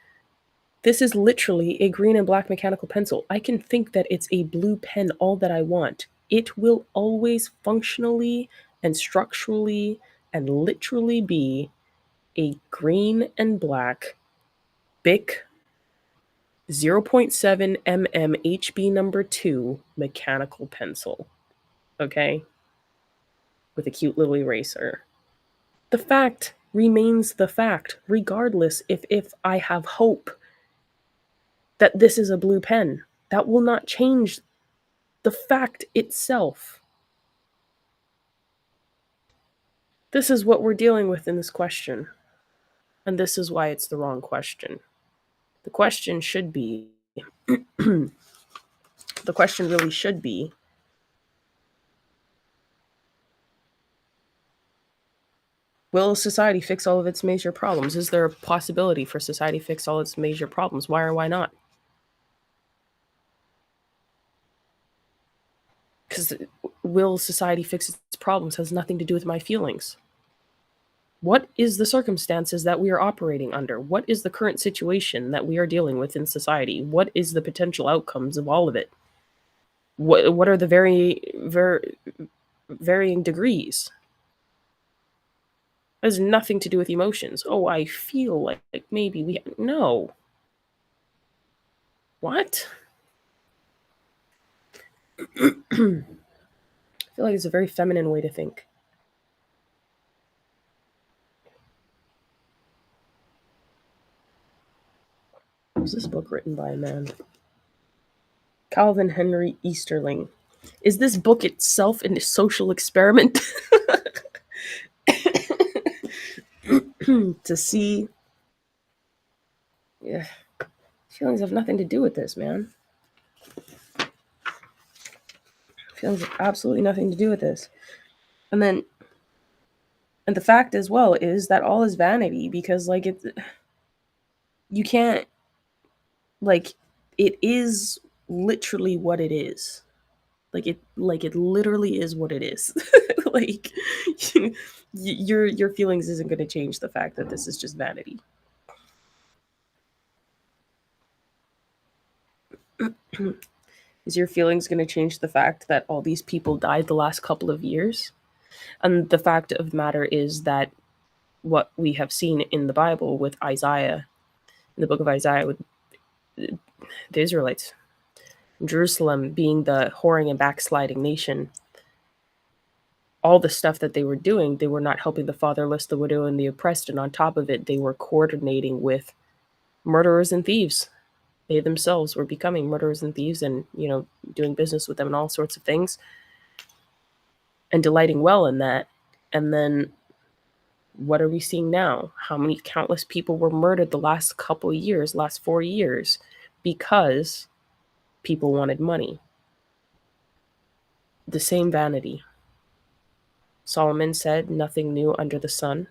this is literally a green and black mechanical pencil. I can think that it's a blue pen all that I want. It will always functionally and structurally and literally be a green and black Bic 0.7 mm HB number 2 mechanical pencil. Okay? With a cute little eraser. The fact remains the fact, regardless if I have hope that this is a blue pen. That will not change the fact itself. This is what we're dealing with in this question. And this is why it's the wrong question. The question should be the question really should be, will society fix all of its major problems? Is there a possibility for society to fix all its major problems? Why or why not? Because will society fix its problems has nothing to do with my feelings. What is the circumstances that we are operating under? What is the current situation that we are dealing with in society? What is the potential outcomes of all of it? What are the varying degrees? It has nothing to do with emotions. Oh, I feel like maybe we no. What? I feel like it's a very feminine way to think. Was this book written by a man? Calvin Henry Easterling. Is this book itself a social experiment? To see. Yeah. Feelings have nothing to do with this, man. Feelings have absolutely nothing to do with this. And the fact as well is that all is vanity, because you can't, it is literally what it is. It literally is what it is. Like your feelings isn't going to change the fact that this is just vanity. Is your feelings going to change the fact that all these people died the last couple of years? And the fact of the matter is that what we have seen in the Bible with Isaiah, in the book of Isaiah, with the Israelites, Jerusalem being the whoring and backsliding nation, all the stuff that they were doing, they were not helping the fatherless, the widow, and the oppressed. And on top of it, they were coordinating with murderers and thieves. They themselves were becoming murderers and thieves and, doing business with them and all sorts of things and delighting well in that. And then what are we seeing now? How many countless people were murdered the last couple of years, last 4 years, because people wanted money? The same vanity. Solomon said, nothing new under the sun,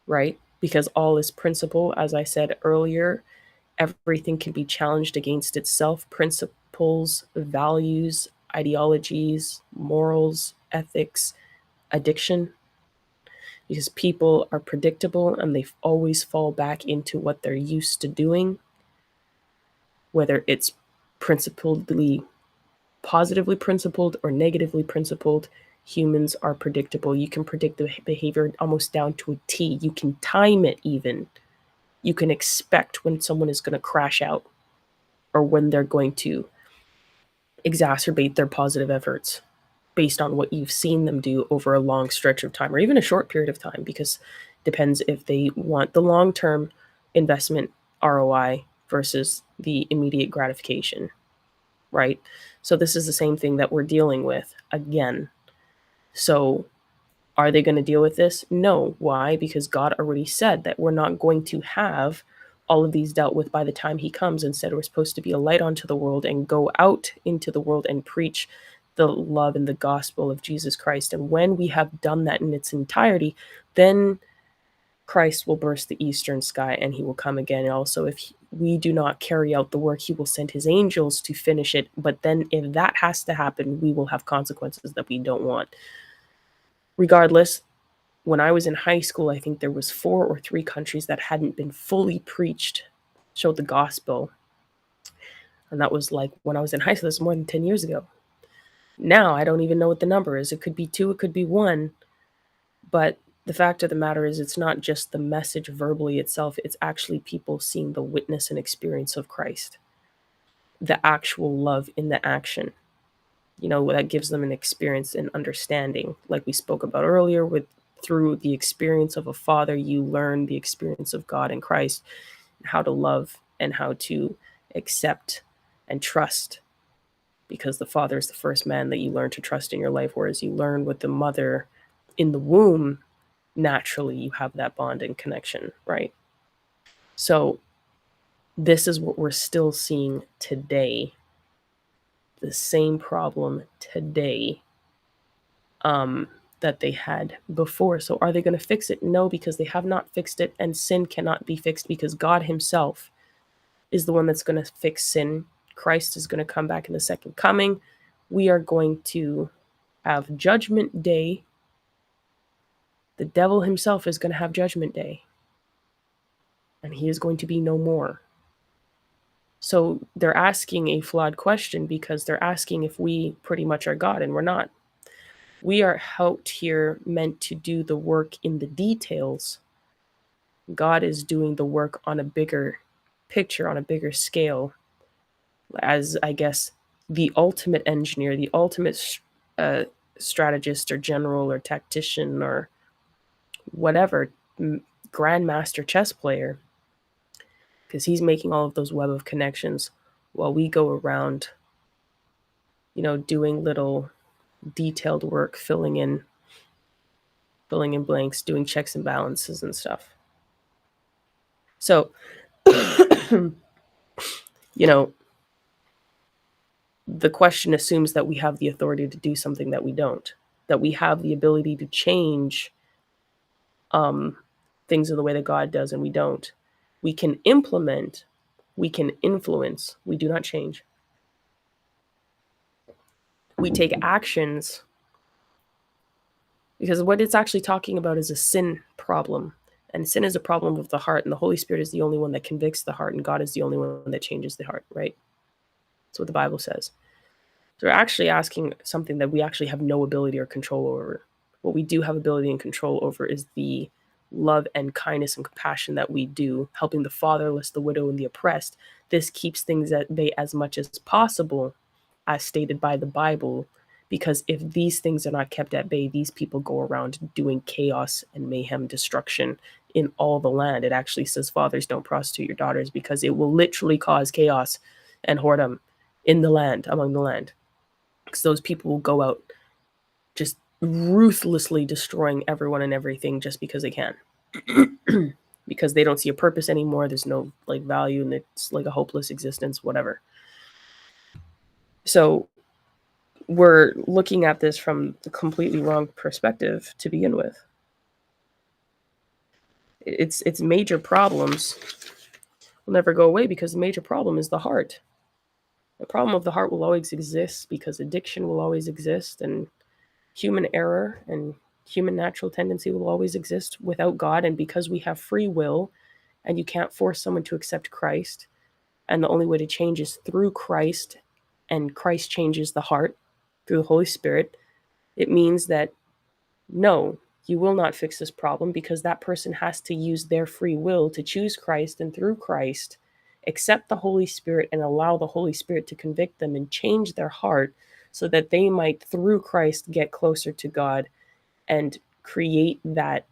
right? Because all is principle. As I said earlier, everything can be challenged against itself. Principles, values, ideologies, morals, ethics, addiction. Because people are predictable and they always fall back into what they're used to doing, whether it's principledly, positively principled or negatively principled. Humans are predictable. You can predict the behavior almost down to a T. You can time it even. You can expect when someone is going to crash out or when they're going to exacerbate their positive efforts based on what you've seen them do over a long stretch of time or even a short period of time, because it depends if they want the long-term investment ROI versus the immediate gratification, right? So this is the same thing that we're dealing with again. So are they going to deal with this? No. Why? Because God already said that we're not going to have all of these dealt with by the time he comes. Instead, we're supposed to be a light onto the world and go out into the world and preach the love and the gospel of Jesus Christ. And when we have done that in its entirety, then Christ will burst the eastern sky and he will come again. And also, if we do not carry out the work, he will send his angels to finish it. But then if that has to happen, we will have consequences that we don't want. Regardless, when I was in high school, I think there was 4 or 3 countries that hadn't been fully preached, showed the gospel. And that was like when I was in high school. This was more than 10 years ago. Now, I don't even know what the number is. It could be 2, it could be 1. But the fact of the matter is, it's not just the message verbally itself, it's actually people seeing the witness and experience of Christ, the actual love in the action. That gives them an experience and understanding, like we spoke about earlier. With through the experience of a father, you learn the experience of God and Christ, how to love and how to accept and trust, because the father is the first man that you learn to trust in your life, whereas you learn with the mother in the womb. Naturally, you have that bond and connection, right? So this is what we're still seeing today, the same problem today that they had before. So are they going to fix it? No, because they have not fixed it, and sin cannot be fixed because God himself is the one that's going to fix sin. Christ is going to come back in the second coming. We are going to have judgment day. The devil himself is going to have judgment day, and he is going to be no more. So they're asking a flawed question, because they're asking if we pretty much are God, and we're not. We are out here meant to do the work in the details. God is doing the work on a bigger picture, on a bigger scale, as, I guess, the ultimate engineer, the ultimate strategist or general or tactician or whatever, grandmaster chess player, because he's making all of those web of connections while we go around, doing little detailed work, filling in blanks, doing checks and balances and stuff. So, the question assumes that we have the authority to do something that we don't, that we have the ability to change things in the way that God does, and we don't. We can implement, we can influence, we do not change. We take actions, because what it's actually talking about is a sin problem. And sin is a problem of the heart, and the Holy Spirit is the only one that convicts the heart, and God is the only one that changes the heart, right? That's what the Bible says. So we're actually asking something that we actually have no ability or control over. What we do have ability and control over is the love and kindness and compassion that we do, helping the fatherless, the widow, and the oppressed. This keeps things at bay as much as possible, as stated by the Bible, because if these things are not kept at bay, these people go around doing chaos and mayhem, destruction in all the land. It actually says, fathers, don't prostitute your daughters, because it will literally cause chaos and whoredom in the land, among the land. Because those people will go out just ruthlessly destroying everyone and everything just because they can. Because they don't see a purpose anymore. There's no value, and it's like a hopeless existence, whatever. So we're looking at this from a completely wrong perspective to begin with. It's major problems will never go away, because the major problem is the heart. The problem of the heart will always exist, because addiction will always exist, and human error and human natural tendency will always exist without God. And because we have free will, and you can't force someone to accept Christ, and the only way to change is through Christ, and Christ changes the heart through the Holy Spirit, it means that no, you will not fix this problem, because that person has to use their free will to choose Christ, and through Christ accept the Holy Spirit and allow the Holy Spirit to convict them and change their heart, so that they might, through Christ, get closer to God and create that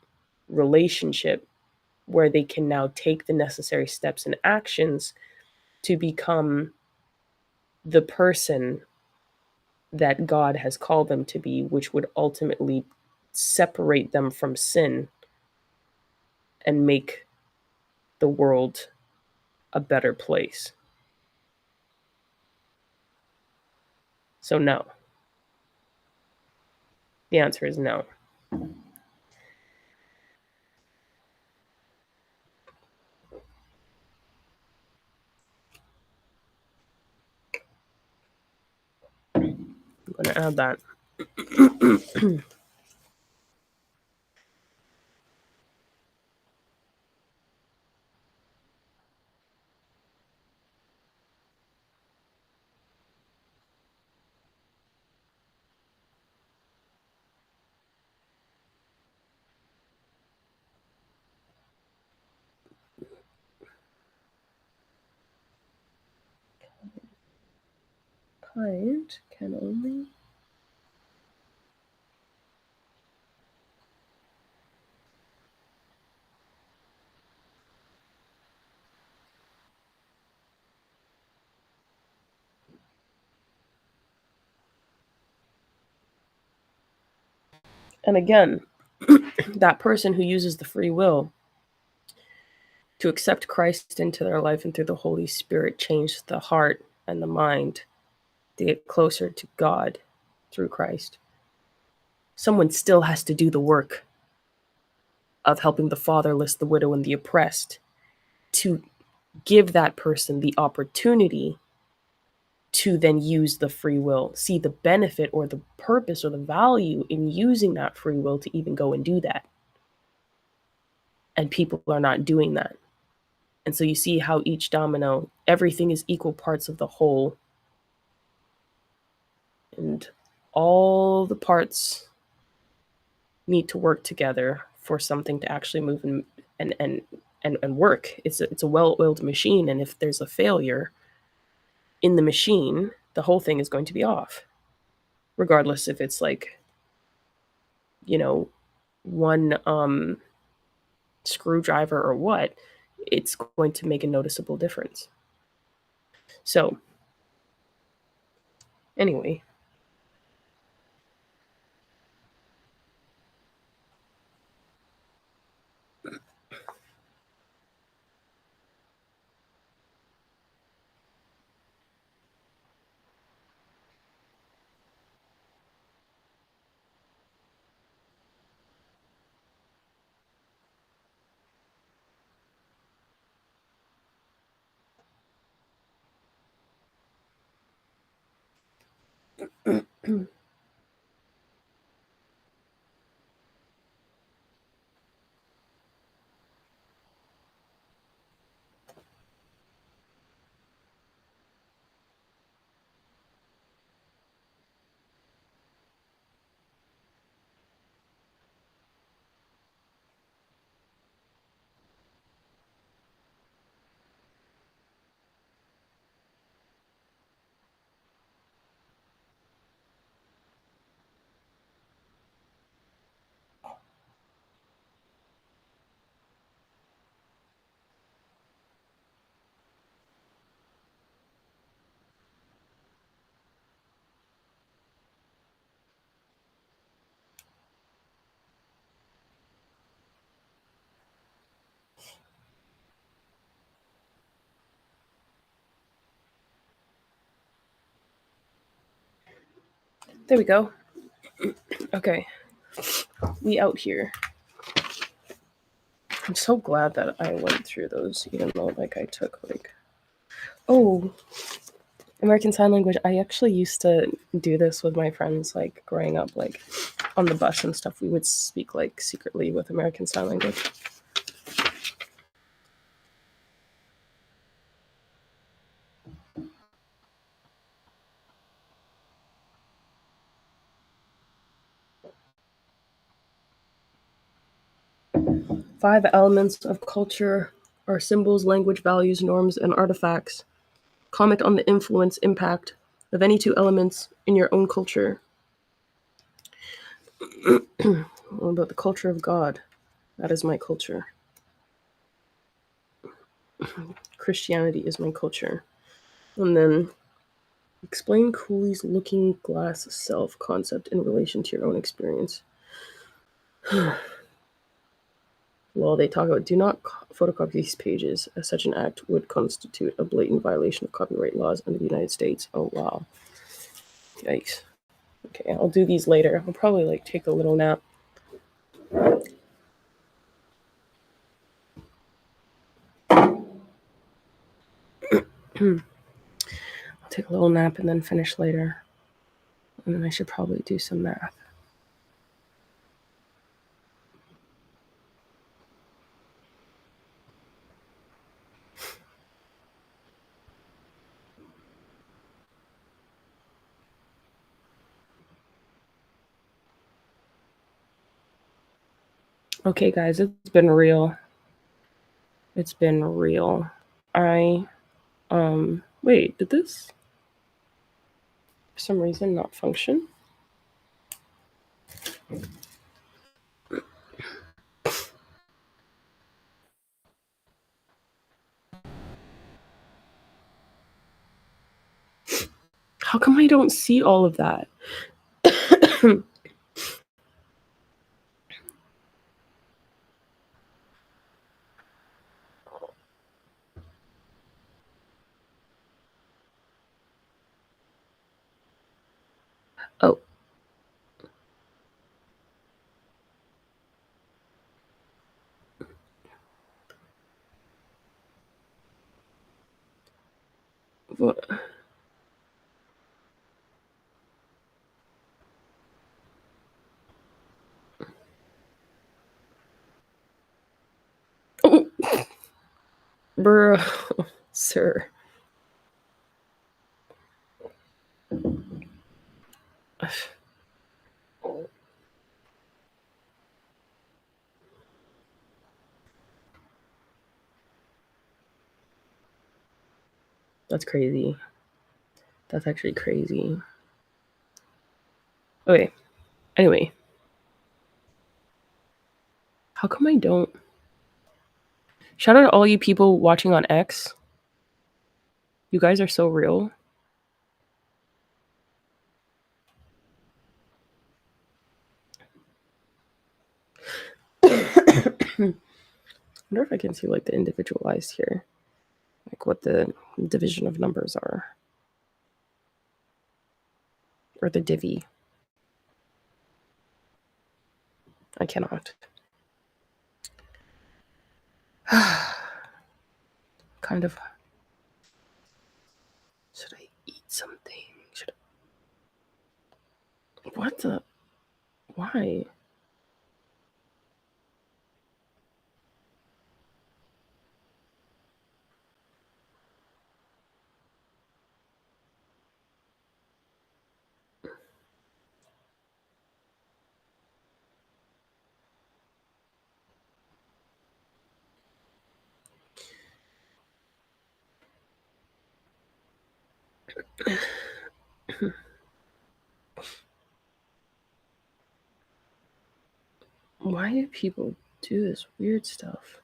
relationship where they can now take the necessary steps and actions to become the person that God has called them to be, which would ultimately separate them from sin and make the world a better place. So no. The answer is no. I'm going to add that. client can only and again, that person who uses the free will to accept Christ into their life and through the Holy Spirit change the heart and the mind to get closer to God through Christ. Someone still has to do the work of helping the fatherless, the widow, and the oppressed to give that person the opportunity to then use the free will, see the benefit or the purpose or the value in using that free will to even go and do that. And people are not doing that. And so you see how each domino, everything is equal parts of the whole. And all the parts need to work together for something to actually move and work. It's a well-oiled machine, and if there's a failure in the machine, the whole thing is going to be off. Regardless if it's like, one screwdriver or what, it's going to make a noticeable difference. So, anyway. There we go. Okay. We out here. I'm so glad that I went through those, even though I took American Sign Language. I actually used to do this with my friends, growing up, on the bus and stuff. We would speak secretly with American Sign Language. Five elements of culture are symbols, language, values, norms, and artifacts. Comment on the influence, impact of any two elements in your own culture. What about the culture of God? That is my culture. Christianity is my culture. And then explain Cooley's looking glass self concept in relation to your own experience. Well, they talk about do not photocopy these pages, as such an act would constitute a blatant violation of copyright laws under the United States. Oh, wow. Yikes. Okay, I'll do these later. I'll probably take a little nap. I'll take a little nap and then finish later. And then I should probably do some math. Okay, guys, it's been real. It's been real. Wait, did this? for some reason not function. How come I don't see all of that? Oh. What? Oh. Bro, sir. That's crazy. That's actually crazy. Okay. Anyway. How come I don't? Shout out to all you people watching on X. You guys are so real. I wonder if I can see like the individualized here. Like what the division of numbers are. Or the divvy. I cannot. Kind of. Should I eat something? Should I... What the? Why? Why do people do this weird stuff?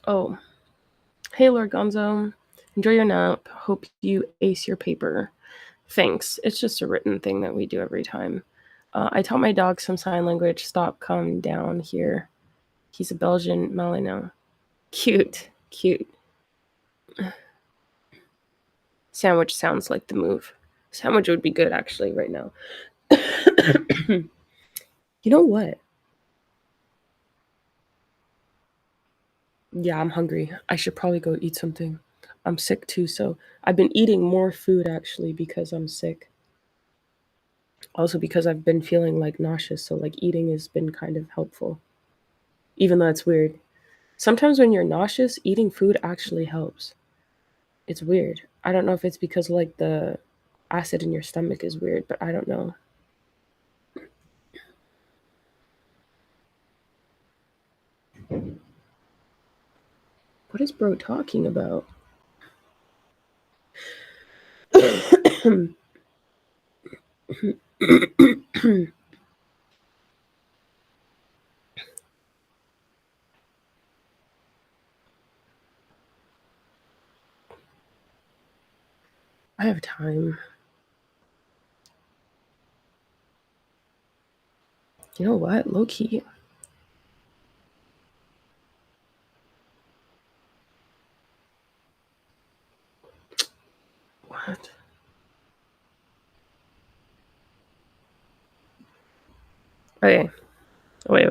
Oh. Hey, Lord Gonzo. Enjoy your nap. Hope you ace your paper. Thanks. It's just a written thing that we do every time. I taught my dog some sign language. Stop, come down here. He's a Belgian Malinois. Cute. Cute. Sandwich sounds like the move. Sandwich would be good actually right now. You know what? Yeah, I'm hungry. I should probably go eat something. I'm sick too, so I've been eating more food actually because I'm sick. Also because I've been feeling like nauseous, so like eating has been kind of helpful. Even though it's weird. Sometimes when you're nauseous, eating food actually helps. It's weird. I don't know if it's because like the acid in your stomach is weird, but I don't know. What is bro talking about? I have time. You know what? Low key. What? Okay. Wait.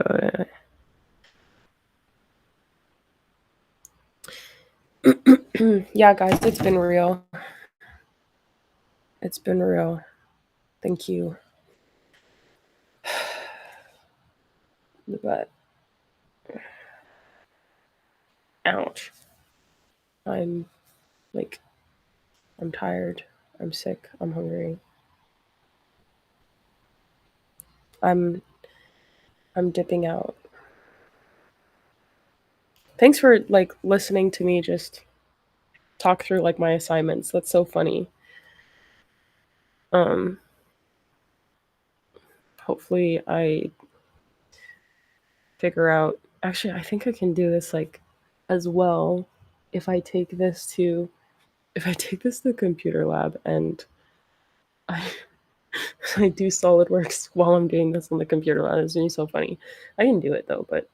Yeah, guys, it's been real. It's been real. Thank you. But ouch. I'm like I'm tired. I'm sick. I'm hungry. I'm I'm dipping out. Thanks for like listening to me just talk through like my assignments. That's so funny. Um Hopefully I figure out, actually I think I can do this like as well if I take this to the computer lab and I I do SolidWorks while I'm doing this on the computer lab. It's gonna be so funny. I can do it though, but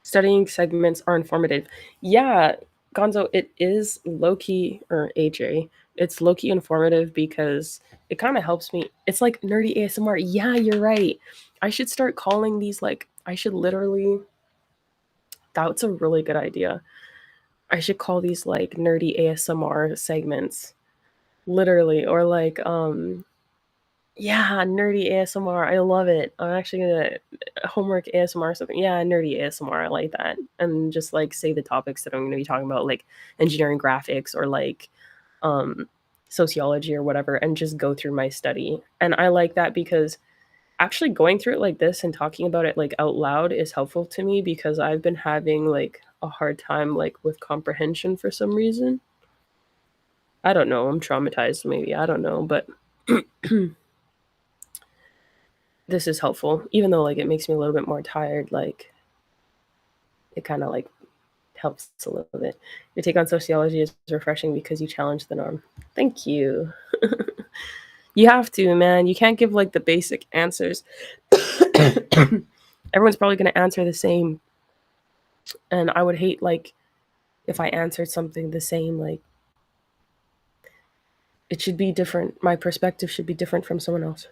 studying segments are informative. Yeah, Gonzo, it is low key, or AJ, it's low key informative because it kind of helps me. It's like nerdy ASMR. Yeah, you're right. I should start calling these like, I should literally, that's a really good idea. I should call these like nerdy ASMR segments. Literally, or like, yeah, nerdy ASMR. I love it. I'm actually gonna homework ASMR or something. Yeah, nerdy ASMR. I like that. And just like say the topics that I'm gonna be talking about, like engineering graphics or like um sociology or whatever, and just go through my study. And I like that because actually going through it like this and talking about it like out loud is helpful to me because I've been having like a hard time like with comprehension for some reason. I don't know. I'm traumatized maybe. I don't know, but this is helpful even though like it makes me a little bit more tired. Like it kind of like helps a little bit. Your take on sociology is refreshing because you challenge the norm. Thank you. You have to, man. You can't give like the basic answers. Everyone's probably going to answer the same, and I would hate like if I answered something the same. Like it should be different. My perspective should be different from someone else.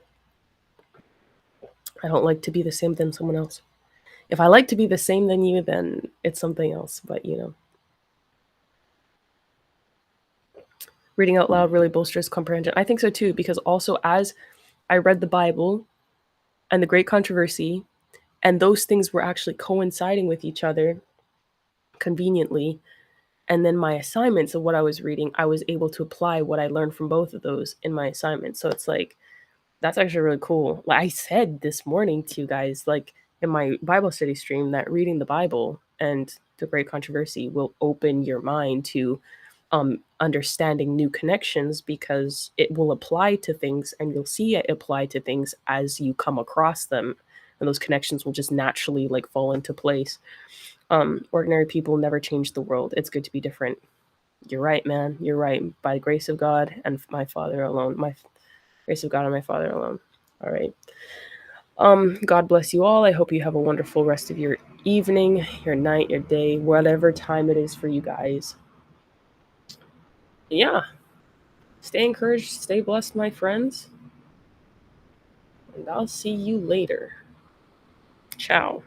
I don't like to be the same than someone else. If I like to be the same than you, then it's something else. But you know, reading out loud really bolsters comprehension. I think so too, because also as I read the Bible and the Great Controversy, and those things were actually coinciding with each other conveniently. And then my assignments of what I was reading, I was able to apply what I learned from both of those in my assignments. So it's like, that's actually really cool. Like I said this morning to you guys, like in my Bible study stream, that reading the Bible and the Great Controversy will open your mind to understanding new connections because it will apply to things and you'll see it apply to things as you come across them. And those connections will just naturally like fall into place. Ordinary people never change the world. It's good to be different. You're right, man. You're right. By the grace of God and my Father alone. My grace of God and my Father alone. All right. God bless you all. I hope you have a wonderful rest of your evening, your night, your day, whatever time it is for you guys. Yeah. Stay encouraged, stay blessed, my friends. And I'll see you later. Ciao.